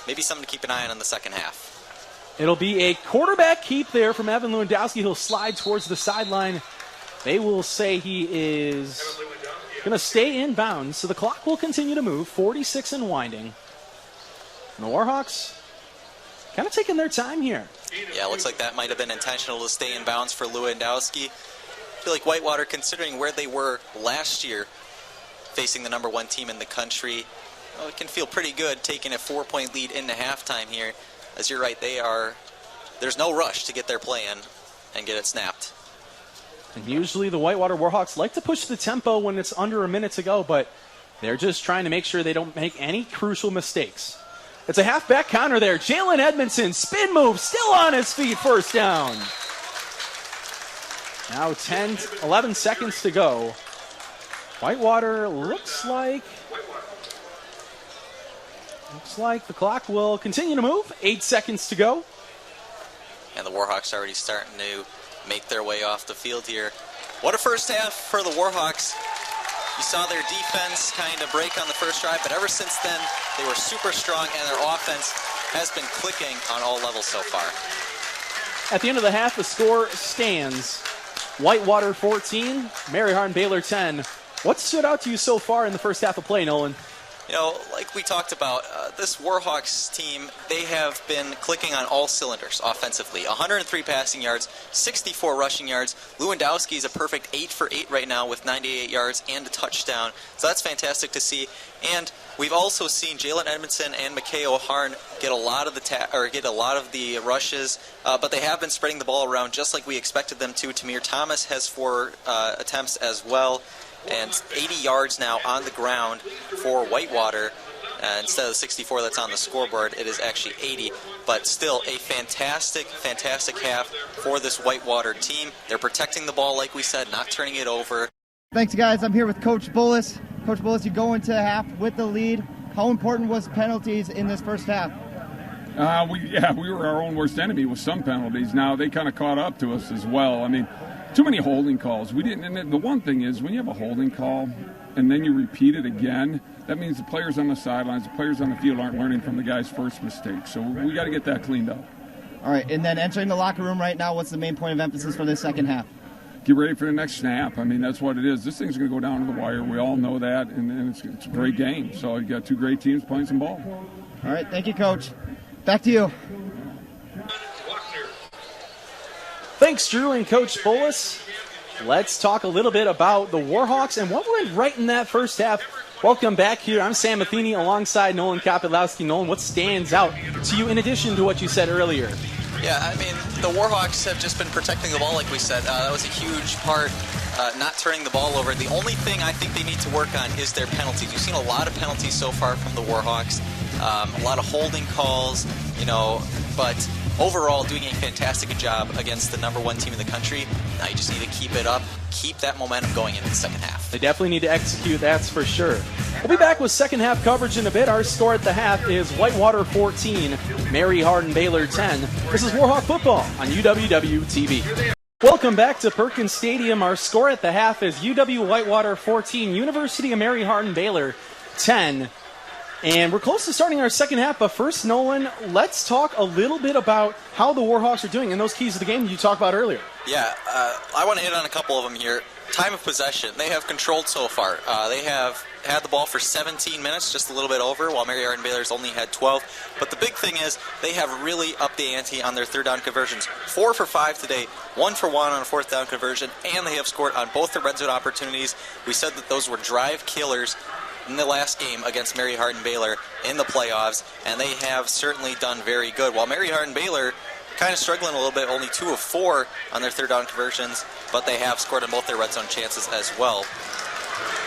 [SPEAKER 2] Maybe something to keep an eye on in the second half.
[SPEAKER 1] It'll be a quarterback keep there from Evan Lewandowski. He'll slide towards the sideline. They will say he is going to stay in bounds, so the clock will continue to move, 46 and winding. And the Warhawks kind of taking their time here.
[SPEAKER 2] Yeah, looks like that might have been intentional to stay in bounds for Lewandowski. I feel like Whitewater, considering where they were last year, facing the #1 team in the country, it can feel pretty good taking a 4-point lead into halftime here. As you're right, there's no rush to get their play in and get it snapped.
[SPEAKER 1] And usually the Whitewater Warhawks like to push the tempo when it's under a minute to go, but they're just trying to make sure they don't make any crucial mistakes. It's a halfback counter there. Jalen Edmondson, spin move, still on his feet, first down. Now 11 seconds to go. Whitewater looks like the clock will continue to move. 8 seconds to go.
[SPEAKER 2] And the Warhawks already starting to make their way off the field here. What a first half for the Warhawks. You saw their defense kind of break on the first drive, but ever since then, they were super strong, and their offense has been clicking on all levels so far.
[SPEAKER 1] At the end of the half, the score stands. Whitewater 14, Mary Hardin-Baylor 10. What stood out to you so far in the first half of play, Nolan?
[SPEAKER 2] You know, like we talked about, this Warhawks team, they have been clicking on all cylinders offensively. 103 passing yards, 64 rushing yards. Lewandowski is a perfect 8 for 8 right now with 98 yards and a touchdown. So that's fantastic to see. And we've also seen Jalen Edmondson and McKay O'Harn get a lot of the rushes, but they have been spreading the ball around just like we expected them to. Tamir Thomas has 4 attempts as well. And 80 yards now on the ground for Whitewater. Instead of the 64 that's on the scoreboard, it is actually 80. But still a fantastic, fantastic half for this Whitewater team. They're protecting the ball, like we said, not turning it over.
[SPEAKER 6] Thanks, guys. I'm here with Coach Bullis. Coach Bullis, you go into half with the lead. How important was penalties in this first half?
[SPEAKER 7] We were our own worst enemy with some penalties. Now they kind of caught up to us as well. I mean, too many holding calls. We didn't. And the one thing is, when you have a holding call and then you repeat it again, that means the players on the sidelines, the players on the field aren't learning from the guy's first mistake. So we got to get that cleaned up.
[SPEAKER 6] All right. And then entering the locker room right now, what's the main point of emphasis for this second half?
[SPEAKER 7] Get ready for the next snap. I mean, that's what it is. This thing's going to go down to the wire. We all know that, and it's a great game. So you got 2 great teams playing some ball.
[SPEAKER 6] All right. Thank you, Coach. Back to you.
[SPEAKER 1] Thanks, Drew and Coach Bullis. Let's talk a little bit about the Warhawks and what went right in that first half. Welcome back here. I'm Sam Matheny alongside Nolan Kopilowski. Nolan, what stands out to you in addition to what you said earlier?
[SPEAKER 2] Yeah, I mean, the Warhawks have just been protecting the ball, like we said. That was a huge part, not turning the ball over. The only thing I think they need to work on is their penalties. We've seen a lot of penalties so far from the Warhawks, a lot of holding calls, but overall doing a fantastic job against the #1 team in the country. Now you just need to keep it up, keep that momentum going into the second half.
[SPEAKER 1] They definitely need to execute, that's for sure. We'll be back with second half coverage in a bit. Our score at the half is Whitewater 14, Mary Hardin-Baylor 10. This is Warhawk Football on UWWTV. Welcome back to Perkins Stadium. Our score at the half is UW-Whitewater 14, University of Mary Hardin-Baylor 10. And we're close to starting our second half, but first, Nolan, let's talk a little bit about how the Warhawks are doing and those keys of the game you talked about earlier.
[SPEAKER 2] Yeah, I want to hit on a couple of them here. Time of possession, they have controlled so far. They have had the ball for 17 minutes, just a little bit over, while Mary Hardin-Baylor's only had 12. But the big thing is they have really upped the ante on their third down conversions. 4 for 5 today, 1 for 1 on a fourth down conversion, and they have scored on both the red zone opportunities. We said that those were drive killers in the last game against Mary Hardin-Baylor in the playoffs, and they have certainly done very good. While Mary Hardin-Baylor kind of struggling a little bit, only 2 of 4 on their third down conversions, but they have scored on both their red zone chances as well.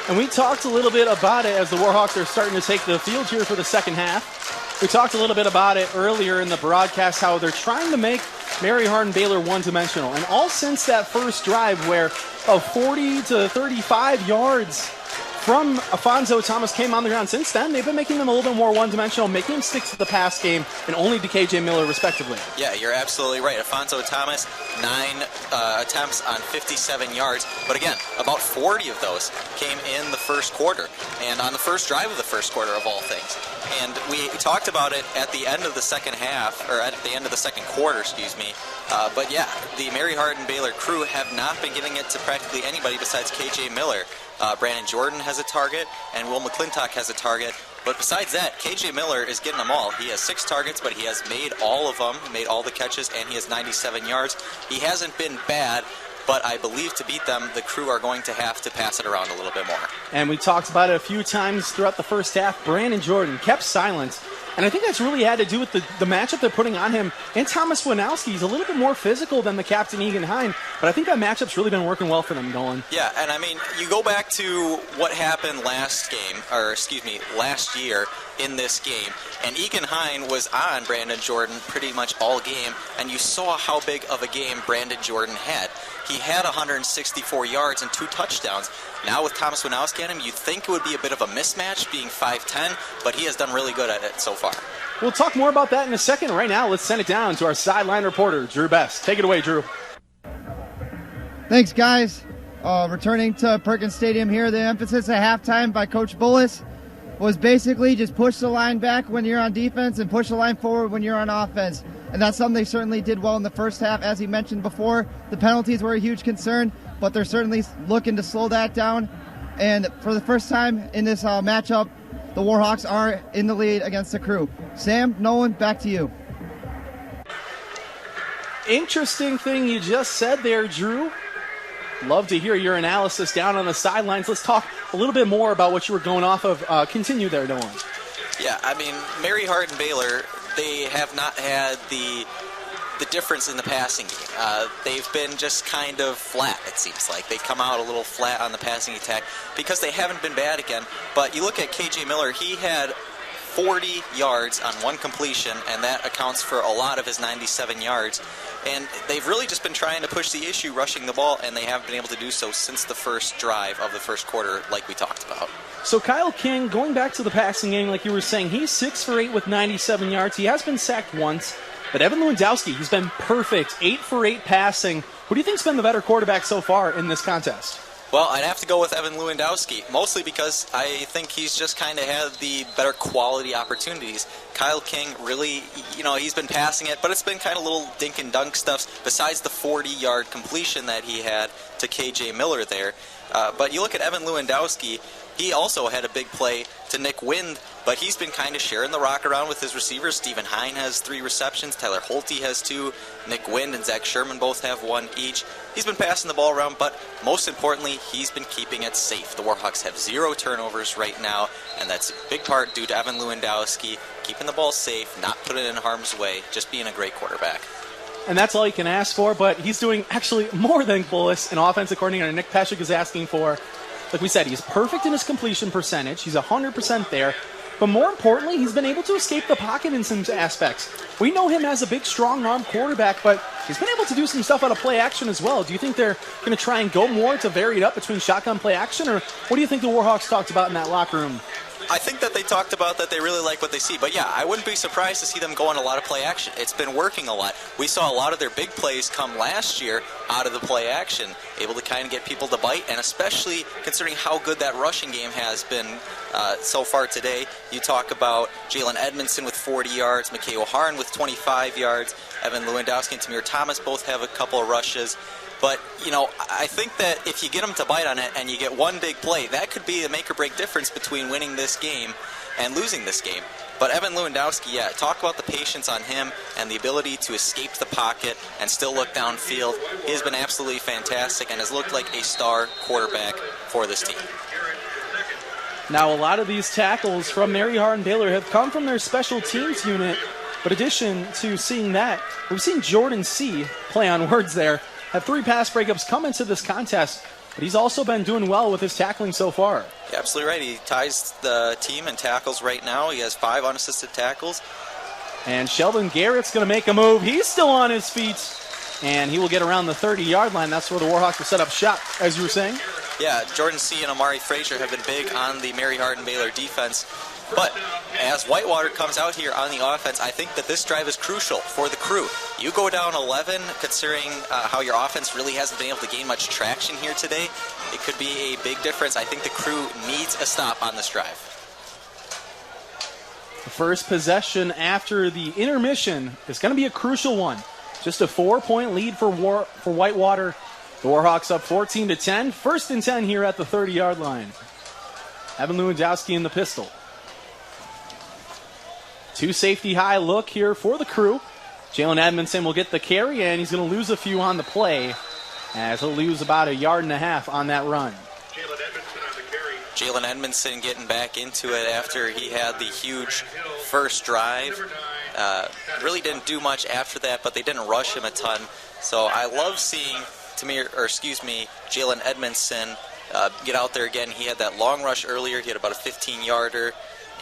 [SPEAKER 1] And we talked a little bit about it as the Warhawks are starting to take the field here for the second half. We talked a little bit about it earlier in the broadcast, how they're trying to make Mary Hardin-Baylor one-dimensional. And all since that first drive where 40 to 35 yards from Afonso Thomas came on the ground. Since then, they've been making them a little bit more one-dimensional, making them stick to the pass game, and only to KJ Miller, respectively.
[SPEAKER 2] Yeah, you're absolutely right. Afonso Thomas, 9 attempts on 57 yards. But again, about 40 of those came in the first quarter, and on the first drive of the first quarter, of all things. And we talked about it at the end of the second half, or at the end of the second quarter, excuse me. But yeah, the Mary Hardin-Baylor crew have not been getting it to practically anybody besides KJ Miller. Brandon Jordan has a target, and Will McClintock has a target. But besides that, KJ Miller is getting them all. He has 6 targets, but he has made all of them, made all the catches, and he has 97 yards. He hasn't been bad, but I believe to beat them, the crew are going to have to pass it around a little bit more.
[SPEAKER 1] And we talked about it a few times throughout the first half. Brandon Jordan kept silent. And I think that's really had to do with the matchup they're putting on him. And Thomas Winowski, he's a little bit more physical than the captain, Egan Hine. But I think that matchup's really been working well for them, Nolan.
[SPEAKER 2] Yeah, and I mean, you go back to what happened last year in this game. And Egan Hine was on Brandon Jordan pretty much all game. And you saw how big of a game Brandon Jordan had. He had 164 yards and 2 touchdowns. Now with Thomas Winowski on him, you'd think it would be a bit of a mismatch, being 5'10", but he has done really good at it so far.
[SPEAKER 1] We'll talk more about that in a second. Right now, let's send it down to our sideline reporter, Drew Best. Take it away, Drew.
[SPEAKER 6] Thanks, guys. Returning to Perkins Stadium here, the emphasis at halftime by Coach Bullis was basically just push the line back when you're on defense and push the line forward when you're on offense. And that's something they certainly did well in the first half. As he mentioned before, the penalties were a huge concern, but they're certainly looking to slow that down. And for the first time in this matchup, the Warhawks are in the lead against the crew. Sam, Nolan, back to you.
[SPEAKER 1] Interesting thing you just said there, Drew. Love to hear your analysis down on the sidelines. Let's talk a little bit more about what you were going off of. Continue there, Nolan.
[SPEAKER 2] Yeah, I mean, Mary Hardin-Baylor, they have not had the difference in the passing game. They've been just kind of flat, it seems like. They come out a little flat on the passing attack because they haven't been bad again. But you look at KJ Miller, he had 40 yards on 1 completion, and that accounts for a lot of his 97 yards. And they've really just been trying to push the issue rushing the ball, and they haven't been able to do so since the first drive of the first quarter, like we talked about.
[SPEAKER 1] So Kyle King, going back to the passing game, like you were saying, he's 6 for 8 with 97 yards. He has been sacked once. But Evan Lewandowski, he's been perfect, 8 for 8 passing. Who do you think's been the better quarterback so far in this contest?
[SPEAKER 2] Well, I'd have to go with Evan Lewandowski, mostly because I think he's just kind of had the better quality opportunities. Kyle King really, he's been passing it, but it's been kind of little dink and dunk stuff besides the 40-yard completion that he had to KJ Miller there. But you look at Evan Lewandowski, he also had a big play to Nick Wind, but he's been kind of sharing the rock around with his receivers. Stephen Hine has 3 receptions. Tyler Holte has 2. Nick Wind and Zach Sherman both have 1 each. He's been passing the ball around, but most importantly, he's been keeping it safe. The Warhawks have 0 turnovers right now, and that's a big part due to Evan Lewandowski keeping the ball safe, not putting it in harm's way, just being a great quarterback.
[SPEAKER 1] and that's all you can ask for, but he's doing actually more than Bullis, an offensive coordinator Nick Peshek is asking for. Like we said, he's perfect in his completion percentage. He's 100% there. But more importantly, he's been able to escape the pocket in some aspects. We know him as a big, strong-arm quarterback, but he's been able to do some stuff out of play action as well. Do you think they're going to try and go more to vary it up between shotgun play action, or what do you think the Warhawks talked about in that locker room?
[SPEAKER 2] I think that they talked about that they really like what they see. But yeah, I wouldn't be surprised to see them go on a lot of play action. It's been working a lot. We saw a lot of their big plays come last year out of the play action, able to kind of get people to bite, and especially considering how good that rushing game has been so far today. You talk about Jalen Edmondson with 40 yards, Mikhail Harn with 25 yards, Evan Lewandowski and Tamir Thomas both have a couple of rushes. But, you know, I think that if you get them to bite on it and you get one big play, that could be a make-or-break difference between winning this game and losing this game. But Evan Lewandowski, yeah, talk about the patience on him and the ability to escape the pocket and still look downfield. He has been absolutely fantastic and has looked like a star quarterback for this team.
[SPEAKER 1] Now, a lot of these tackles from Mary Hardin-Baylor have come from their special teams unit. But in addition to seeing that, we've seen Jordan C., play on words there, have 3 pass breakups come into this contest, but he's also been doing well with his tackling so far.
[SPEAKER 2] Yeah, absolutely right. He ties the team in tackles right now. He has 5 unassisted tackles.
[SPEAKER 1] And Sheldon Garrett's going to make a move. He's still on his feet, and he will get around the 30-yard line. That's where the Warhawks will set up shop, as you were saying.
[SPEAKER 2] Yeah, Jordan C. and Amari Frazier have been big on the Mary Hardin-Baylor defense. But as Whitewater comes out here on the offense, I think that this drive is crucial for the Crew. You go down 11, considering how your offense really hasn't been able to gain much traction here today. It could be a big difference. I think the Crew needs a stop on this drive.
[SPEAKER 1] The first possession after the intermission is going to be a crucial one. Just a 4-point lead for Whitewater. The Warhawks up 14-10. First and 10 here at the 30-yard line. Evan Lewandowski in the pistol. 2 safety high look here for the Crew. Jalen Edmondson will get the carry, and he's going to lose a few on the play, as he'll lose about 1.5 yards on that run.
[SPEAKER 2] Jalen Edmondson getting back into it after he had the huge first drive. Really didn't do much after that, but they didn't rush him a ton. So I love seeing Jalen Edmondson get out there again. He had that long rush earlier. He had about a 15-yarder,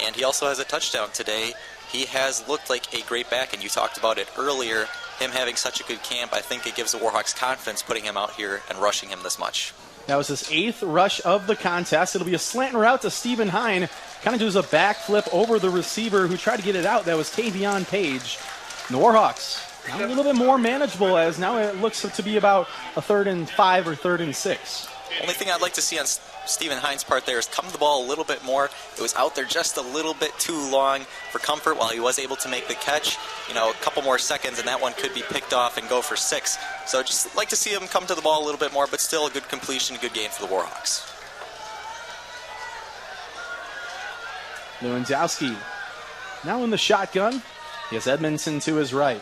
[SPEAKER 2] and he also has a touchdown today. He has looked like a great back, and you talked about it earlier, him having such a good camp. I think it gives the Warhawks confidence putting him out here and rushing him this much.
[SPEAKER 1] That was his 8th rush of the contest. It'll be a slant route to Stephen Hine. Kind of does a backflip over the receiver who tried to get it out. That was Tavion Page. And the Warhawks now a little bit more manageable, as now it looks to be about a 3rd and 5 or 3rd and 6.
[SPEAKER 2] Only thing I'd like to see on Stephen Hine's part there is come to the ball a little bit more. It was out there just a little bit too long for comfort while he was able to make the catch. You know, a couple more seconds and that one could be picked off and go for 6. So just like to see him come to the ball a little bit more, but still a good completion, good game for the Warhawks.
[SPEAKER 1] Lewandowski now in the shotgun. He has Edmondson to his right.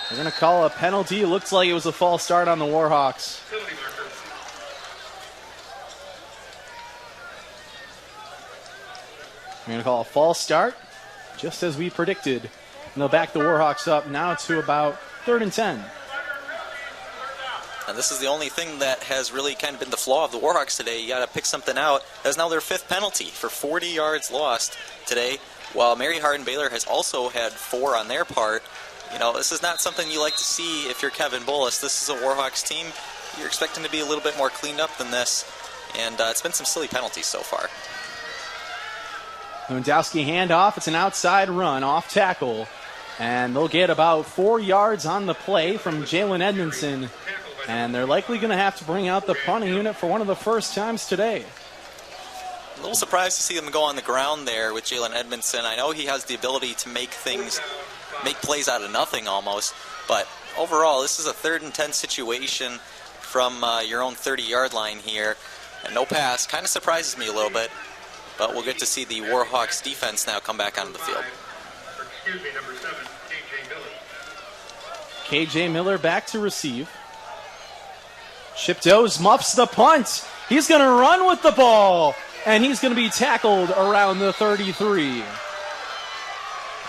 [SPEAKER 1] They're going to call a penalty. It looks like it was a false start on the Warhawks. We're going to call a false start, just as we predicted. And they'll back the Warhawks up now to about 3rd and 10.
[SPEAKER 2] And this is the only thing that has really kind of been the flaw of the Warhawks today. You got to pick something out. That's now their 5th penalty for 40 yards lost today, while Mary Hardin-Baylor has also had 4 on their part. You know, this is not something you like to see if you're Kevin Bullis. This is a Warhawks team. You're expecting to be a little bit more cleaned up than this, and it's been some silly penalties so far.
[SPEAKER 1] Lewandowski handoff. It's an outside run off tackle, and they'll get about 4 yards on the play from Jalen Edmondson, and they're likely going to have to bring out the punting unit for one of the first times today.
[SPEAKER 2] A little surprised to see them go on the ground there with Jalen Edmondson. I know he has the ability to make plays out of nothing almost, but overall this is a 3rd and 10 situation from your own 30-yard line here, and no pass. Kind of surprises me a little bit, but we'll get to see the Warhawks defense now come back onto the field.
[SPEAKER 5] Number 7, KJ Miller.
[SPEAKER 1] KJ Miller back to receive. Chip Does muffs the punt. He's going to run with the ball, and he's going to be tackled around the 33.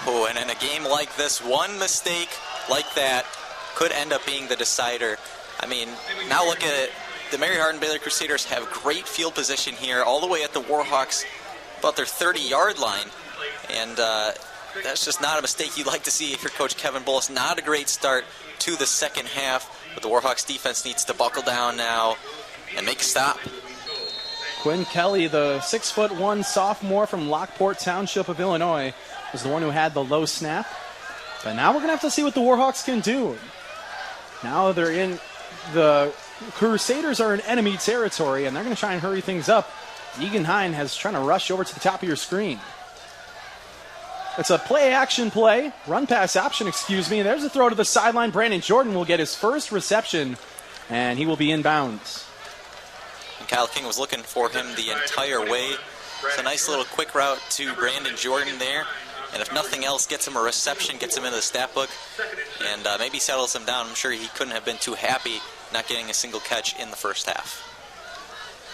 [SPEAKER 2] Oh, and in a game like this, one mistake like that could end up being the decider. I mean, now look at it. The Mary Hardin-Baylor Crusaders have great field position here, all the way at the Warhawks, about their 30-yard line. And that's just not a mistake you'd like to see if you're Coach Kevin Bullis. Not a great start to the second half, but the Warhawks defense needs to buckle down now and make a stop.
[SPEAKER 1] Quinn Kelly, the 6'1" sophomore from Lockport Township of Illinois, was the one who had the low snap. But now we're going to have to see what the Warhawks can do. Now they're in, the Crusaders are in enemy territory, and they're going to try and hurry things up. Egan Hine has trying to rush over to the top of your screen. It's a play-action play, run-pass option, excuse me. There's a throw to the sideline. Brandon Jordan will get his first reception, and he will be inbounds.
[SPEAKER 2] And Kyle King was looking for him the entire way. It's a nice little quick route to Brandon Jordan there. And if nothing else, gets him a reception, gets him into the stat book, and maybe settles him down. I'm sure he couldn't have been too happy not getting a single catch in the first half.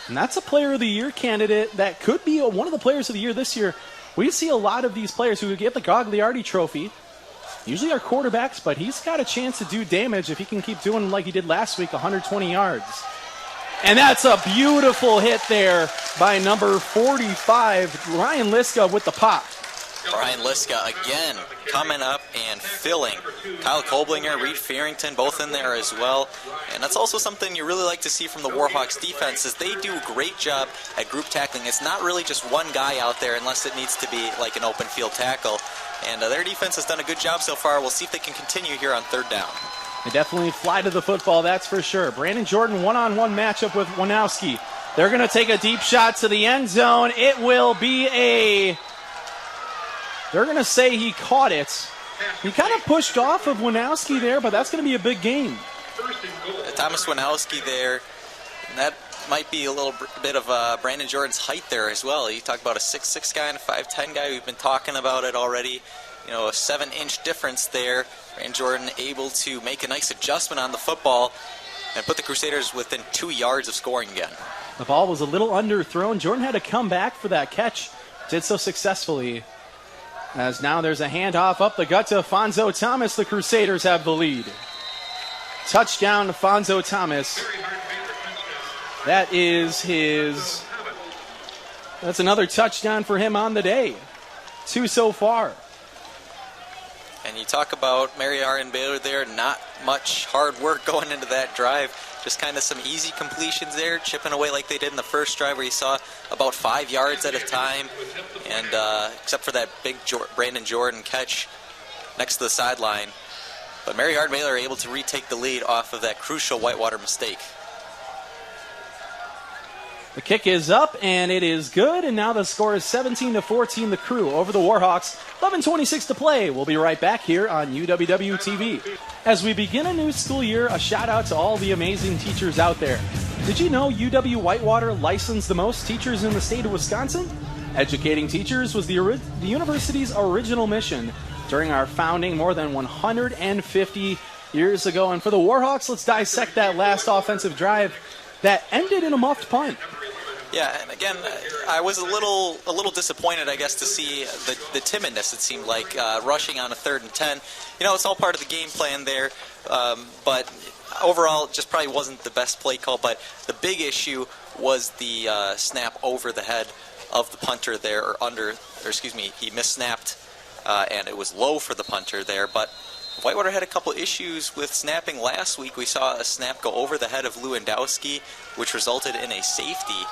[SPEAKER 1] And that's a Player of the Year candidate that could be one of the Players of the Year this year. We see a lot of these players who get the Gagliardi Trophy. Usually are quarterbacks, but he's got a chance to do damage if he can keep doing like he did last week, 120 yards. And that's a beautiful hit there by number 45, Ryan Liska with the pop.
[SPEAKER 2] Ryan Liska again coming up and filling. Kyle Koblinger, Reed Farrington, both in there as well. And that's also something you really like to see from the Warhawks defense, is they do a great job at group tackling. It's not really just one guy out there unless it needs to be like an open field tackle. And their defense has done a good job so far. We'll see if they can continue here on third down.
[SPEAKER 1] They definitely fly to the football, that's for sure. Brandon Jordan, one-on-one matchup with Wanowski. They're going to take a deep shot to the end zone. It will be they're going to say he caught it. He kind of pushed off of Wanowski there, but that's going to be a big gain.
[SPEAKER 2] Thomas Wanowski there, and that might be a little bit of Brandon Jordan's height there as well. You talk about a 6'6" guy and a 5'10" guy. We've been talking about it already. You know, a 7-inch difference there. Brandon Jordan able to make a nice adjustment on the football and put the Crusaders within 2 yards of scoring again.
[SPEAKER 1] The ball was a little underthrown. Jordan had to come back for that catch. Did so successfully. As now there's a handoff up the gut to Fonzo Thomas. The Crusaders have the lead. Touchdown to Fonzo Thomas. That's another touchdown for him on the day. 2 so far.
[SPEAKER 2] And you talk about Mary Hardin-Baylor there, not much hard work going into that drive. Just kind of some easy completions there, chipping away like they did in the first drive where you saw about 5 yards at a time. And except for that big Brandon Jordan catch next to the sideline. But Mary Hardin-Baylor are able to retake the lead off of that crucial Whitewater mistake.
[SPEAKER 1] The kick is up, and it is good, and now the score is 17-14, the Crew over the Warhawks. 11:26 to play. We'll be right back here on UWWTV. As we begin a new school year, a shout-out to all the amazing teachers out there. Did you know UW-Whitewater licensed the most teachers in the state of Wisconsin? Educating teachers was the university's original mission during our founding more than 150 years ago. And for the Warhawks, let's dissect that last offensive drive that ended in a muffed punt.
[SPEAKER 2] Yeah, and again, I was a little disappointed, I guess, to see the timidness, it seemed like, rushing on a 3rd and 10. You know, it's all part of the game plan there, but overall, it just probably wasn't the best play call. But the big issue was the snap over the head of the punter there, he missnapped, and it was low for the punter there. But Whitewater had a couple issues with snapping last week. We saw a snap go over the head of Lewandowski, which resulted in a safety.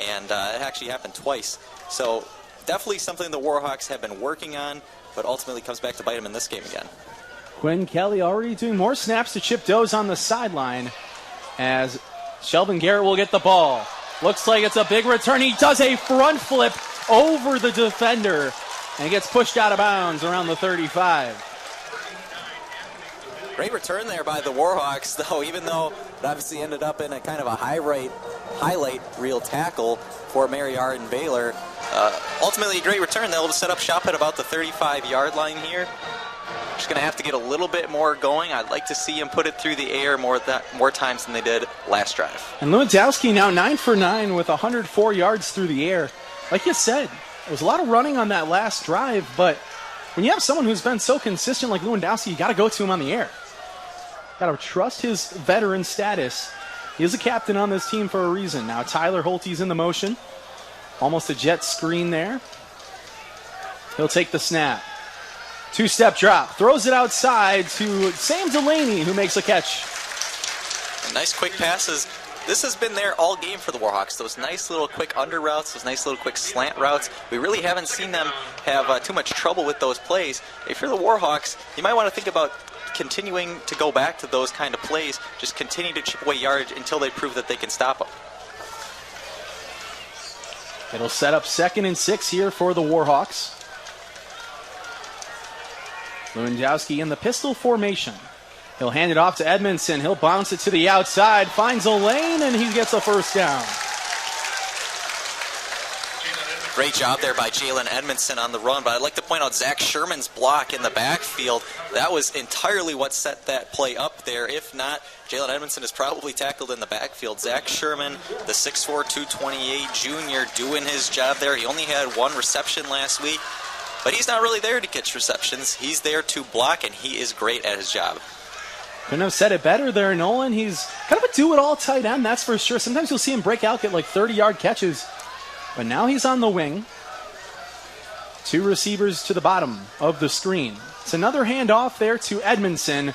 [SPEAKER 2] And it actually happened twice. So definitely something the Warhawks have been working on, but ultimately comes back to bite them in this game again.
[SPEAKER 1] Quinn Kelly already doing more snaps to Chip Doze on the sideline as Sheldon Garrett will get the ball. Looks like it's a big return. He does a front flip over the defender and gets pushed out of bounds around the 35.
[SPEAKER 2] Great return there by the Warhawks, though, even though it obviously ended up in a kind of a highlight reel tackle for Mary Hardin-Baylor. Ultimately, a great return. They'll set up shop at about the 35-yard line here. Just going to have to get a little bit more going. I'd like to see him put it through the air more times than they did last drive.
[SPEAKER 1] And Lewandowski now 9 for 9 with 104 yards through the air. Like you said, there was a lot of running on that last drive, but when you have someone who's been so consistent like Lewandowski, you got to go to him on the air. Got to trust his veteran status. He is a captain on this team for a reason. Now Tyler Holte's in the motion. Almost a jet screen there. He'll take the snap. Two-step drop. Throws it outside to Sam Delaney, who makes a catch.
[SPEAKER 2] Nice quick passes. This has been there all game for the Warhawks. Those nice little quick under routes, those nice little quick slant routes. We really haven't seen them have too much trouble with those plays. If you're the Warhawks, you might want to think about continuing to go back to those kind of plays. Just continue to chip away yardage until they prove that they can stop them.
[SPEAKER 1] It'll set up 2nd and 6 here for the Warhawks. Lewandowski in the pistol formation. He'll hand it off to Edmondson. He'll bounce it to the outside, finds a lane, and he gets a first down.
[SPEAKER 2] Great job there by Jalen Edmondson on the run, but I'd like to point out Zach Sherman's block in the backfield. That was entirely what set that play up there. If not, Jalen Edmondson is probably tackled in the backfield. Zach Sherman, the 6'4", 228 junior, doing his job there. He only had 1 reception last week, but he's not really there to catch receptions. He's there to block, and he is great at his job.
[SPEAKER 1] Couldn't have said it better there, Nolan. He's kind of a do-it-all tight end, that's for sure. Sometimes you'll see him break out, get like 30-yard catches. But now he's on the wing. 2 receivers to the bottom of the screen. It's another handoff there to Edmondson.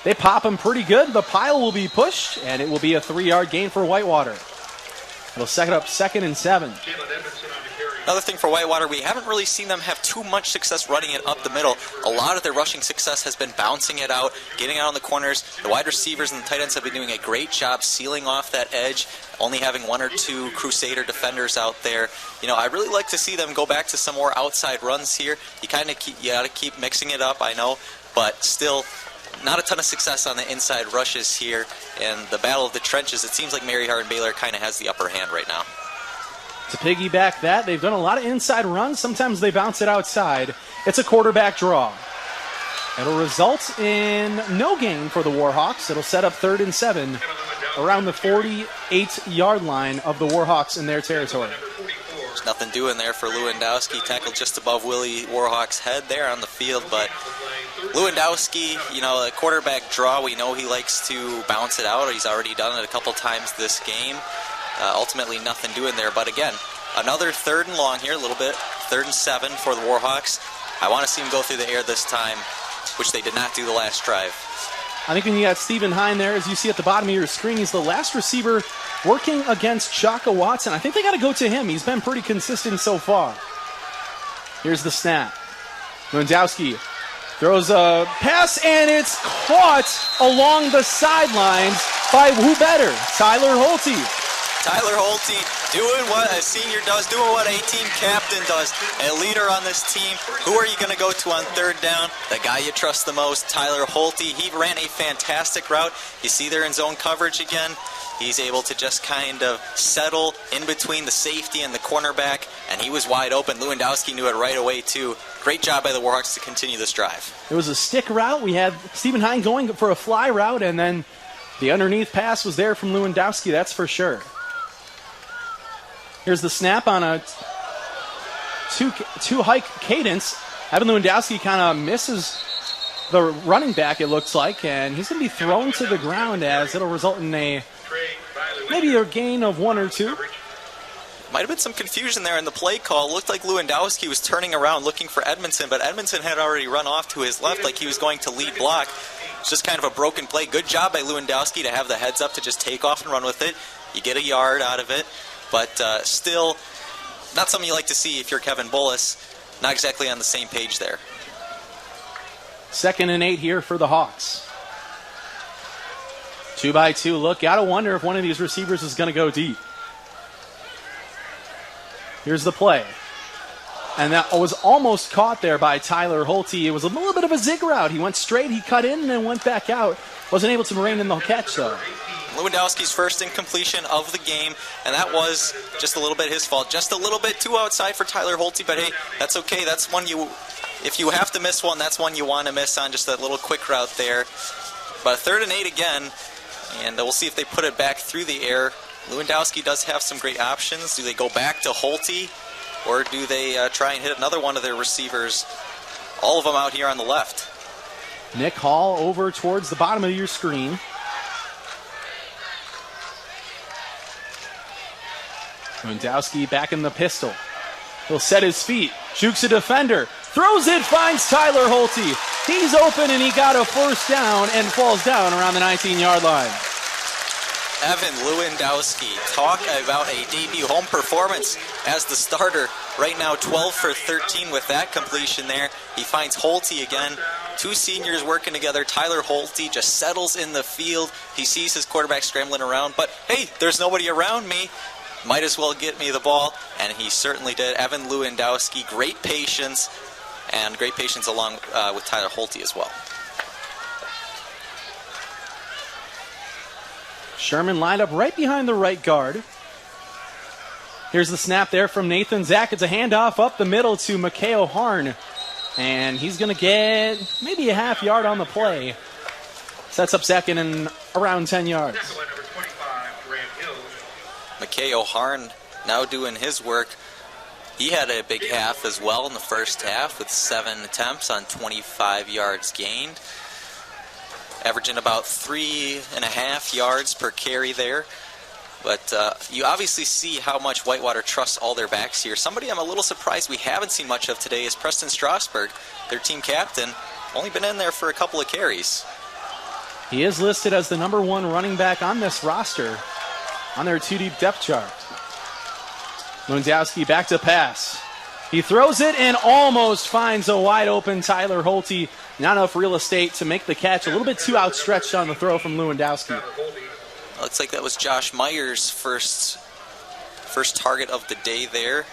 [SPEAKER 1] They pop him pretty good. The pile will be pushed, and it will be a 3-yard gain for Whitewater. It'll set up 2nd and 7.
[SPEAKER 2] Another thing for Whitewater, we haven't really seen them have too much success running it up the middle. A lot of their rushing success has been bouncing it out, getting out on the corners. The wide receivers and the tight ends have been doing a great job sealing off that edge, only having 1 or 2 Crusader defenders out there. You know, I really like to see them go back to some more outside runs here. You got to keep mixing it up, I know, but still not a ton of success on the inside rushes here. And the battle of the trenches, it seems like Mary Hardin-Baylor kind of has the upper hand right now.
[SPEAKER 1] To piggyback that, they've done a lot of inside runs. Sometimes they bounce it outside. It's a quarterback draw. It'll result in no gain for the Warhawks. It'll set up 3rd and 7 around the 48-yard line of the Warhawks in their territory.
[SPEAKER 2] There's nothing doing there for Lewandowski. Tackled just above Willie Warhawk's head there on the field, but Lewandowski, you know, a quarterback draw, we know he likes to bounce it out. He's already done it a couple times this game. Ultimately, nothing doing there. But again, another 3rd and long here, a little bit. 3rd and 7 for the Warhawks. I want to see him go through the air this time, which they did not do the last drive.
[SPEAKER 1] I think when you got Stephen Hine there, as you see at the bottom of your screen, he's the last receiver working against Shaka Watson. I think they got to go to him. He's been pretty consistent so far. Here's the snap. Lewandowski throws a pass, and it's caught along the sidelines by who better? Tyler Holte.
[SPEAKER 2] Tyler Holte doing what a senior does, doing what a team captain does, a leader on this team. Who are you going to go to on 3rd down? The guy you trust the most, Tyler Holte. He ran a fantastic route. You see there in zone coverage again. He's able to just kind of settle in between the safety and the cornerback, and he was wide open. Lewandowski knew it right away, too. Great job by the Warhawks to continue this drive.
[SPEAKER 1] It was a stick route. We had Stephen Hine going for a fly route, and then the underneath pass was there from Lewandowski, that's for sure. Here's the snap on a two-hike cadence. Evan Lewandowski kind of misses the running back, it looks like, and he's going to be thrown to the ground as it'll result in maybe a gain of 1 or 2.
[SPEAKER 2] Might have been some confusion there in the play call. It looked like Lewandowski was turning around looking for Edmondson, but Edmondson had already run off to his left like he was going to lead block. It's just kind of a broken play. Good job by Lewandowski to have the heads up to just take off and run with it. You get a yard out of it. But still, not something you like to see if you're Kevin Bullis. Not exactly on the same page there.
[SPEAKER 1] 2nd and 8 here for the Hawks. 2-by-2 look. Gotta wonder if one of these receivers is going to go deep. Here's the play. And that was almost caught there by Tyler Holte. It was a little bit of a zig route. He went straight, he cut in, and then went back out. Wasn't able to rein in the catch, though.
[SPEAKER 2] Lewandowski's first incompletion of the game, and that was just a little bit his fault. Just a little bit too outside for Tyler Holte, but hey, that's okay. That's one if you have to miss one, that's one you want to miss on, just that little quick route there. But 3rd and 8 again, and we'll see if they put it back through the air. Lewandowski does have some great options. Do they go back to Holte, or do they try and hit another one of their receivers all of them out here on the left.
[SPEAKER 1] Nick Hall over towards the bottom of your screen. Lewandowski back in the pistol. He'll set his feet, jukes a defender, throws it, finds Tyler Holte. He's open and he got a first down and falls down around the 19-yard line.
[SPEAKER 2] Evan Lewandowski, talk about a debut home performance as the starter. Right now 12 for 13 with that completion there. He finds Holte again. Two seniors working together. Tyler Holte just settles in the field. He sees his quarterback scrambling around, but hey, there's nobody around me. Might as well get me the ball, and he certainly did. Evan Lewandowski, great patience, and great patience along with Tyler Holte as well.
[SPEAKER 1] Sherman lined up right behind the right guard. Here's the snap there from Nathan Zach. It's a handoff up the middle to Mikhail Harn, and he's going to get maybe a half yard on the play. Sets up second and around 10 yards.
[SPEAKER 2] Mikhail Harn now doing his work. He had a big half as well in the first half with 7 attempts on 25 yards gained. Averaging about 3.5 yards per carry there. But you obviously see how much Whitewater trusts all their backs here. Somebody I'm a little surprised we haven't seen much of today is Preston Strasburg, their team captain. Only been in there for a couple of carries.
[SPEAKER 1] He is listed as the number 1 running back on this roster on their 2-deep depth chart. Lewandowski back to pass. He throws it and almost finds a wide open Tyler Holte. Not enough real estate to make the catch. A little bit too outstretched on the throw from Lewandowski.
[SPEAKER 2] Looks like that was Josh Meyer's first target of the day there.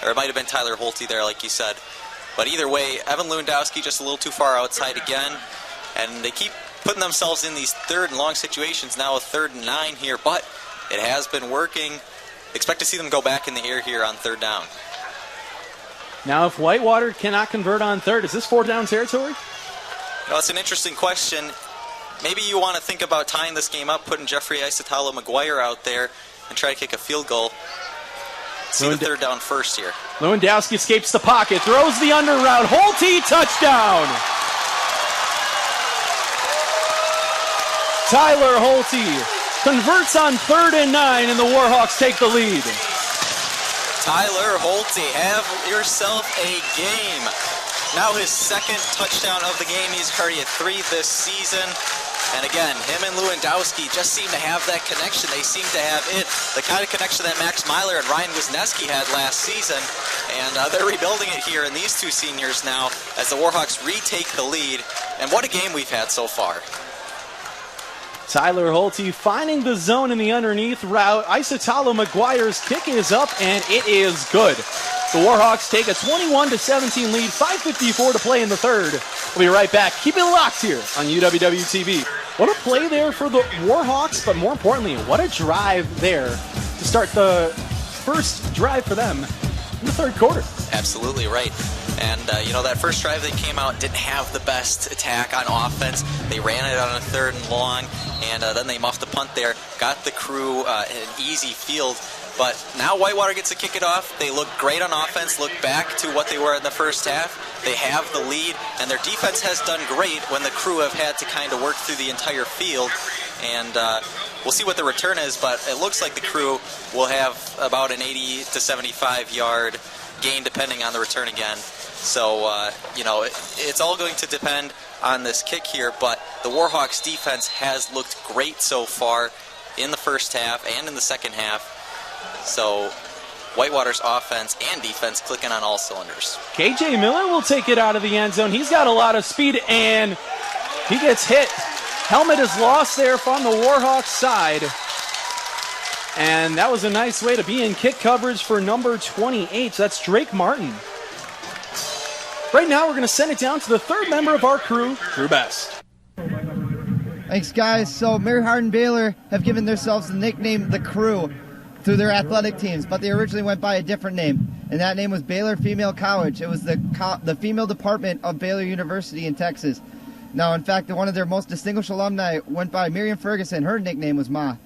[SPEAKER 2] Or it might have been Tyler Holte there, like you said. But either way, Evan Lewandowski just a little too far outside again. And they keep putting themselves in these 3rd and long situations. Now a 3rd and 9 here, but it has been working. Expect to see them go back in the air here on 3rd down.
[SPEAKER 1] Now if Whitewater cannot convert on 3rd, is this 4th down territory?
[SPEAKER 2] No, it's an interesting question. Maybe you want to think about tying this game up, putting Jeffrey Isotalo McGuire out there and try to kick a field goal. See the 3rd down first here.
[SPEAKER 1] Lewandowski escapes the pocket, throws the under route. Holte, touchdown! Tyler Holte converts on 3rd and 9, and the Warhawks take the lead.
[SPEAKER 2] Tyler Holte, have yourself a game. Now his 2nd touchdown of the game. He's already at 3 this season. And again, him and Lewandowski just seem to have that connection. They seem to have it, the kind of connection that Max Myler and Ryan Wisniewski had last season. And they're rebuilding it here in these 2 seniors now as the Warhawks retake the lead. And what a game we've had so far.
[SPEAKER 1] Tyler Holte finding the zone in the underneath route. Isotalo McGuire's kick is up, and it is good. The Warhawks take a 21-17 lead, 5:54 to play in the 3rd. We'll be right back. Keep it locked here on UWWTV. What a play there for the Warhawks, but more importantly, what a drive there to start the first drive for them in the 3rd quarter.
[SPEAKER 2] Absolutely right. And, that first drive they came out didn't have the best attack on offense. They ran it on a 3rd and long, and then they muffed the punt there, got the crew an easy field. But now Whitewater gets to kick it off. They look great on offense, look back to what they were in the first half. They have the lead, and their defense has done great when the crew have had to kind of work through the entire field. And we'll see what the return is, but it looks like the crew will have about an 80 to 75 yard gain depending on the return again. So, it's all going to depend on this kick here, but the Warhawks defense has looked great so far in the first half and in the second half. So, Whitewater's offense and defense clicking on all cylinders.
[SPEAKER 1] KJ Miller will take it out of the end zone. He's got a lot of speed, and he gets hit. Helmet is lost there from the Warhawks side. And that was a nice way to be in kick coverage for number 28. That's Drake Martin. Right now, we're going to send it down to the 3rd member of our crew, Drew Best.
[SPEAKER 6] Thanks, guys. So Mary Hardin-Baylor have given themselves the nickname The Crew through their athletic teams, but they originally went by a different name, and that name was Baylor Female College. It was the female department of Baylor University in Texas. Now, in fact, one of their most distinguished alumni went by Miriam Ferguson. Her nickname was Ma.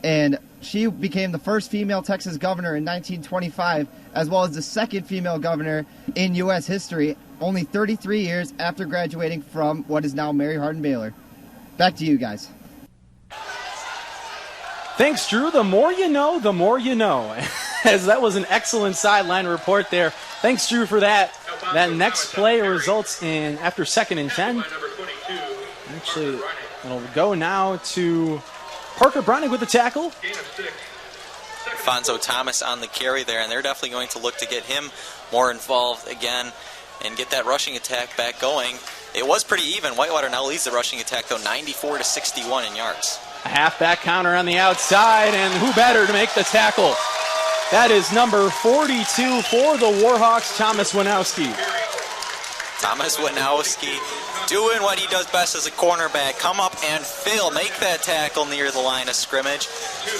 [SPEAKER 6] And She became the first female Texas governor in 1925, as well as the second female governor in U.S. history, only 33 years after graduating from what is now Mary Hardin-Baylor. Back to you guys.
[SPEAKER 1] Thanks, Drew. The more you know, the more you know. As that was an excellent sideline report there. Thanks, Drew, for that. That next play results in, after 2nd and 10. Actually, it'll go now to Parker Breinig with the tackle.
[SPEAKER 2] Fonzo Thomas on the carry there, and they're definitely going to look to get him more involved again and get that rushing attack back going. It was pretty even. Whitewater now leads the rushing attack, though, 94-61 in yards.
[SPEAKER 1] A halfback counter on the outside, and who better to make the tackle? That is number 42 for the Warhawks, Thomas Winowski.
[SPEAKER 2] Thomas Winowski doing what he does best as a cornerback. Come up and fill, make that tackle near the line of scrimmage.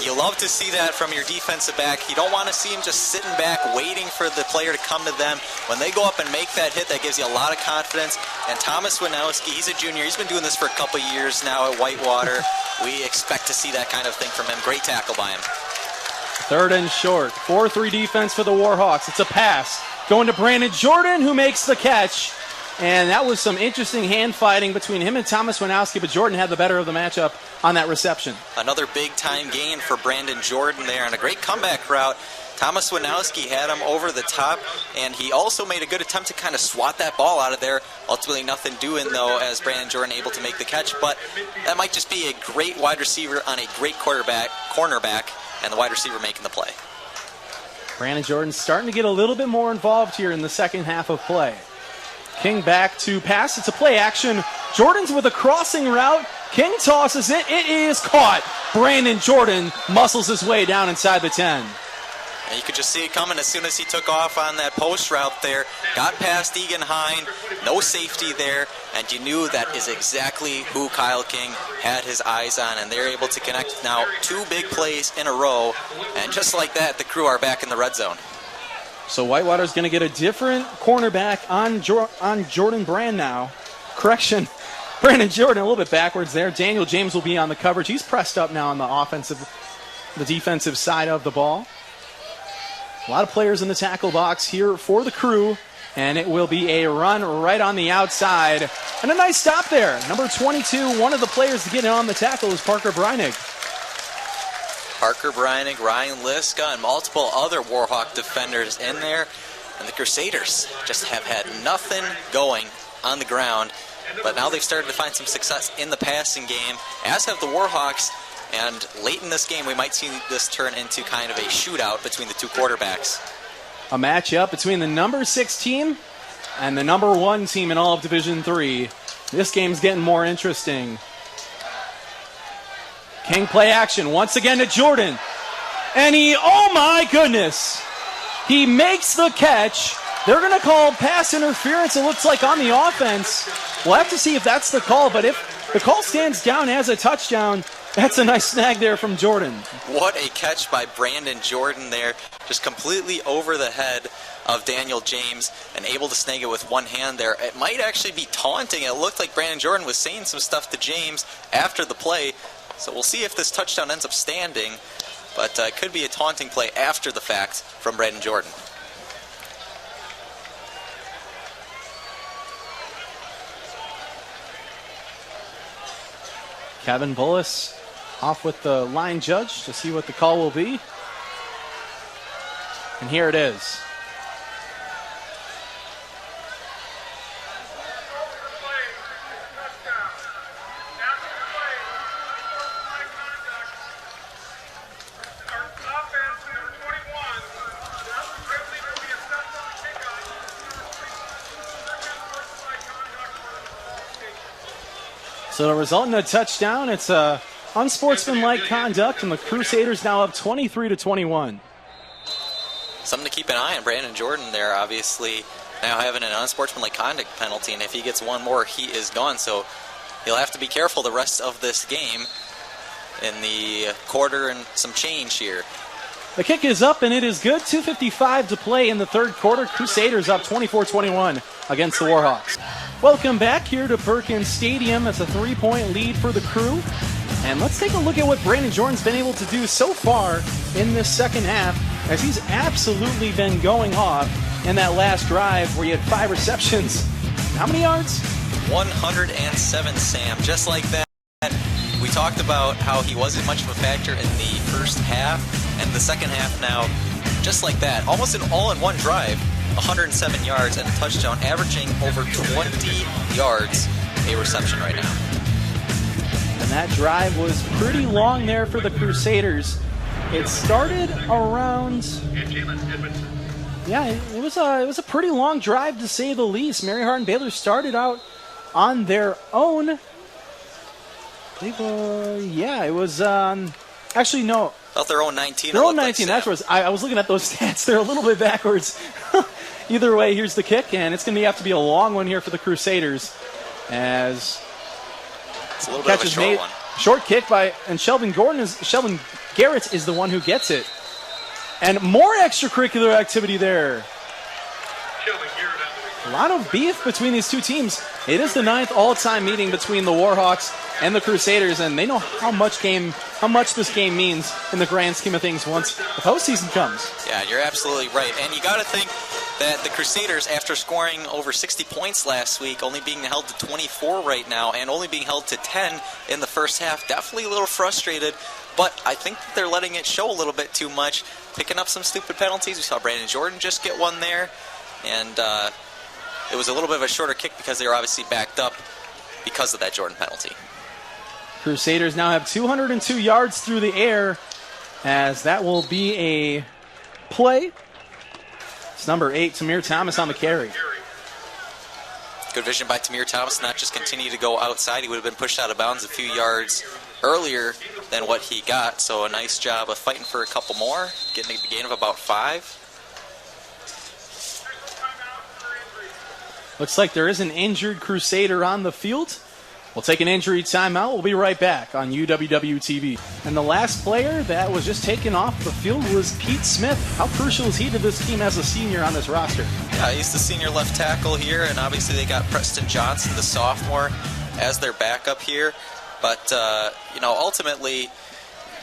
[SPEAKER 2] You love to see that from your defensive back. You don't want to see him just sitting back waiting for the player to come to them. When they go up and make that hit, that gives you a lot of confidence. And Thomas Winowski, he's a junior. He's been doing this for a couple years now at Whitewater. We expect to see that kind of thing from him. Great tackle by him.
[SPEAKER 1] 3rd and short. 4-3 defense for the Warhawks. It's a pass going to Brandon Jordan, who makes the catch. And that was some interesting hand fighting between him and Thomas Winowski, but Jordan had the better of the matchup on that reception.
[SPEAKER 2] Another big-time gain for Brandon Jordan there on a great comeback route. Thomas Winowski had him over the top, and he also made a good attempt to kind of swat that ball out of there. Ultimately nothing doing, though, as Brandon Jordan able to make the catch. But that might just be a great wide receiver on a great cornerback, and the wide receiver making the play.
[SPEAKER 1] Brandon Jordan starting to get a little bit more involved here in the second half of play. King back to pass. It's a play action. Jordan's with a crossing route. King tosses it. It is caught. Brandon Jordan muscles his way down inside the 10.
[SPEAKER 2] And you could just see it coming as soon as he took off on that post route there. Got past Egan Hine. No safety there. And you knew that is exactly who Kyle King had his eyes on. And they're able to connect now 2 big plays in a row. And just like that, the crew are back in the red zone.
[SPEAKER 1] So Whitewater's going to get a different cornerback on Jordan Brand now. Correction, Brandon Jordan a little bit backwards there. Daniel James will be on the coverage. He's pressed up now on the defensive side of the ball. A lot of players in the tackle box here for the crew, and it will be a run right on the outside. And a nice stop there. Number 22, one of the players to get in on the tackle is Parker Breinig.
[SPEAKER 2] Parker Breinig, Ryan Liska, and multiple other Warhawk defenders in there. And the Crusaders just have had nothing going on the ground. But now they've started to find some success in the passing game, as have the Warhawks. And late in this game, we might see this turn into kind of a shootout between the 2 quarterbacks.
[SPEAKER 1] A matchup between the number 6 team and the number 1 team in all of Division III. This game's getting more interesting. King play action once again to Jordan. And oh my goodness, he makes the catch. They're going to call pass interference, it looks like, on the offense. We'll have to see if that's the call, but if the call stands down as a touchdown, that's a nice snag there from Jordan.
[SPEAKER 2] What a catch by Brandon Jordan there, just completely over the head of Daniel James and able to snag it with one hand there. It might actually be taunting. It looked like Brandon Jordan was saying some stuff to James after the play. So we'll see if this touchdown ends up standing, but it could be a taunting play after the fact from Brandon Jordan.
[SPEAKER 1] Kevin Bullis off with the line judge to see what the call will be. And here it is. So the result in a touchdown, it's unsportsmanlike conduct, and the Crusaders now up 23-21.
[SPEAKER 2] Something to keep an eye on. Brandon Jordan there, obviously, now having an unsportsmanlike conduct penalty, and if he gets one more, he is gone. So he'll have to be careful the rest of this game in the quarter and some change here.
[SPEAKER 1] The kick is up, and it is good. 2:55 to play in the third quarter. Crusaders up 24-21 against the Warhawks. Welcome back here to Perkins Stadium. It's a 3-point lead for the crew. And let's take a look at what Brandon Jordan's been able to do so far in this second half, as he's absolutely been going off in that last drive where he had 5 receptions. How many yards?
[SPEAKER 2] 107, Sam. Just like that. We talked about how he wasn't much of a factor in the first half, and the second half now, just like that, almost an all-in-one drive, 107 yards and a touchdown, averaging over 20 yards a reception right now.
[SPEAKER 1] And that drive was pretty long there for the Crusaders. It started around, it was a pretty long drive to say the least. Mary Hardin-Baylor started out on their own. It was actually no.
[SPEAKER 2] About their own 19.
[SPEAKER 1] Their own 19. That's where I was looking at those stats. They're a little bit backwards. Either way, here's the kick, and it's going to have to be a long one here for the Crusaders, as
[SPEAKER 2] it's a little bit of a short one.
[SPEAKER 1] Short kick and Shelvin Garrett is the one who gets it. And more extracurricular activity there. A lot of beef between these two teams. It is the 9th all-time meeting between the Warhawks and the Crusaders, and they know how much this game means in the grand scheme of things once the postseason comes.
[SPEAKER 2] Yeah, you're absolutely right. And you got to think that the Crusaders, after scoring over 60 points last week, only being held to 24 right now, and only being held to 10 in the first half, definitely a little frustrated. But I think that they're letting it show a little bit too much, picking up some stupid penalties. We saw Brandon Jordan just get one there, and it was a little bit of a shorter kick because they were obviously backed up because of that Jordan penalty.
[SPEAKER 1] Crusaders now have 202 yards through the air, as that will be a play. It's number 8, Tamir Thomas on the carry.
[SPEAKER 2] Good vision by Tamir Thomas, not just continue to go outside. He would have been pushed out of bounds a few yards earlier than what he got, so a nice job of fighting for a couple more, getting a gain of about 5.
[SPEAKER 1] Looks like there is an injured Crusader on the field. We'll take an injury timeout. We'll be right back on UWWTV. And the last player that was just taken off the field was Pete Smith. How crucial is he to this team as a senior on this roster?
[SPEAKER 2] Yeah, he's the senior left tackle here, and obviously they got Preston Johnson, the sophomore, as their backup here. But, ultimately,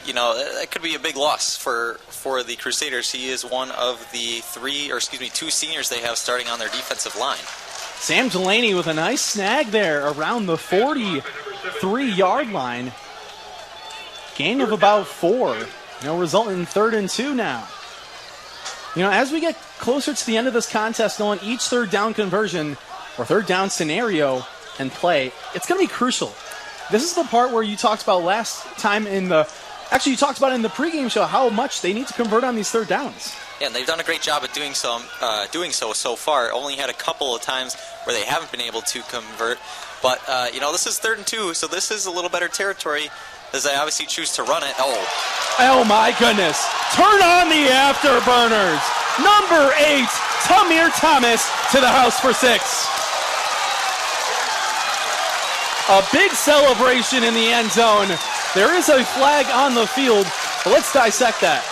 [SPEAKER 2] that could be a big loss for the Crusaders. He is one of the 2 seniors they have starting on their defensive line.
[SPEAKER 1] Sam Delaney with a nice snag there around the 43-yard line. Gain of about 4. Resulting in 3rd and 2 now. As we get closer to the end of this contest, knowing each third down conversion or third down scenario and play, it's going to be crucial. This is the part where you talked about last time you talked about in the pregame show how much they need to convert on these third downs.
[SPEAKER 2] Yeah, and they've done a great job at doing so so far. Only had a couple of times where they haven't been able to convert. But, this is 3rd and 2, so this is a little better territory as they obviously choose to run it.
[SPEAKER 1] Oh my goodness. Turn on the afterburners. Number 8, Tamir Thomas to the house for 6. A big celebration in the end zone. There is a flag on the field, but let's dissect that.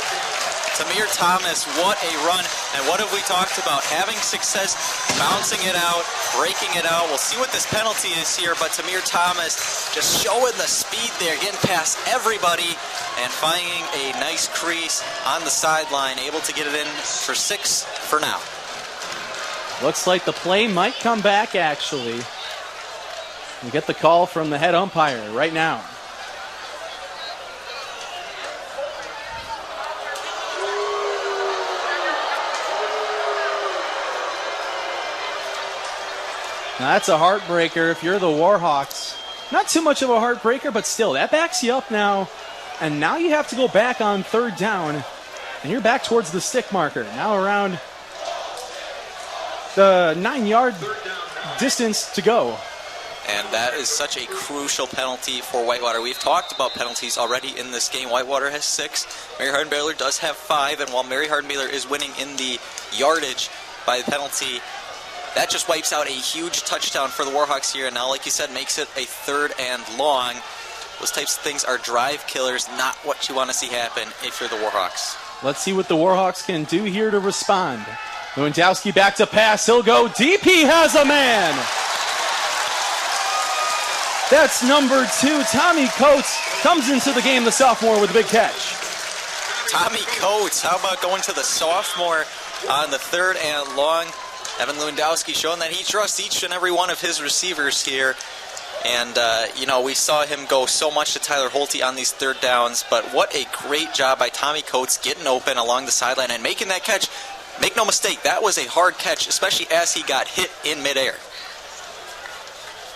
[SPEAKER 2] Tamir Thomas, what a run, and what have we talked about? Having success, bouncing it out, breaking it out. We'll see what this penalty is here, but Tamir Thomas just showing the speed there, getting past everybody, and finding a nice crease on the sideline, able to get it in for 6 for now.
[SPEAKER 1] Looks like the play might come back, actually. We get the call from the head umpire right now. Now that's a heartbreaker if you're the Warhawks. Not too much of a heartbreaker, but still, that backs you up now. And now you have to go back on 3rd down, and you're back towards the stick marker. Now around the 9-yard distance to go.
[SPEAKER 2] And that is such a crucial penalty for Whitewater. We've talked about penalties already in this game. Whitewater has 6. Mary Hardin-Baylor does have 5. And while Mary Hardin-Baylor is winning in the yardage by the penalty, that just wipes out a huge touchdown for the Warhawks here. And now, like you said, makes it a 3rd and long. Those types of things are drive killers, not what you want to see happen if you're the Warhawks.
[SPEAKER 1] Let's see what the Warhawks can do here to respond. Lewandowski back to pass. He'll go deep. He has a man. That's number 2. Tommy Coates comes into the game, the sophomore, with a big catch.
[SPEAKER 2] Tommy Coates, how about going to the sophomore on the 3rd and long? Evan Lewandowski showing that he trusts each and every one of his receivers here. And, we saw him go so much to Tyler Holte on these 3rd downs, but what a great job by Tommy Coates getting open along the sideline and making that catch. Make no mistake, that was a hard catch, especially as he got hit in midair.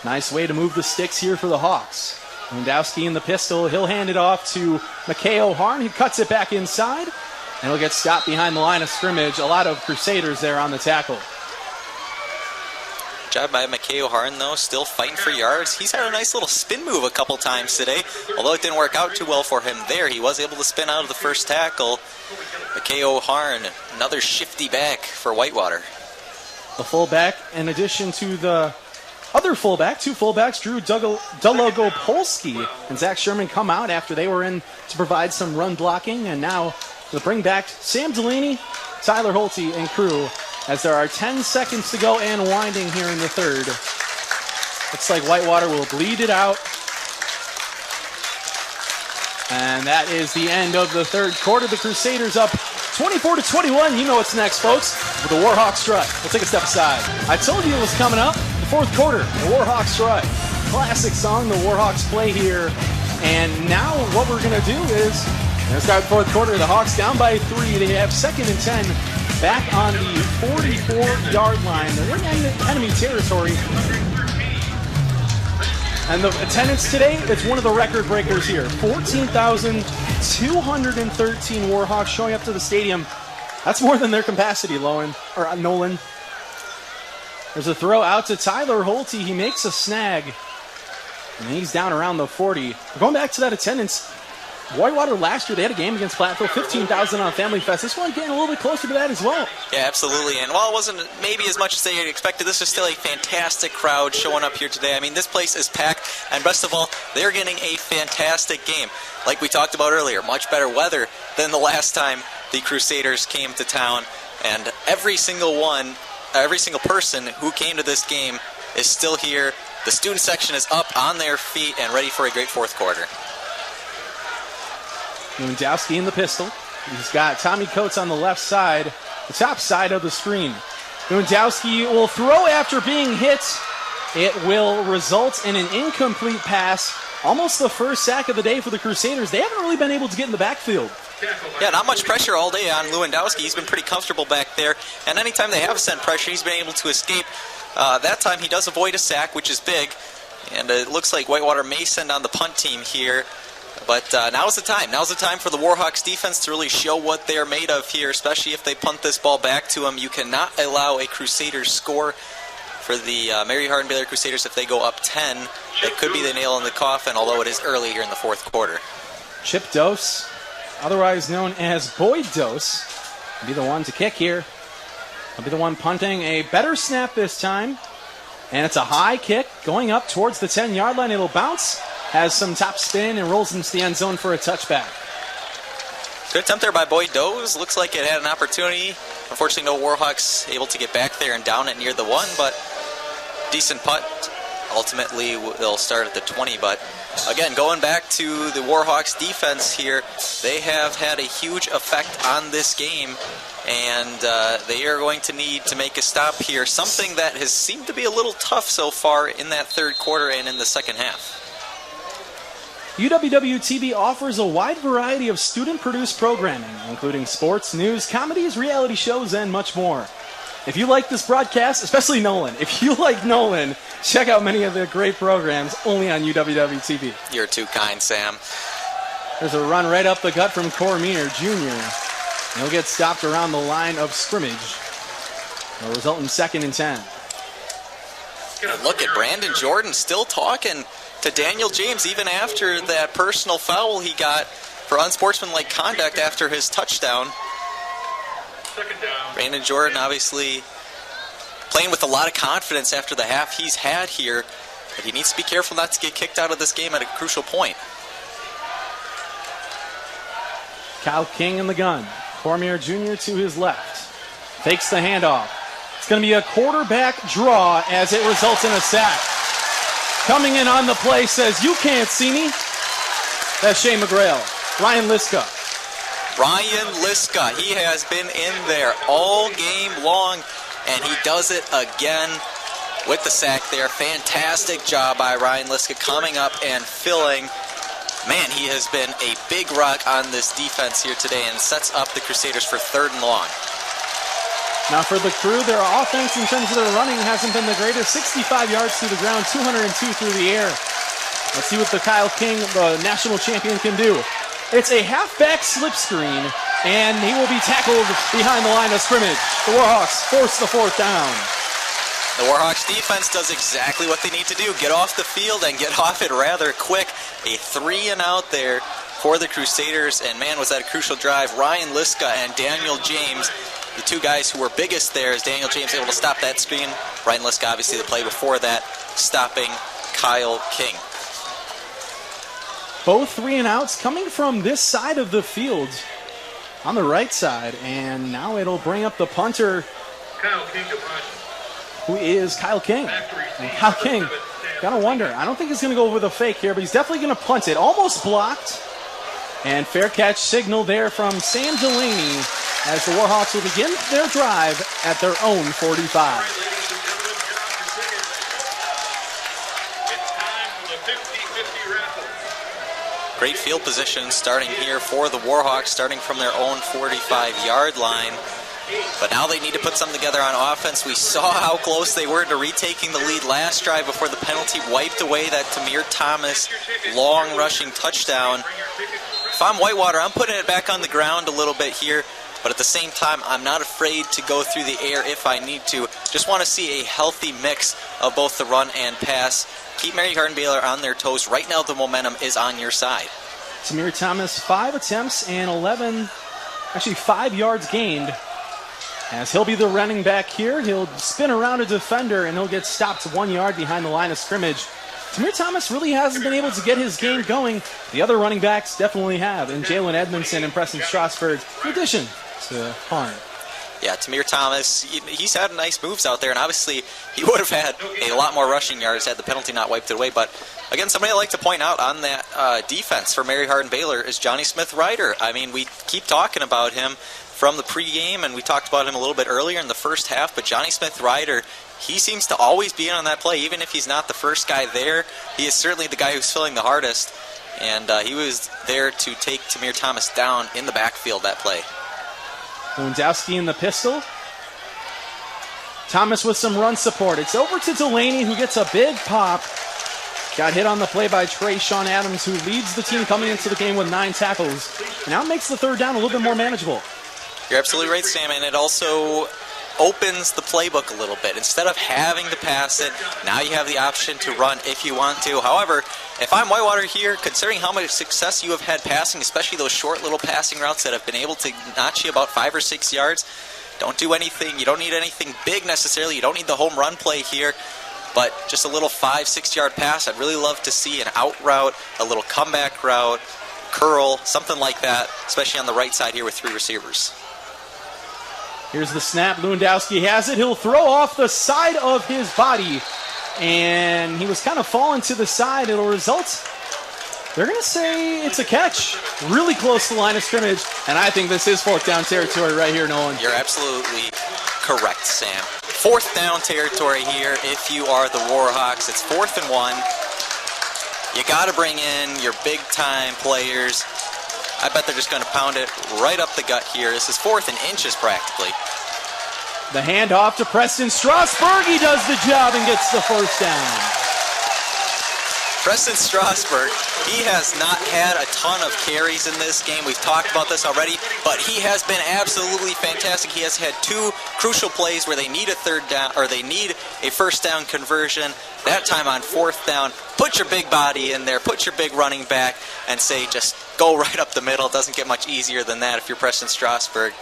[SPEAKER 1] Nice way to move the sticks here for the Hawks. Lewandowski in the pistol. He'll hand it off to McKay Harn. He cuts it back inside, and he'll get stopped behind the line of scrimmage. A lot of Crusaders there on the tackle.
[SPEAKER 2] Job by McKay Harn, though, still fighting for yards. He's had a nice little spin move a couple times today. Although it didn't work out too well for him there, he was able to spin out of the first tackle. McKay Harn, another shifty back for Whitewater.
[SPEAKER 1] The fullback, in addition to the other fullback, 2 fullbacks, Drew Dologopolsky and Zach Sherman come out after they were in to provide some run blocking. And now they'll bring back Sam Delaney, Tyler Holte, and crew as there are 10 seconds to go and winding here in the 3rd. Looks like Whitewater will bleed it out. And that is the end of the 3rd quarter. The Crusaders up 24-21. You know what's next, folks, with the Warhawk strut. We'll take a step aside. I told you it was coming up. The 4th quarter, the Warhawk strut. Classic song the Warhawks play here. And now what we're going to do is we're going to start the 4th quarter. The Hawks down by 3. They have 2nd and 10 back on the 44-yard line. They're in enemy territory. And the attendance today, it's one of the record breakers here. 14,213 Warhawks showing up to the stadium. That's more than their capacity, Nolan. There's a throw out to Tyler Holte. He makes a snag. And he's down around the 40. Going back to that attendance, Whitewater last year, they had a game against Platteville, 15,000 on Family Fest. This one getting a little bit closer to that as well.
[SPEAKER 2] Yeah, absolutely. And while it wasn't maybe as much as they had expected, this is still a fantastic crowd showing up here today. I mean, this place is packed, and best of all, they're getting a fantastic game. Like we talked about earlier, much better weather than the last time the Crusaders came to town. And every single person who came to this game is still here. The student section is up on their feet and ready for a great 4th quarter.
[SPEAKER 1] Lewandowski in the pistol. He's got Tommy Coates on the left side, the top side of the screen. Lewandowski will throw after being hit. It will result in an incomplete pass. Almost the first sack of the day for the Crusaders. They haven't really been able to get in the backfield.
[SPEAKER 2] Yeah, not much pressure all day on Lewandowski. He's been pretty comfortable back there. And anytime they have sent pressure, he's been able to escape. That time he does avoid a sack, which is big. And it looks like Whitewater may send on the punt team here. But now's the time. Now's the time for the Warhawks defense to really show what they're made of here, especially if they punt this ball back to them. You cannot allow a Crusaders score for the Mary Hardin-Baylor Crusaders if they go up 10. That could be the nail in the coffin, although it is early here in the 4th quarter.
[SPEAKER 1] Chip Dose, otherwise known as Boyd Dose, will be the one to kick here. He'll be the one punting. A better snap this time. And it's a high kick going up towards the 10-yard line. It'll bounce. Has some top spin and rolls into the end zone for a touchback.
[SPEAKER 2] Good attempt there by Boyd Doze. Looks like it had an opportunity. Unfortunately, no Warhawks able to get back there and down it near the 1, but decent putt. Ultimately, they'll start at the 20, but again, going back to the Warhawks defense here, they have had a huge effect on this game, and they are going to need to make a stop here, something that has seemed to be a little tough so far in that 3rd quarter and in the second half.
[SPEAKER 1] UWWTV offers a wide variety of student-produced programming, including sports, news, comedies, reality shows, and much more. If you like this broadcast, especially Nolan, if you like Nolan, check out many of the great programs only on UWWTV.
[SPEAKER 2] You're too kind, Sam.
[SPEAKER 1] There's a run right up the gut from Cormier Jr. He'll get stopped around the line of scrimmage. It'll result in 2nd and 10.
[SPEAKER 2] And look at Brandon Jordan still talking to Daniel James even after that personal foul he got for unsportsmanlike conduct after his touchdown. Brandon Jordan obviously playing with a lot of confidence after the half he's had here, but he needs to be careful not to get kicked out of this game at a crucial point.
[SPEAKER 1] Kyle King in the gun. Cormier Jr. to his left. Fakes the handoff. It's going to be a quarterback draw as it results in a sack. Coming in on the play says, "You can't see me." That's Shane McGrail. Ryan Liska.
[SPEAKER 2] Ryan Liska, he has been in there all game long, and he does it again with the sack there. Fantastic job by Ryan Liska coming up and filling. Man, he has been a big rock on this defense here today and sets up the Crusaders for 3rd and long.
[SPEAKER 1] Now for the Crew, their offense in terms of their running hasn't been the greatest. 65 yards through the ground, 202 through the air. Let's see what the Kyle King, the national champion, can do. It's a halfback slip screen, and he will be tackled behind the line of scrimmage. The Warhawks force the 4th down.
[SPEAKER 2] The Warhawks defense does exactly what they need to do. Get off the field and get off it rather quick. A 3-and-out there for the Crusaders, and man, was that a crucial drive. Ryan Liska and Daniel James, the two guys who were biggest there, as Daniel James able to stop that screen. Ryan Liska, obviously the play before that, stopping Kyle King.
[SPEAKER 1] Both 3-and-outs coming from this side of the field on the right side, and now it'll bring up the punter,
[SPEAKER 5] Kyle King to punt.
[SPEAKER 1] who is Kyle King. And Kyle King, gotta wonder, I don't think he's gonna go over the fake here, but he's definitely gonna punt it. Almost blocked, and fair catch signal there from Sam Delaney as the Warhawks will begin their drive at their own 45.
[SPEAKER 5] Ladies and gentlemen, get out your tickets. It's time for the 50-50 raffle.
[SPEAKER 2] Great field position starting here for the Warhawks, starting from their own 45-yard line. But now they need to put something together on offense. We saw how close they were to retaking the lead last drive before the penalty wiped away that Tamir Thomas long rushing touchdown. If I'm Whitewater, I'm putting it back on the ground a little bit here, but at the same time, I'm not afraid to go through the air if I need to. Just want to see a healthy mix of both the run and pass. Keep Mary Hardin-Baylor on their toes. Right now, the momentum is on your side.
[SPEAKER 1] Tamir Thomas, 5 attempts and 5 yards gained. As he'll be the running back here, he'll spin around a defender and he'll get stopped 1 yard behind the line of scrimmage. Tamir Thomas really hasn't been able to get his game going. The other running backs definitely have, and Jalen Edmondson and Preston Strasburg, in addition to Harn.
[SPEAKER 2] Yeah, Tamir Thomas, he's had nice moves out there, and obviously he would have had a lot more rushing yards had the penalty not wiped it away. But again, somebody I'd like to point out on that defense for Mary Hardin-Baylor is Johnny Smith-Ryder. I mean, we keep talking about him from the pregame, and we talked about him a little bit earlier in the first half, but Johnny Smith-Ryder, he seems to always be in on that play, even if he's not the first guy there. He is certainly the guy who's filling the hardest, and he was there to take Tamir Thomas down in the backfield that play.
[SPEAKER 1] Lewandowski in the pistol. Thomas with some run support. It's over to Delaney, who gets a big pop. Got hit on the play by Sean Adams, who leads the team coming into the game with 9 tackles. Now makes the 3rd down a little bit more manageable.
[SPEAKER 2] You're absolutely right, Sam, and it also opens the playbook a little bit. Instead of having to pass it, now you have the option to run if you want to. However, if I'm Whitewater here, considering how much success you have had passing, especially those short little passing routes that have been able to notch you about 5 or 6 yards, don't do anything. You don't need anything big necessarily. You don't need the home run play here, but just a little 5-6 yard pass. I'd really love to see an out route, a little comeback route, curl, something like that, especially on the right side here with 3 receivers.
[SPEAKER 1] Here's the snap. Lewandowski has it. He'll throw off the side of his body. And he was kind of falling to the side. It'll result, they're going to say it's a catch. Really close to the line of scrimmage. And I think this is 4th down territory right here, Nolan.
[SPEAKER 2] You're absolutely correct, Sam. 4th down territory here if you are the Warhawks. It's 4th and 1. You got to bring in your big-time players. I bet they're just going to pound it right up the gut here. This is 4th and inches practically.
[SPEAKER 1] The handoff to Preston Strasburg. He does the job and gets the 1st down.
[SPEAKER 2] Preston Strasburg, he has not had a ton of carries in this game. We've talked about this already, but he has been absolutely fantastic. He has had 2 crucial plays where they need a 3rd down, or they need a 1st down conversion. That time on 4th down, put your big body in there, put your big running back, and say just go right up the middle. It doesn't get much easier than that if you're Preston Strasburg.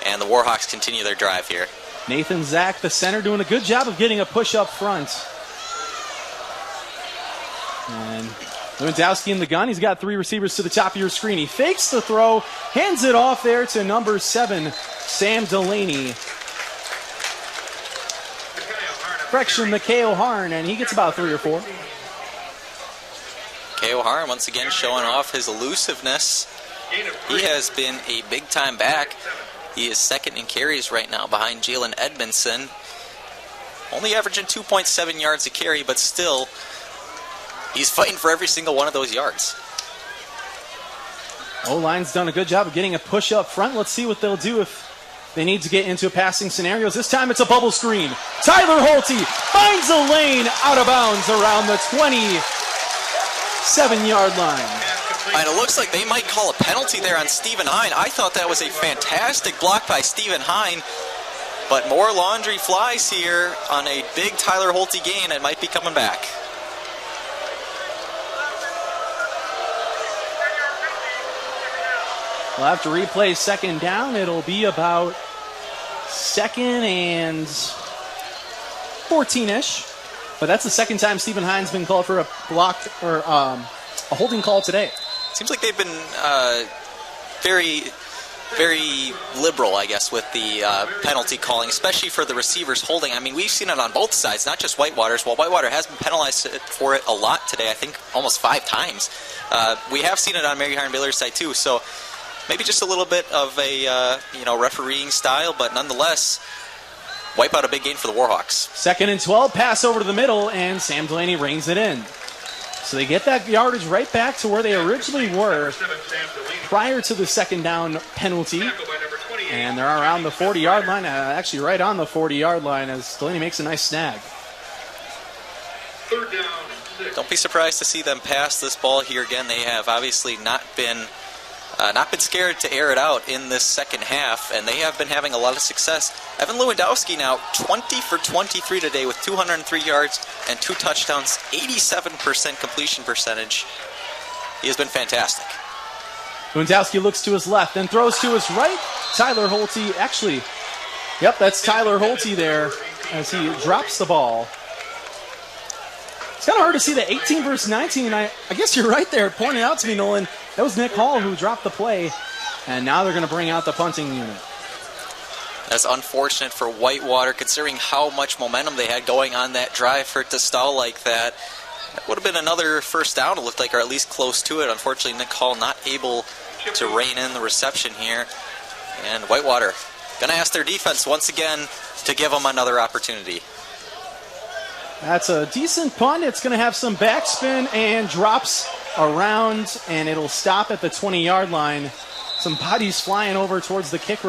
[SPEAKER 2] And the Warhawks continue their drive here.
[SPEAKER 1] Nathan Zach, the center, doing a good job of getting a push up front. And Lewandowski in the gun. He's got 3 receivers to the top of your screen. He fakes the throw, hands it off there to number 7, Sam Delaney. Correction, Mikhail Harn, and he gets about 3 or 4.
[SPEAKER 2] K.O. Harn once again showing off his elusiveness. He has been a big-time back. He is second in carries right now behind Jalen Edmondson. Only averaging 2.7 yards a carry, but still, he's fighting for every single one of those yards.
[SPEAKER 1] O-line's done a good job of getting a push up front. Let's see what they'll do if they need to get into passing scenarios. This time it's a bubble screen. Tyler Holte finds a lane out of bounds around the 27-yard line.
[SPEAKER 2] And it looks like they might call a penalty there on Stephen Hine. I thought that was a fantastic block by Stephen Hine, but more laundry flies here on a big Tyler Holte gain. It might be coming back.
[SPEAKER 1] We'll have to replay second down. It'll be about 2nd and 14-ish. But that's the second time Stephen Hine's been called for a block or a holding call today.
[SPEAKER 2] Seems like they've been very, very liberal, I guess, with the penalty calling, especially for the receivers holding. I mean, we've seen it on both sides, not just Whitewater's. While Whitewater has been penalized for it a lot today, I think almost 5 times. We have seen it on Mary Hardin-Baylor's side too, so maybe just a little bit of a refereeing style, but nonetheless, wipe out a big gain for the Warhawks.
[SPEAKER 1] 2nd and 12, pass over to the middle, and Sam Delaney reins it in. So they get that yardage right back to where they originally were prior to the second down penalty. And they're around the 40-yard line, actually right on the 40-yard line as Delaney makes a nice snag.
[SPEAKER 2] Don't be surprised to see them pass this ball here again. They have obviously not been scared to air it out in this second half, and they have been having a lot of success. Evan Lewandowski now 20 for 23 today with 203 yards and 2 touchdowns, 87% completion percentage. He has been fantastic.
[SPEAKER 1] Lewandowski looks to his left, then throws to his right. Tyler Holte, actually, yep, that's Tyler Holte there as he drops the ball. It's kind of hard to see the 18 versus 19. I guess you're right there pointing out to me, Nolan. That was Nick Hall who dropped the play, and now they're going to bring out the punting unit.
[SPEAKER 2] That's unfortunate for Whitewater, considering how much momentum they had going on that drive for it to stall like that. It would have been another first down, it looked like, or at least close to it. Unfortunately, Nick Hall not able to rein in the reception here. And Whitewater going to ask their defense once again to give them another opportunity.
[SPEAKER 1] That's a decent punt. It's going to have some backspin and drops around, and it'll stop at the 20-yard line. Some bodies flying over towards the kick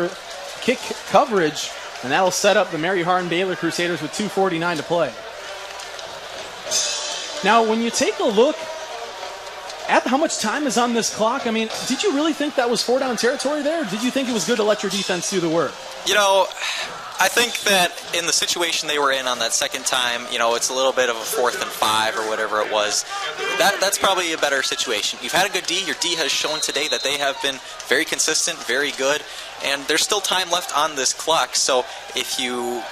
[SPEAKER 1] coverage, and that'll set up the Mary Hardin-Baylor Crusaders with 2:49 to play. Now, when you take a look at how much time is on this clock, I mean, did you really think that was 4-down territory there, or did you think it was good to let your defense do the work?
[SPEAKER 2] You know, I think that in the situation they were in on that second time, it's a little bit of a 4th and 5 or whatever it was. That's probably a better situation. You've had a good D. Your D has shown today that they have been very consistent, very good, and there's still time left on this clock. So if you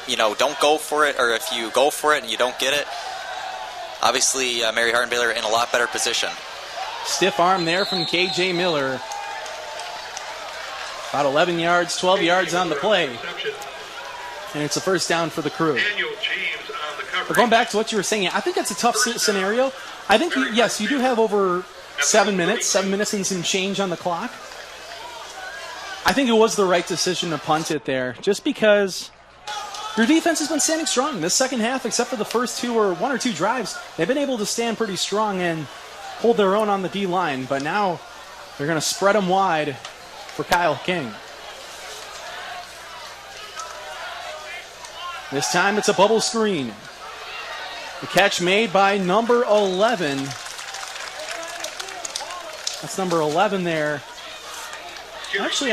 [SPEAKER 2] don't go for it, or if you go for it and you don't get it, obviously Mary Hardin-Baylor in a lot better position.
[SPEAKER 1] Stiff arm there from K.J. Miller. About 11 yards, 12 yards on the play. And it's a first down for the Crew. But going back to what you were saying, I think that's a tough scenario. I think, yes, you do have over 7 minutes and some change on the clock. I think it was the right decision to punt it there, just because your defense has been standing strong. This second half, except for the first 1 or 2 drives, they've been able to stand pretty strong and hold their own on the D-line. But now they're going to spread them wide for Kyle King. This time it's a bubble screen. The catch made by number 11. That's number 11 there. Actually,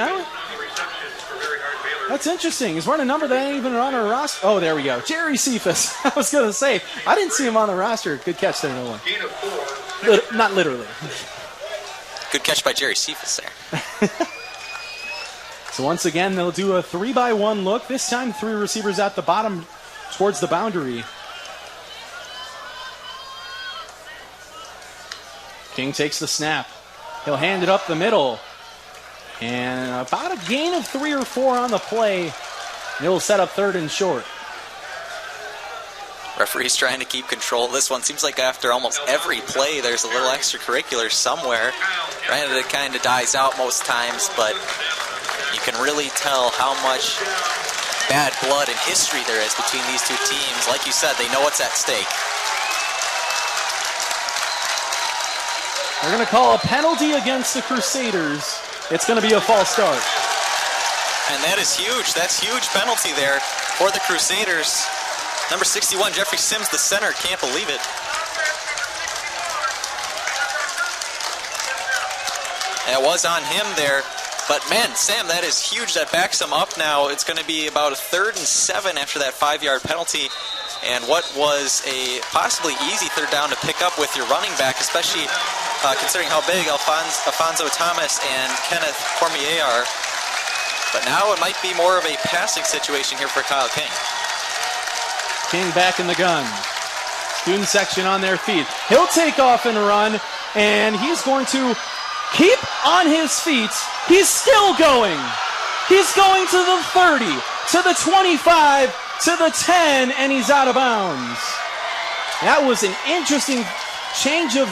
[SPEAKER 1] that's interesting. He's wearing a number that ain't even on our roster. Oh, there we go. Jerry Cephas. I was going to say, I didn't see him on the roster. Good catch there, Nolan. Not literally.
[SPEAKER 2] Good catch by Jerry Cephas there.
[SPEAKER 1] So once again, they'll do a 3-by-1 look. This time, 3 receivers at the bottom towards the boundary. King takes the snap. He'll hand it up the middle. And about a gain of 3 or 4 on the play. He'll set up 3rd and short.
[SPEAKER 2] Referee's trying to keep control of this one. Seems like after almost every play, there's a little extracurricular somewhere. Granted, it kind of dies out most times, but you can really tell how much bad blood and history there is between these two teams. Like you said, they know what's at stake.
[SPEAKER 1] They're going to call a penalty against the Crusaders. It's going to be a false start.
[SPEAKER 2] And that is huge. That's huge penalty there for the Crusaders. Number 61, Jeffrey Sims, the center, can't believe it. It was on him there. But man, Sam, that is huge. That backs him up now. It's going to be about a 3rd and 7 after that 5-yard penalty. And what was a possibly easy third down to pick up with your running back, especially considering how big Alfonso Thomas and Kenneth Cormier are. But now it might be more of a passing situation here for Kyle King.
[SPEAKER 1] King back in the gun. Student section on their feet. He'll take off and run, and he's going to keep on his feet. He's still going. He's going to the 30, to the 25, to the 10, and he's out of bounds. That was an interesting change of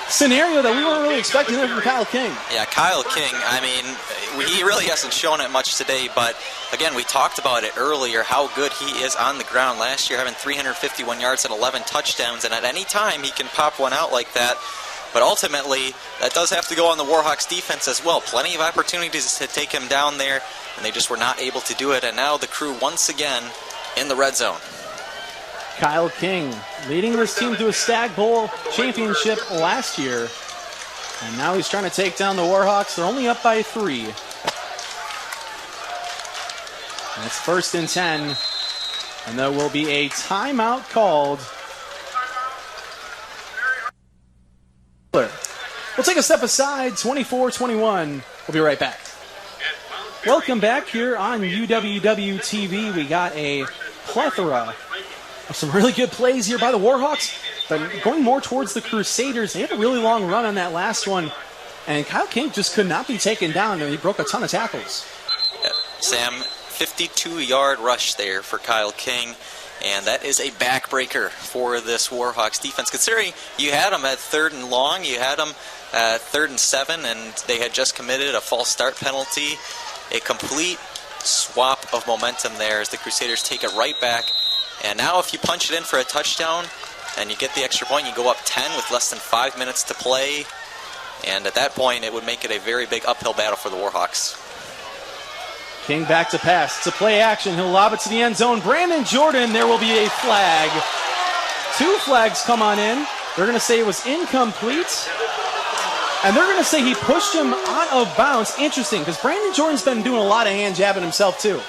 [SPEAKER 1] scenario that we weren't really expecting there from Kyle King.
[SPEAKER 2] Yeah, Kyle King, I mean, he really hasn't shown it much today, but again, we talked about it earlier, how good he is on the ground. Last year, having 351 yards and 11 touchdowns, and at any time, he can pop one out like that. But ultimately, that does have to go on the Warhawks defense as well. Plenty of opportunities to take him down there, and they just were not able to do it. And now the Crew once again in the red zone.
[SPEAKER 1] Kyle King leading this team to a Stag Bowl championship last year. And now he's trying to take down the Warhawks. They're only up by 3. And it's 1st and 10. And there will be a timeout called. We'll take a step aside, 24-21. We'll be right back. Welcome back here on UWWTV. We got a plethora of some really good plays here by the Warhawks, but going more towards the Crusaders. They had a really long run on that last one, and Kyle King just could not be taken down, and he broke a ton of tackles.
[SPEAKER 2] Yep. Sam, 52-yard rush there for Kyle King. And that is a backbreaker for this Warhawks defense. Considering you had them at 3rd and long, you had them at 3rd and 7, and they had just committed a false start penalty. A complete swap of momentum there as the Crusaders take it right back. And now if you punch it in for a touchdown and you get the extra point, you go up 10 with less than 5 minutes to play. And at that point, it would make it a very big uphill battle for the Warhawks.
[SPEAKER 1] King back to pass. It's a play action. He'll lob it to the end zone. Brandon Jordan, there will be a flag. 2 flags come on in. They're going to say it was incomplete. And they're going to say he pushed him out of bounds. Interesting, because Brandon Jordan's been doing a lot of hand jabbing himself, too.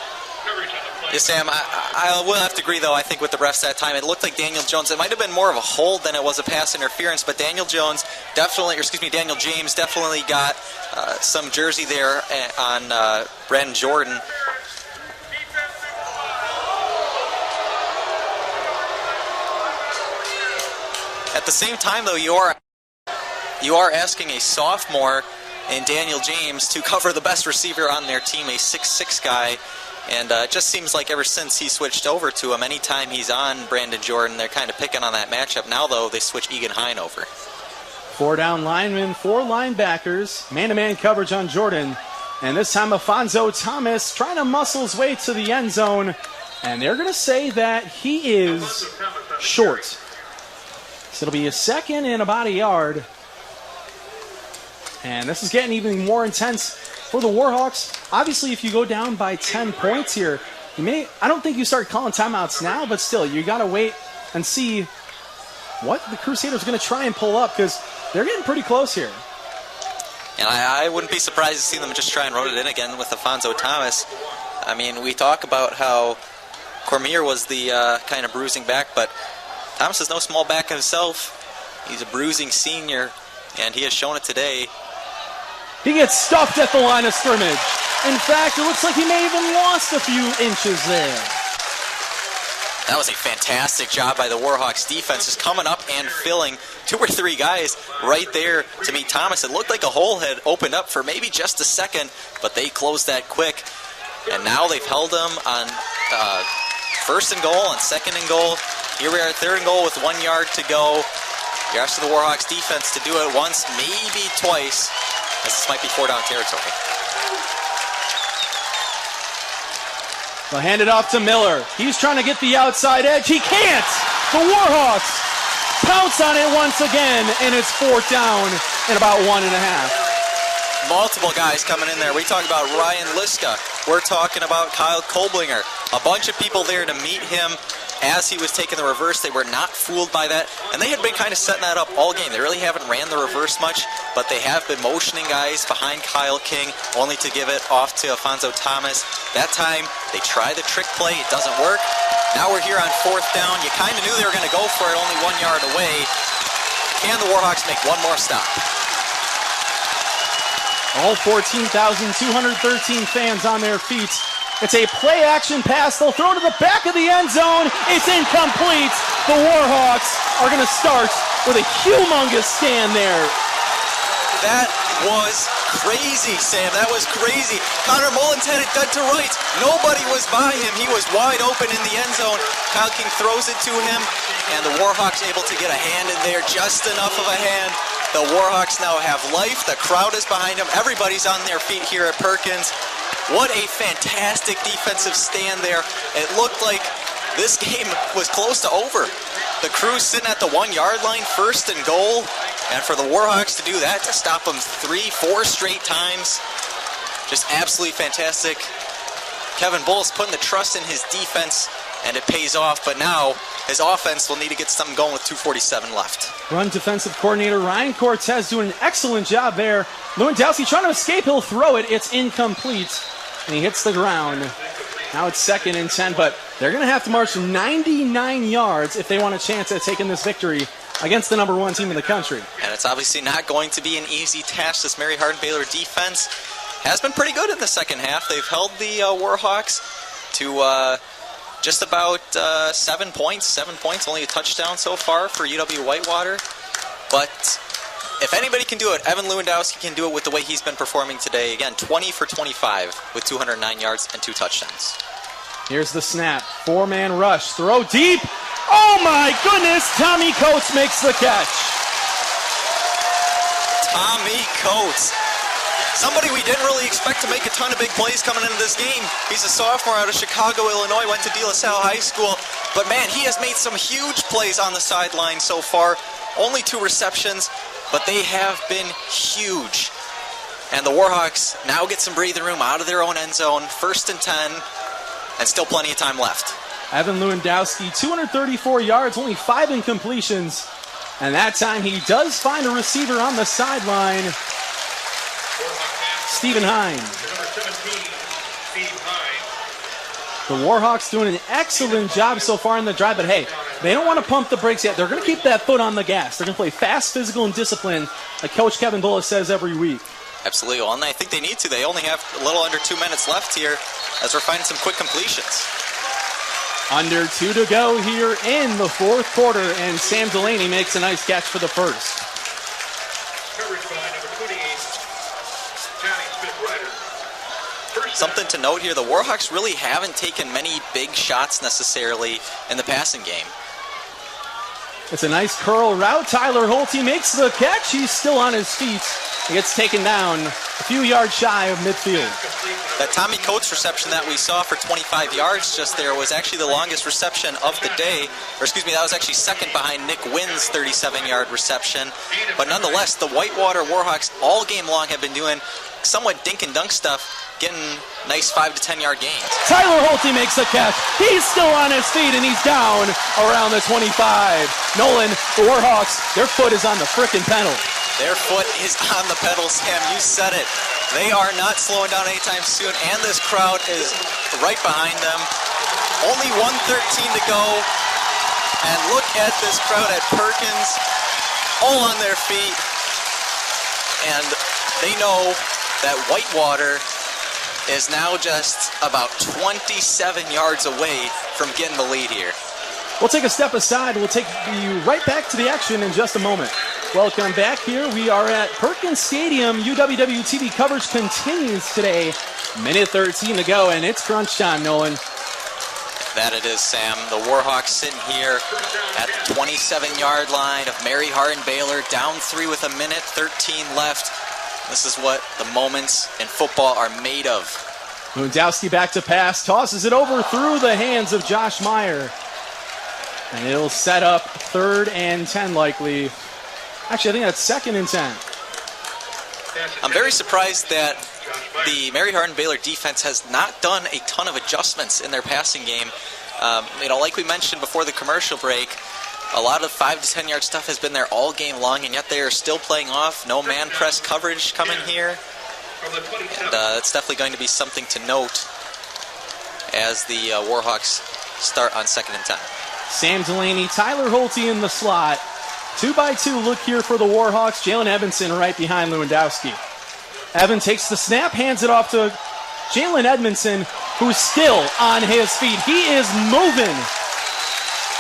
[SPEAKER 2] Yeah, Sam, I will have to agree, though, I think with the refs that time. It looked like Daniel Jones, it might have been more of a hold than it was a pass interference, but Daniel James definitely got some jersey there on Brandon Jordan. At the same time, though, you are asking a sophomore in Daniel James to cover the best receiver on their team, a 6'6" guy. And it just seems like ever since he switched over to him, anytime he's on Brandon Jordan, they're kind of picking on that matchup. Now, though, they switch Egan Hine over.
[SPEAKER 1] 4 down linemen, 4 linebackers, man-to-man coverage on Jordan. And this time, Alfonso Thomas trying to muscle his way to the end zone. And they're going to say that he is short. So it'll be a 2nd and about a yard. And this is getting even more intense for the Warhawks. Obviously, if you go down by 10 points here, I don't think you start calling timeouts now, but still, you got to wait and see what the Crusaders are going to try and pull up, because they're getting pretty close here.
[SPEAKER 2] And I wouldn't be surprised to see them just try and run it in again with Alfonso Thomas. I mean, we talk about how Cormier was the kind of bruising back, but Thomas is no small back himself. He's a bruising senior, and he has shown it today.
[SPEAKER 1] He gets stuffed at the line of scrimmage. In fact, it looks like he may have even lost a few inches there.
[SPEAKER 2] That was a fantastic job by the Warhawks defense, just coming up and filling 2 or 3 guys right there to meet Thomas. It looked like a hole had opened up for maybe just a second, but they closed that quick. And now they've held him on 1st and goal and 2nd and goal. Here we are, 3rd and goal with 1 yard to go. You're asking the Warhawks defense to do it once, maybe twice, as this might be 4-down territory.
[SPEAKER 1] They'll hand it off to Miller. He's trying to get the outside edge. He can't! The Warhawks pounce on it once again, and it's 4th down and about 1.5.
[SPEAKER 2] Multiple guys coming in there. We talk about Ryan Liska. We're talking about Kyle Koblinger. A bunch of people there to meet him as he was taking the reverse. They were not fooled by that, and they had been kind of setting that up all game. They really haven't ran the reverse much, but they have been motioning guys behind Kyle King, only to give it off to Alfonso Thomas. That time, they try the trick play. It doesn't work. Now we're here on 4th down. You kind of knew they were going to go for it, only 1 yard away. Can the Warhawks make one more stop?
[SPEAKER 1] All 14,213 fans on their feet. It's a play-action pass. They'll throw to the back of the end zone. It's incomplete. The Warhawks are going to start with a humongous stand there.
[SPEAKER 2] That was crazy, Sam. That was crazy. Connor Mullins had it dead to right. Nobody was by him. He was wide open in the end zone. Kyle King throws it to him, and the Warhawks able to get a hand in there, just enough of a hand. The Warhawks now have life. The crowd is behind them. Everybody's on their feet here at Perkins. What a fantastic defensive stand there. It looked like this game was close to over. The Crew's sitting at the 1 yard line, 1st and goal. And for the Warhawks to do that, to stop them 3-4 straight times, just absolutely fantastic. Kevin Bullis putting the trust in his defense, and it pays off. But now his offense will need to get something going with 2:47 left.
[SPEAKER 1] Run defensive coordinator Ryan Cortez doing an excellent job there. Lewandowski trying to escape. He'll throw it. It's incomplete. And he hits the ground. Now it's 2nd and 10, but they're going to have to march 99 yards if they want a chance at taking this victory against the #1 team in the country.
[SPEAKER 2] And it's obviously not going to be an easy task. This Mary Hardin-Baylor defense has been pretty good in the second half. They've held the Warhawks to just about 7 points. 7 points, only a touchdown so far for UW-Whitewater. But if anybody can do it, Evan Lewandowski can do it with the way he's been performing today. Again, 20 for 25 with 209 yards and 2 touchdowns.
[SPEAKER 1] Here's the snap. 4-man rush. Throw deep. Oh my goodness! Tommy Coates makes the catch.
[SPEAKER 2] Tommy Coates. Somebody we didn't really expect to make a ton of big plays coming into this game. He's a sophomore out of Chicago, Illinois, went to De La Salle High School. But man, he has made some huge plays on the sideline so far. Only 2 receptions, but they have been huge. And the Warhawks now get some breathing room out of their own end zone. 1st and 10, and still plenty of time left.
[SPEAKER 1] Evan Lewandowski, 234 yards, only 5 incompletions. And that time he does find a receiver on the sideline. Stephen Hine. The Warhawks doing an excellent job so far in the drive, but hey, they don't want to pump the brakes yet. They're going to keep that foot on the gas. They're going to play fast, physical, and discipline, like Coach Kevin Bullis says every week.
[SPEAKER 2] Absolutely, well, and I think they need to. They only have a little under 2 minutes left here as we're finding some quick completions.
[SPEAKER 1] Under 2 to go here in the 4th quarter, and Sam Delaney makes a nice catch for the first.
[SPEAKER 2] Something to note here, the Warhawks really haven't taken many big shots necessarily in the passing game.
[SPEAKER 1] It's a nice curl route. Tyler Holte makes the catch. He's still on his feet. He gets taken down a few yards shy of midfield.
[SPEAKER 2] That Tommy Coates reception that we saw for 25 yards just there was actually the longest reception of the day. Or excuse me, that was actually second behind Nick Wynn's 37-yard reception. But nonetheless, the Whitewater Warhawks all game long have been doing somewhat dink and dunk stuff, getting nice 5 to 10 yard gains.
[SPEAKER 1] Tyler Holte makes the catch. He's still on his feet, and he's down around the 25. Nolan, the Warhawks, their foot is on the frickin' pedal.
[SPEAKER 2] Their foot is on the pedal, Sam. You said it. They are not slowing down anytime soon, and this crowd is right behind them. Only 1:13 to go, and look at this crowd at Perkins, all on their feet, and they know that Whitewater is now just about 27 yards away from getting the lead here.
[SPEAKER 1] We'll take a step aside. We'll take you right back to the action in just a moment. Welcome back here. We are at Perkins Stadium. UWWTV coverage continues today. Minute 13 to go, and it's crunch time, Nolan.
[SPEAKER 2] That it is, Sam. The Warhawks sitting here at the 27-yard line of Mary Hardin-Baylor, down 3 with 1:13 left. This is what the moments in football are made of.
[SPEAKER 1] Lewandowski back to pass, tosses it over through the hands of Josh Meyer. And it'll set up 3rd and 10 likely. Actually, I think that's 2nd and 10.
[SPEAKER 2] I'm very surprised that the Mary Hardin-Baylor defense has not done a ton of adjustments in their passing game. Like we mentioned before the commercial break, a lot of 5 to 10 yard stuff has been there all game long, and yet they are still playing off. No man press coverage coming here. And that's definitely going to be something to note as the Warhawks start on 2nd and 10.
[SPEAKER 1] Sam Delaney, Tyler Holte in the slot. 2-by-2 look here for the Warhawks. Jalen Edmondson right behind Lewandowski. Evan takes the snap, hands it off to Jalen Edmondson, who's still on his feet. He is moving.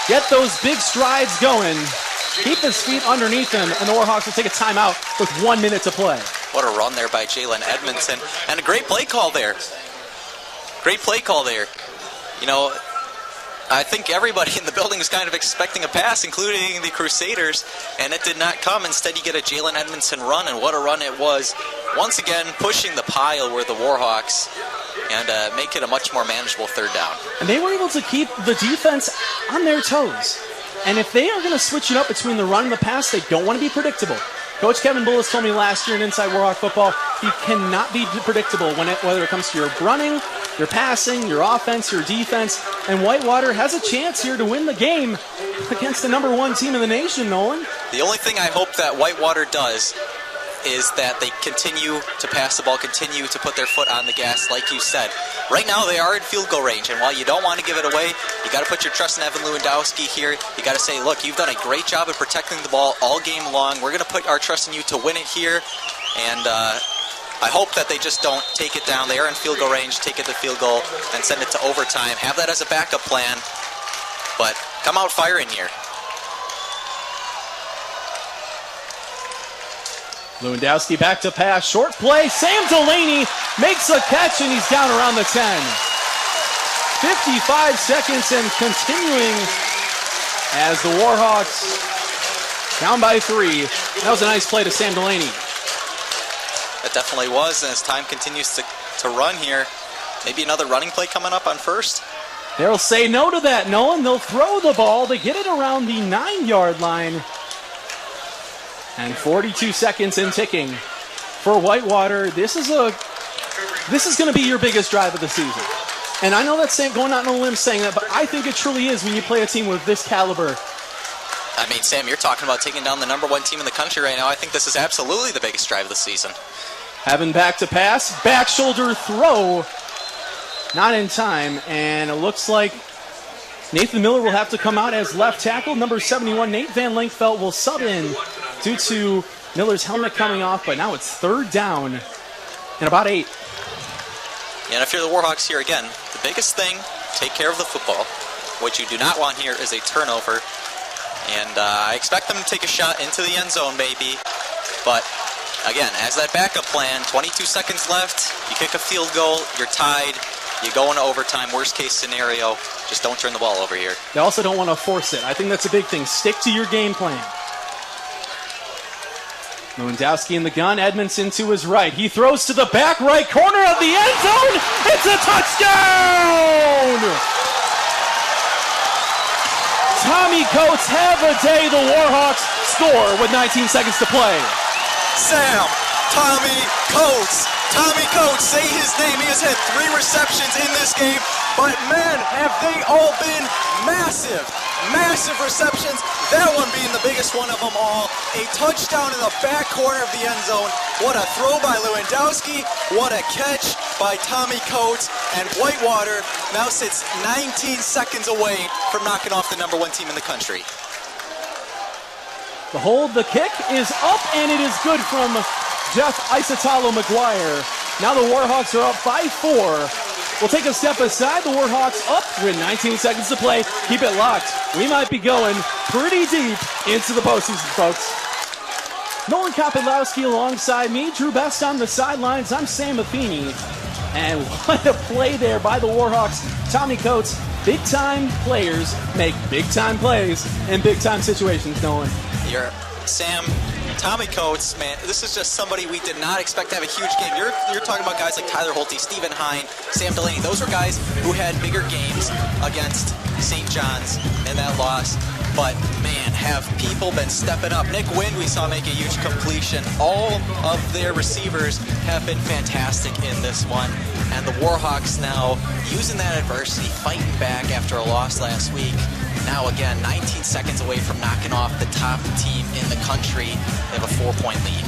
[SPEAKER 1] Get those big strides going. Keep his feet underneath him, and the Warhawks will take a timeout with 1 minute to play.
[SPEAKER 2] What a run there by Jalen Edmondson. And a great play call there. Great play call there. I think everybody in the building was kind of expecting a pass, including the Crusaders, and it did not come. Instead, you get a Jalen Edmondson run, and what a run it was. Once again, pushing the pile were the Warhawks and make it a much more manageable 3rd down.
[SPEAKER 1] And they were able to keep the defense on their toes. And if they are going to switch it up between the run and the pass, they don't want to be predictable. Coach Kevin Bullis told me last year in Inside Warhawk Football, you cannot be predictable whether it comes to your running, your passing, your offense, your defense. And Whitewater has a chance here to win the game against the number 1 team in the nation, Nolan.
[SPEAKER 2] The only thing I hope that Whitewater does is that they continue to pass the ball, continue to put their foot on the gas, like you said. Right now, they are in field goal range, and while you don't want to give it away, you got to put your trust in Evan Lewandowski here. You got to say, look, you've done a great job of protecting the ball all game long. We're going to put our trust in you to win it here, and I hope that they just don't take it down. They are in field goal range, take it to field goal, and send it to overtime. Have that as a backup plan, but come out firing here.
[SPEAKER 1] Lewandowski back to pass, short play. Sam Delaney makes a catch, and he's down around the 10. 55 seconds and continuing as the Warhawks down by 3. That was a nice play to Sam Delaney.
[SPEAKER 2] It definitely was, and as time continues to run here, maybe another running play coming up on 1st.
[SPEAKER 1] They'll say no to that, Nolan. They'll throw the ball. They get it around the 9-yard line. And 42 seconds in ticking for Whitewater. This is going to be your biggest drive of the season. And I know that's going out on a limb saying that, but I think it truly is when you play a team with this caliber.
[SPEAKER 2] I mean, Sam, you're talking about taking down the number 1 team in the country right now. I think this is absolutely the biggest drive of the season.
[SPEAKER 1] Evan back to pass, back shoulder throw. Not in time, and it looks like Nathan Miller will have to come out as left tackle. Number 71, Nate Van Lankfeld, will sub in due to Miller's helmet coming off, but now it's 3rd down and about 8.
[SPEAKER 2] And if you're the Warhawks here again, the biggest thing, take care of the football. What you do not want here is a turnover. And I expect them to take a shot into the end zone, maybe. But again, as that backup plan, 22 seconds left, you kick a field goal, you're tied, you go into overtime, worst case scenario, just don't turn the ball over here.
[SPEAKER 1] They also don't want to force it. I think that's a big thing. Stick to your game plan. Lewandowski in the gun, Edmondson to his right. He throws to the back right corner of the end zone. It's a touchdown! Tommy Coates have a day. The Warhawks score with 19 seconds to play.
[SPEAKER 2] Sam, Tommy Coates. Tommy Coates, say his name. He has had 3 receptions in this game, but man, have they all been massive. Massive receptions, that one being the biggest one of them all. A touchdown in the back corner of the end zone. What a throw by Lewandowski. What a catch by Tommy Coates. And Whitewater now sits 19 seconds away from knocking off the number 1 team in the country.
[SPEAKER 1] The hold, the kick is up, and it is good from Jeff Isotalo McGuire. Now the Warhawks are up by 4. We'll take a step aside. The Warhawks up with 19 seconds to play. Keep it locked. We might be going pretty deep into the postseason, folks. Nolan Kopilowski alongside me. Drew Best on the sidelines. I'm Sam Matheny. And what a play there by the Warhawks. Tommy Coates, big-time players make big-time plays in big-time situations, Nolan.
[SPEAKER 2] Sam, Tommy Coates, man, this is just somebody we did not expect to have a huge game. You're talking about guys like Tyler Holte, Stephen Hine, Sam Delaney. Those were guys who had bigger games against St. John's in that loss. But, man, have people been stepping up. Nick Wynn, we saw make a huge completion. All of their receivers have been fantastic in this one. And the Warhawks now using that adversity, fighting back after a loss last week. Now, again, 19 seconds away from knocking off the top team in the country. They have a 4-point lead.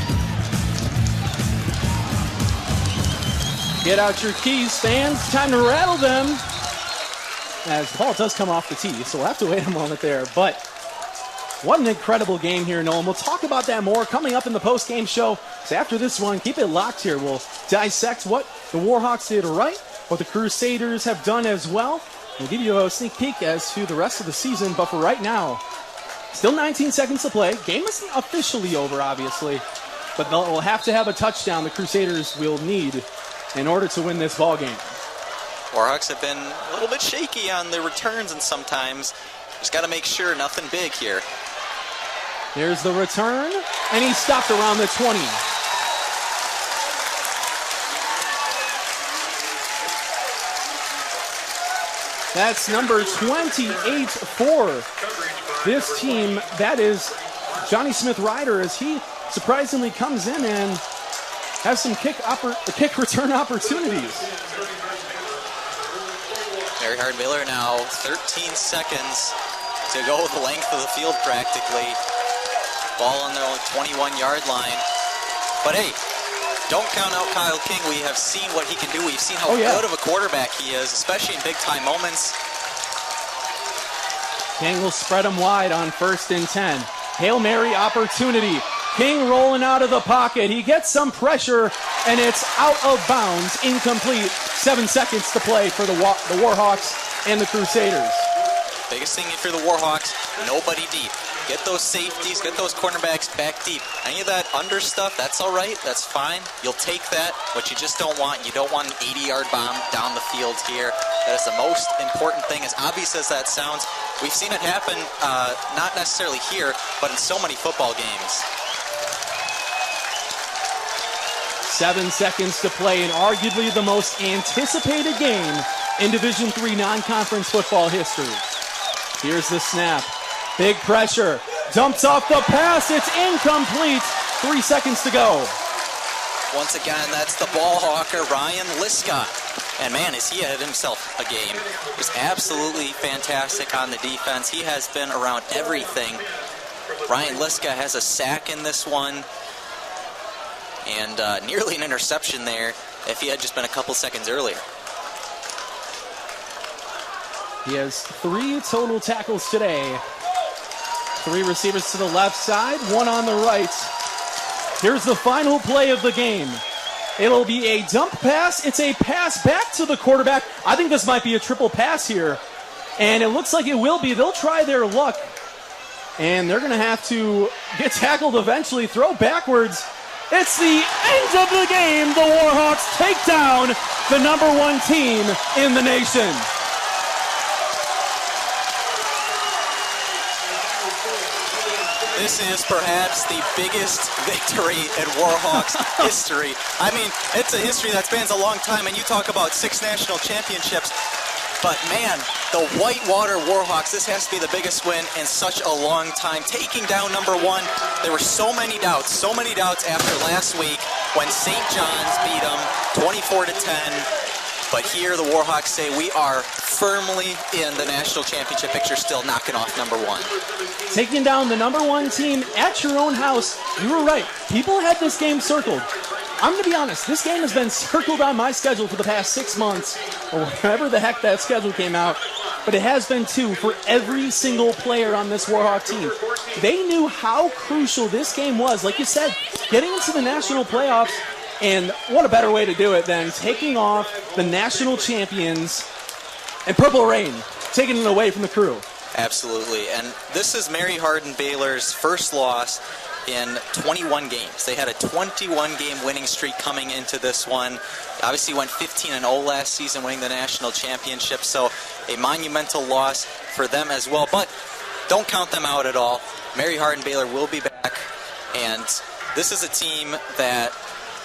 [SPEAKER 1] Get out your keys, fans. Time to rattle them. As the ball does come off the tee, so we'll have to wait a moment there. But what an incredible game here, Nolan. We'll talk about that more coming up in the post-game show. So after this one, keep it locked here. We'll dissect what the Warhawks did right, what the Crusaders have done as well. We'll give you a sneak peek as to the rest of the season. But for right now, still 19 seconds to play. Game isn't officially over, obviously. But they'll have to have a touchdown the Crusaders will need in order to win this ball game.
[SPEAKER 2] Warhawks have been a little bit shaky on their returns, and sometimes just got to make sure nothing big here.
[SPEAKER 1] There's the return, and he stopped around the 20. That's number 28 for this team. That is Johnny Smith-Ryder, as he surprisingly comes in and has some kick return opportunities.
[SPEAKER 2] Mary Hardin-Baylor now 13 seconds to go the length of the field practically. Ball on their own 21-yard line. But hey, don't count out Kyle King. We have seen what he can do. We've seen how good of a quarterback he is, especially in big-time moments.
[SPEAKER 1] King will spread him wide on 1st and 10. Hail Mary opportunity. King rolling out of the pocket. He gets some pressure, and it's out of bounds, incomplete. 7 seconds to play for the Warhawks and the Crusaders.
[SPEAKER 2] Biggest thing for the Warhawks, nobody deep. Get those safeties, get those cornerbacks back deep. Any of that under stuff, that's all right, that's fine. You'll take that. What you just don't want, you don't want an 80-yard bomb down the field here. That is the most important thing, as obvious as that sounds. We've seen it happen, not necessarily here, but in so many football games.
[SPEAKER 1] 7 seconds to play in arguably the most anticipated game in Division III non-conference football history. Here's the snap. Big pressure. Dumps off the pass. It's incomplete. 3 seconds to go.
[SPEAKER 2] Once again, that's the ball hawker, Ryan Liska. And man, has he had himself a game. Just absolutely fantastic on the defense. He has been around everything. Ryan Liska has a sack in this one. And nearly an interception there if he had just been a couple seconds earlier.
[SPEAKER 1] He has 3 total tackles today. 3 receivers to the left side, 1 on the right. Here's the final play of the game. It'll be a dump pass. It's a pass back to the quarterback. I think this might be a triple pass here. And it looks like it will be. They'll try their luck. And they're going to have to get tackled eventually, throw backwards. It's the end of the game. The Warhawks take down the number 1 team in the nation.
[SPEAKER 2] This is perhaps the biggest victory in Warhawks history. I mean, it's a history that spans a long time, and you talk about 6 national championships. But man, the Whitewater Warhawks, this has to be the biggest win in such a long time. Taking down number 1, there were so many doubts after last week when St. John's beat them 24-10. But here the Warhawks say we are firmly in the national championship picture, still knocking off number 1.
[SPEAKER 1] Taking down the number 1 team at your own house. You were right. People had this game circled. I'm going to be honest, this game has been circled on my schedule for the past 6 months, or whenever the heck that schedule came out, but it has been 2 for every single player on this Warhawk team. They knew how crucial this game was. Like you said, getting into the national playoffs, and what a better way to do it than taking off the national champions and Purple Rain, taking it away from the Crew.
[SPEAKER 2] Absolutely, and this is Mary Hardin-Baylor's first loss in 21 games. They had a 21-game winning streak coming into this one. Obviously went 15-0 last season, winning the national championship, so a monumental loss for them as well. But don't count them out at all. Mary Hardin-Baylor will be back, and this is a team that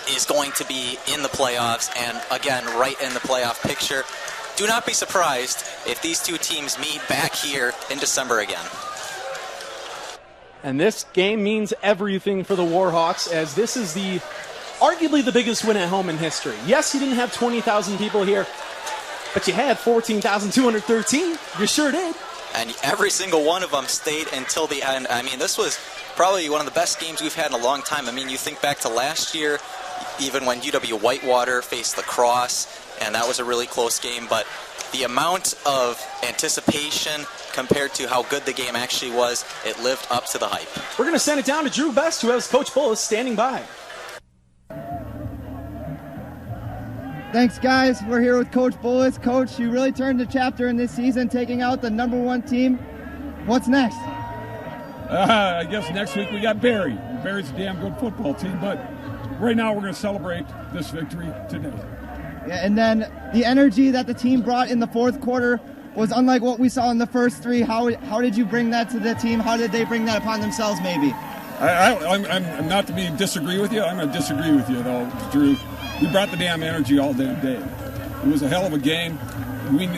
[SPEAKER 2] is going to be in the playoffs, and again, right in the playoff picture. Do not be surprised if these two teams meet back here in December again.
[SPEAKER 1] And this game means everything for the Warhawks, as this is arguably the biggest win at home in history. Yes, you didn't have 20,000 people here, but you had 14,213. You sure did.
[SPEAKER 2] And every single one of them stayed until the end. I mean, this was probably one of the best games we've had in a long time. I mean, you think back to last year, even when UW-Whitewater faced Lacrosse, and that was a really close game, but the amount of anticipation compared to how good the game actually was, it lived up to the hype.
[SPEAKER 1] We're going to send it down to Drew Best, who has Coach Bullis standing by.
[SPEAKER 6] Thanks, guys. We're here with Coach Bullis. Coach, you really turned the chapter in this season, taking out the #1 team. What's next?
[SPEAKER 7] I guess next week we got Barry. Barry's a damn good football team, but right now we're going to celebrate this victory today.
[SPEAKER 6] Yeah, and then the energy that the team brought in the fourth quarter was unlike what we saw in the first three. How did you bring that to the team? How did they bring that upon themselves, maybe?
[SPEAKER 7] I'm not to disagree with you. I'm going to disagree with you, though, Drew. We brought the damn energy all damn day. It was a hell of a game.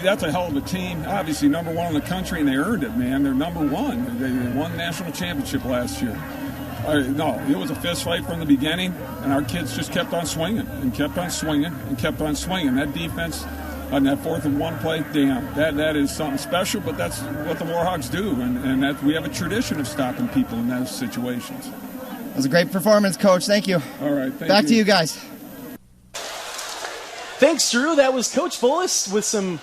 [SPEAKER 7] That's a hell of a team. Obviously, #1 in the country, and they earned it, man. They're #1. They won the national championship last year. No, it was a fist fight from the beginning, and our kids just kept on swinging and kept on swinging and kept on swinging. That defense on that 4th and 1 play, damn, that is something special, but that's what the Warhawks do, and that we have a tradition of stopping people in those situations.
[SPEAKER 6] It was a great performance, Coach. Thank you.
[SPEAKER 7] All right, thank you.
[SPEAKER 6] Back to you guys.
[SPEAKER 1] Thanks, Drew. That was Coach Bullis with some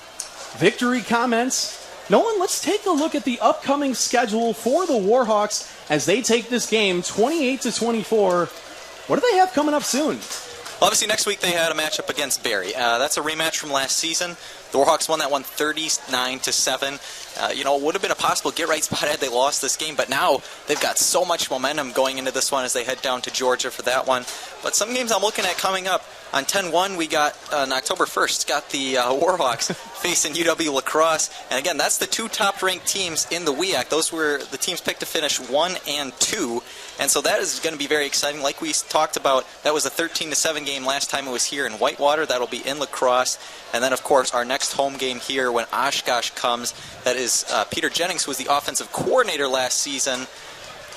[SPEAKER 1] victory comments. Nolan, let's take a look at the upcoming schedule for the Warhawks as they take this game 28-24. What do they have coming up soon?
[SPEAKER 2] Well, obviously, next week they had a matchup against Barry. That's a rematch from last season. The Warhawks won that one 39-7. It would have been a possible get-right spot had they lost this game, but now they've got so much momentum going into this one as they head down to Georgia for that one. But some games I'm looking at coming up. On 10-1, we got, on October 1st, got the Warhawks facing UW Lacrosse. And again, that's the two top-ranked teams in the WEAC. Those were the teams picked to finish 1 and 2. And so that is going to be very exciting. Like we talked about, that was a 13-7 game last time it was here in Whitewater. That'll be in Lacrosse. And then, of course, our next home game here when Oshkosh comes. That is Peter Jennings, who was the offensive coordinator last season.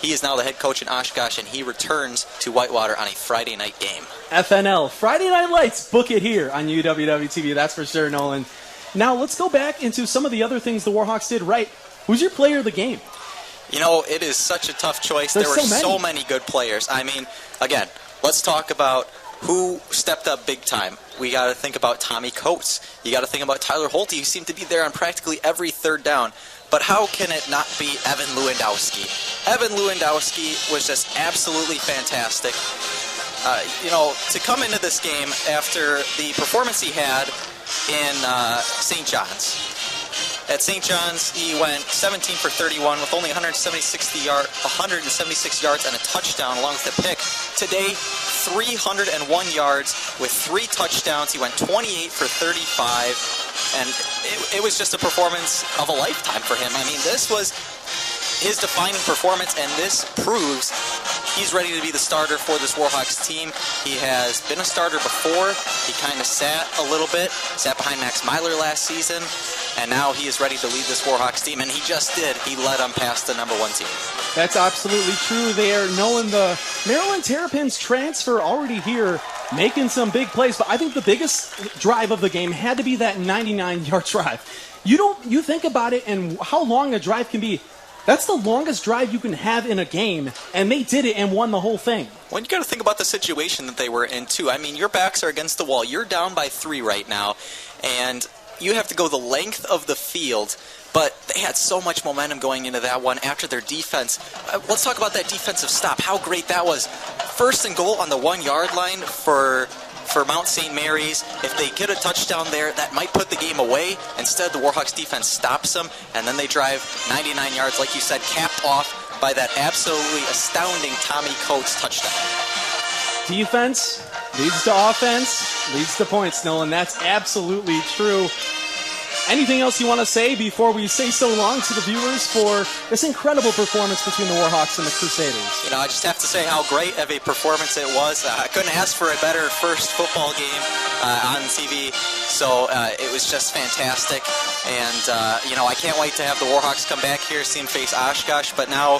[SPEAKER 2] He is now the head coach in Oshkosh, and he returns to Whitewater on a Friday night game.
[SPEAKER 1] FNL, Friday Night Lights, book it here on UWWTV, that's for sure, Nolan. Now, let's go back into some of the other things the Warhawks did right. Who's your player of the game?
[SPEAKER 2] It is such a tough choice. There were so many good players. I mean, again, let's talk about who stepped up big time. We got to think about Tommy Coates. You got to think about Tyler Holte, who seemed to be there on practically every third down. But how can it not be Evan Lewandowski? Evan Lewandowski was just absolutely fantastic. To come into this game after the performance he had in St. John's. At St. John's, he went 17 for 31 with only 176 yards and a touchdown along with a pick. Today, 301 yards with 3 touchdowns. He went 28 for 35. And it was just a performance of a lifetime for him. I mean, this was his defining performance, and this proves he's ready to be the starter for this Warhawks team. He has been a starter before. He kind of sat a little bit, sat behind Max Myler last season, and now he is ready to lead this Warhawks team, and he just did. He led them past the #1 team.
[SPEAKER 1] That's absolutely true there. Knowing the Maryland Terrapins transfer already here, making some big plays, but I think the biggest drive of the game had to be that 99-yard drive. You think about it and how long a drive can be. That's the longest drive you can have in a game, and they did it and won the whole thing.
[SPEAKER 2] Well, you got to think about the situation that they were in, too. I mean, your backs are against the wall. You're down by 3 right now, and you have to go the length of the field, but they had so much momentum going into that one after their defense. Let's talk about that defensive stop, how great that was. 1st and goal on the 1-yard line for Mount St. Mary's. If they get a touchdown there, that might put the game away. Instead, the Warhawks defense stops them, and then they drive 99 yards, like you said, capped off by that absolutely astounding Tommy Coates touchdown.
[SPEAKER 1] Defense leads to offense, leads to points, Nolan. That's absolutely true. Anything else you want to say before we say so long to the viewers for this incredible performance between the Warhawks and the Crusaders?
[SPEAKER 2] I just have to say how great of a performance it was. I couldn't ask for a better first football game on TV, so it was just fantastic. And, I can't wait to have the Warhawks come back here, see them face Oshkosh. But now,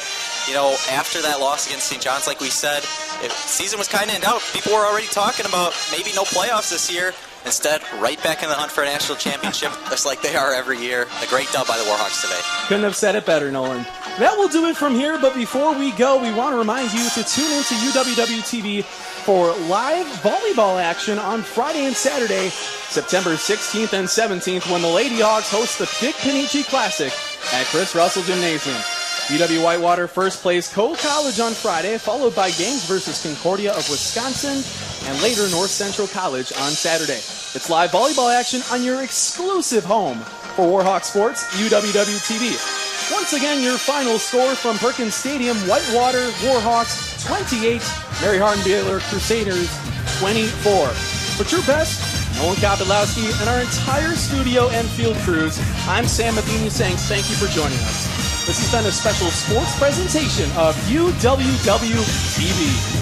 [SPEAKER 2] after that loss against St. John's, like we said, the season was kind of in doubt. People were already talking about maybe no playoffs this year. Instead, right back in the hunt for a national championship, just like they are every year. A great dub by the Warhawks today.
[SPEAKER 1] Couldn't have said it better, Nolan. That will do it from here, but before we go, we want to remind you to tune into UWWTV for live volleyball action on Friday and Saturday, September 16th and 17th, when the Lady Hawks host the Dick Panici Classic at Chris Russell Gymnasium. UW-Whitewater first plays Cole College on Friday, followed by games versus Concordia of Wisconsin, and later North Central College on Saturday. It's live volleyball action on your exclusive home for Warhawk Sports, UWWTV. Once again, your final score from Perkins Stadium: Whitewater Warhawks 28, Mary Hardin-Baylor Crusaders 24. For True Best, Nolan Kopilowski, and our entire studio and field crews, I'm Sam Matheny saying thank you for joining us. This has been a special sports presentation of UWWTV.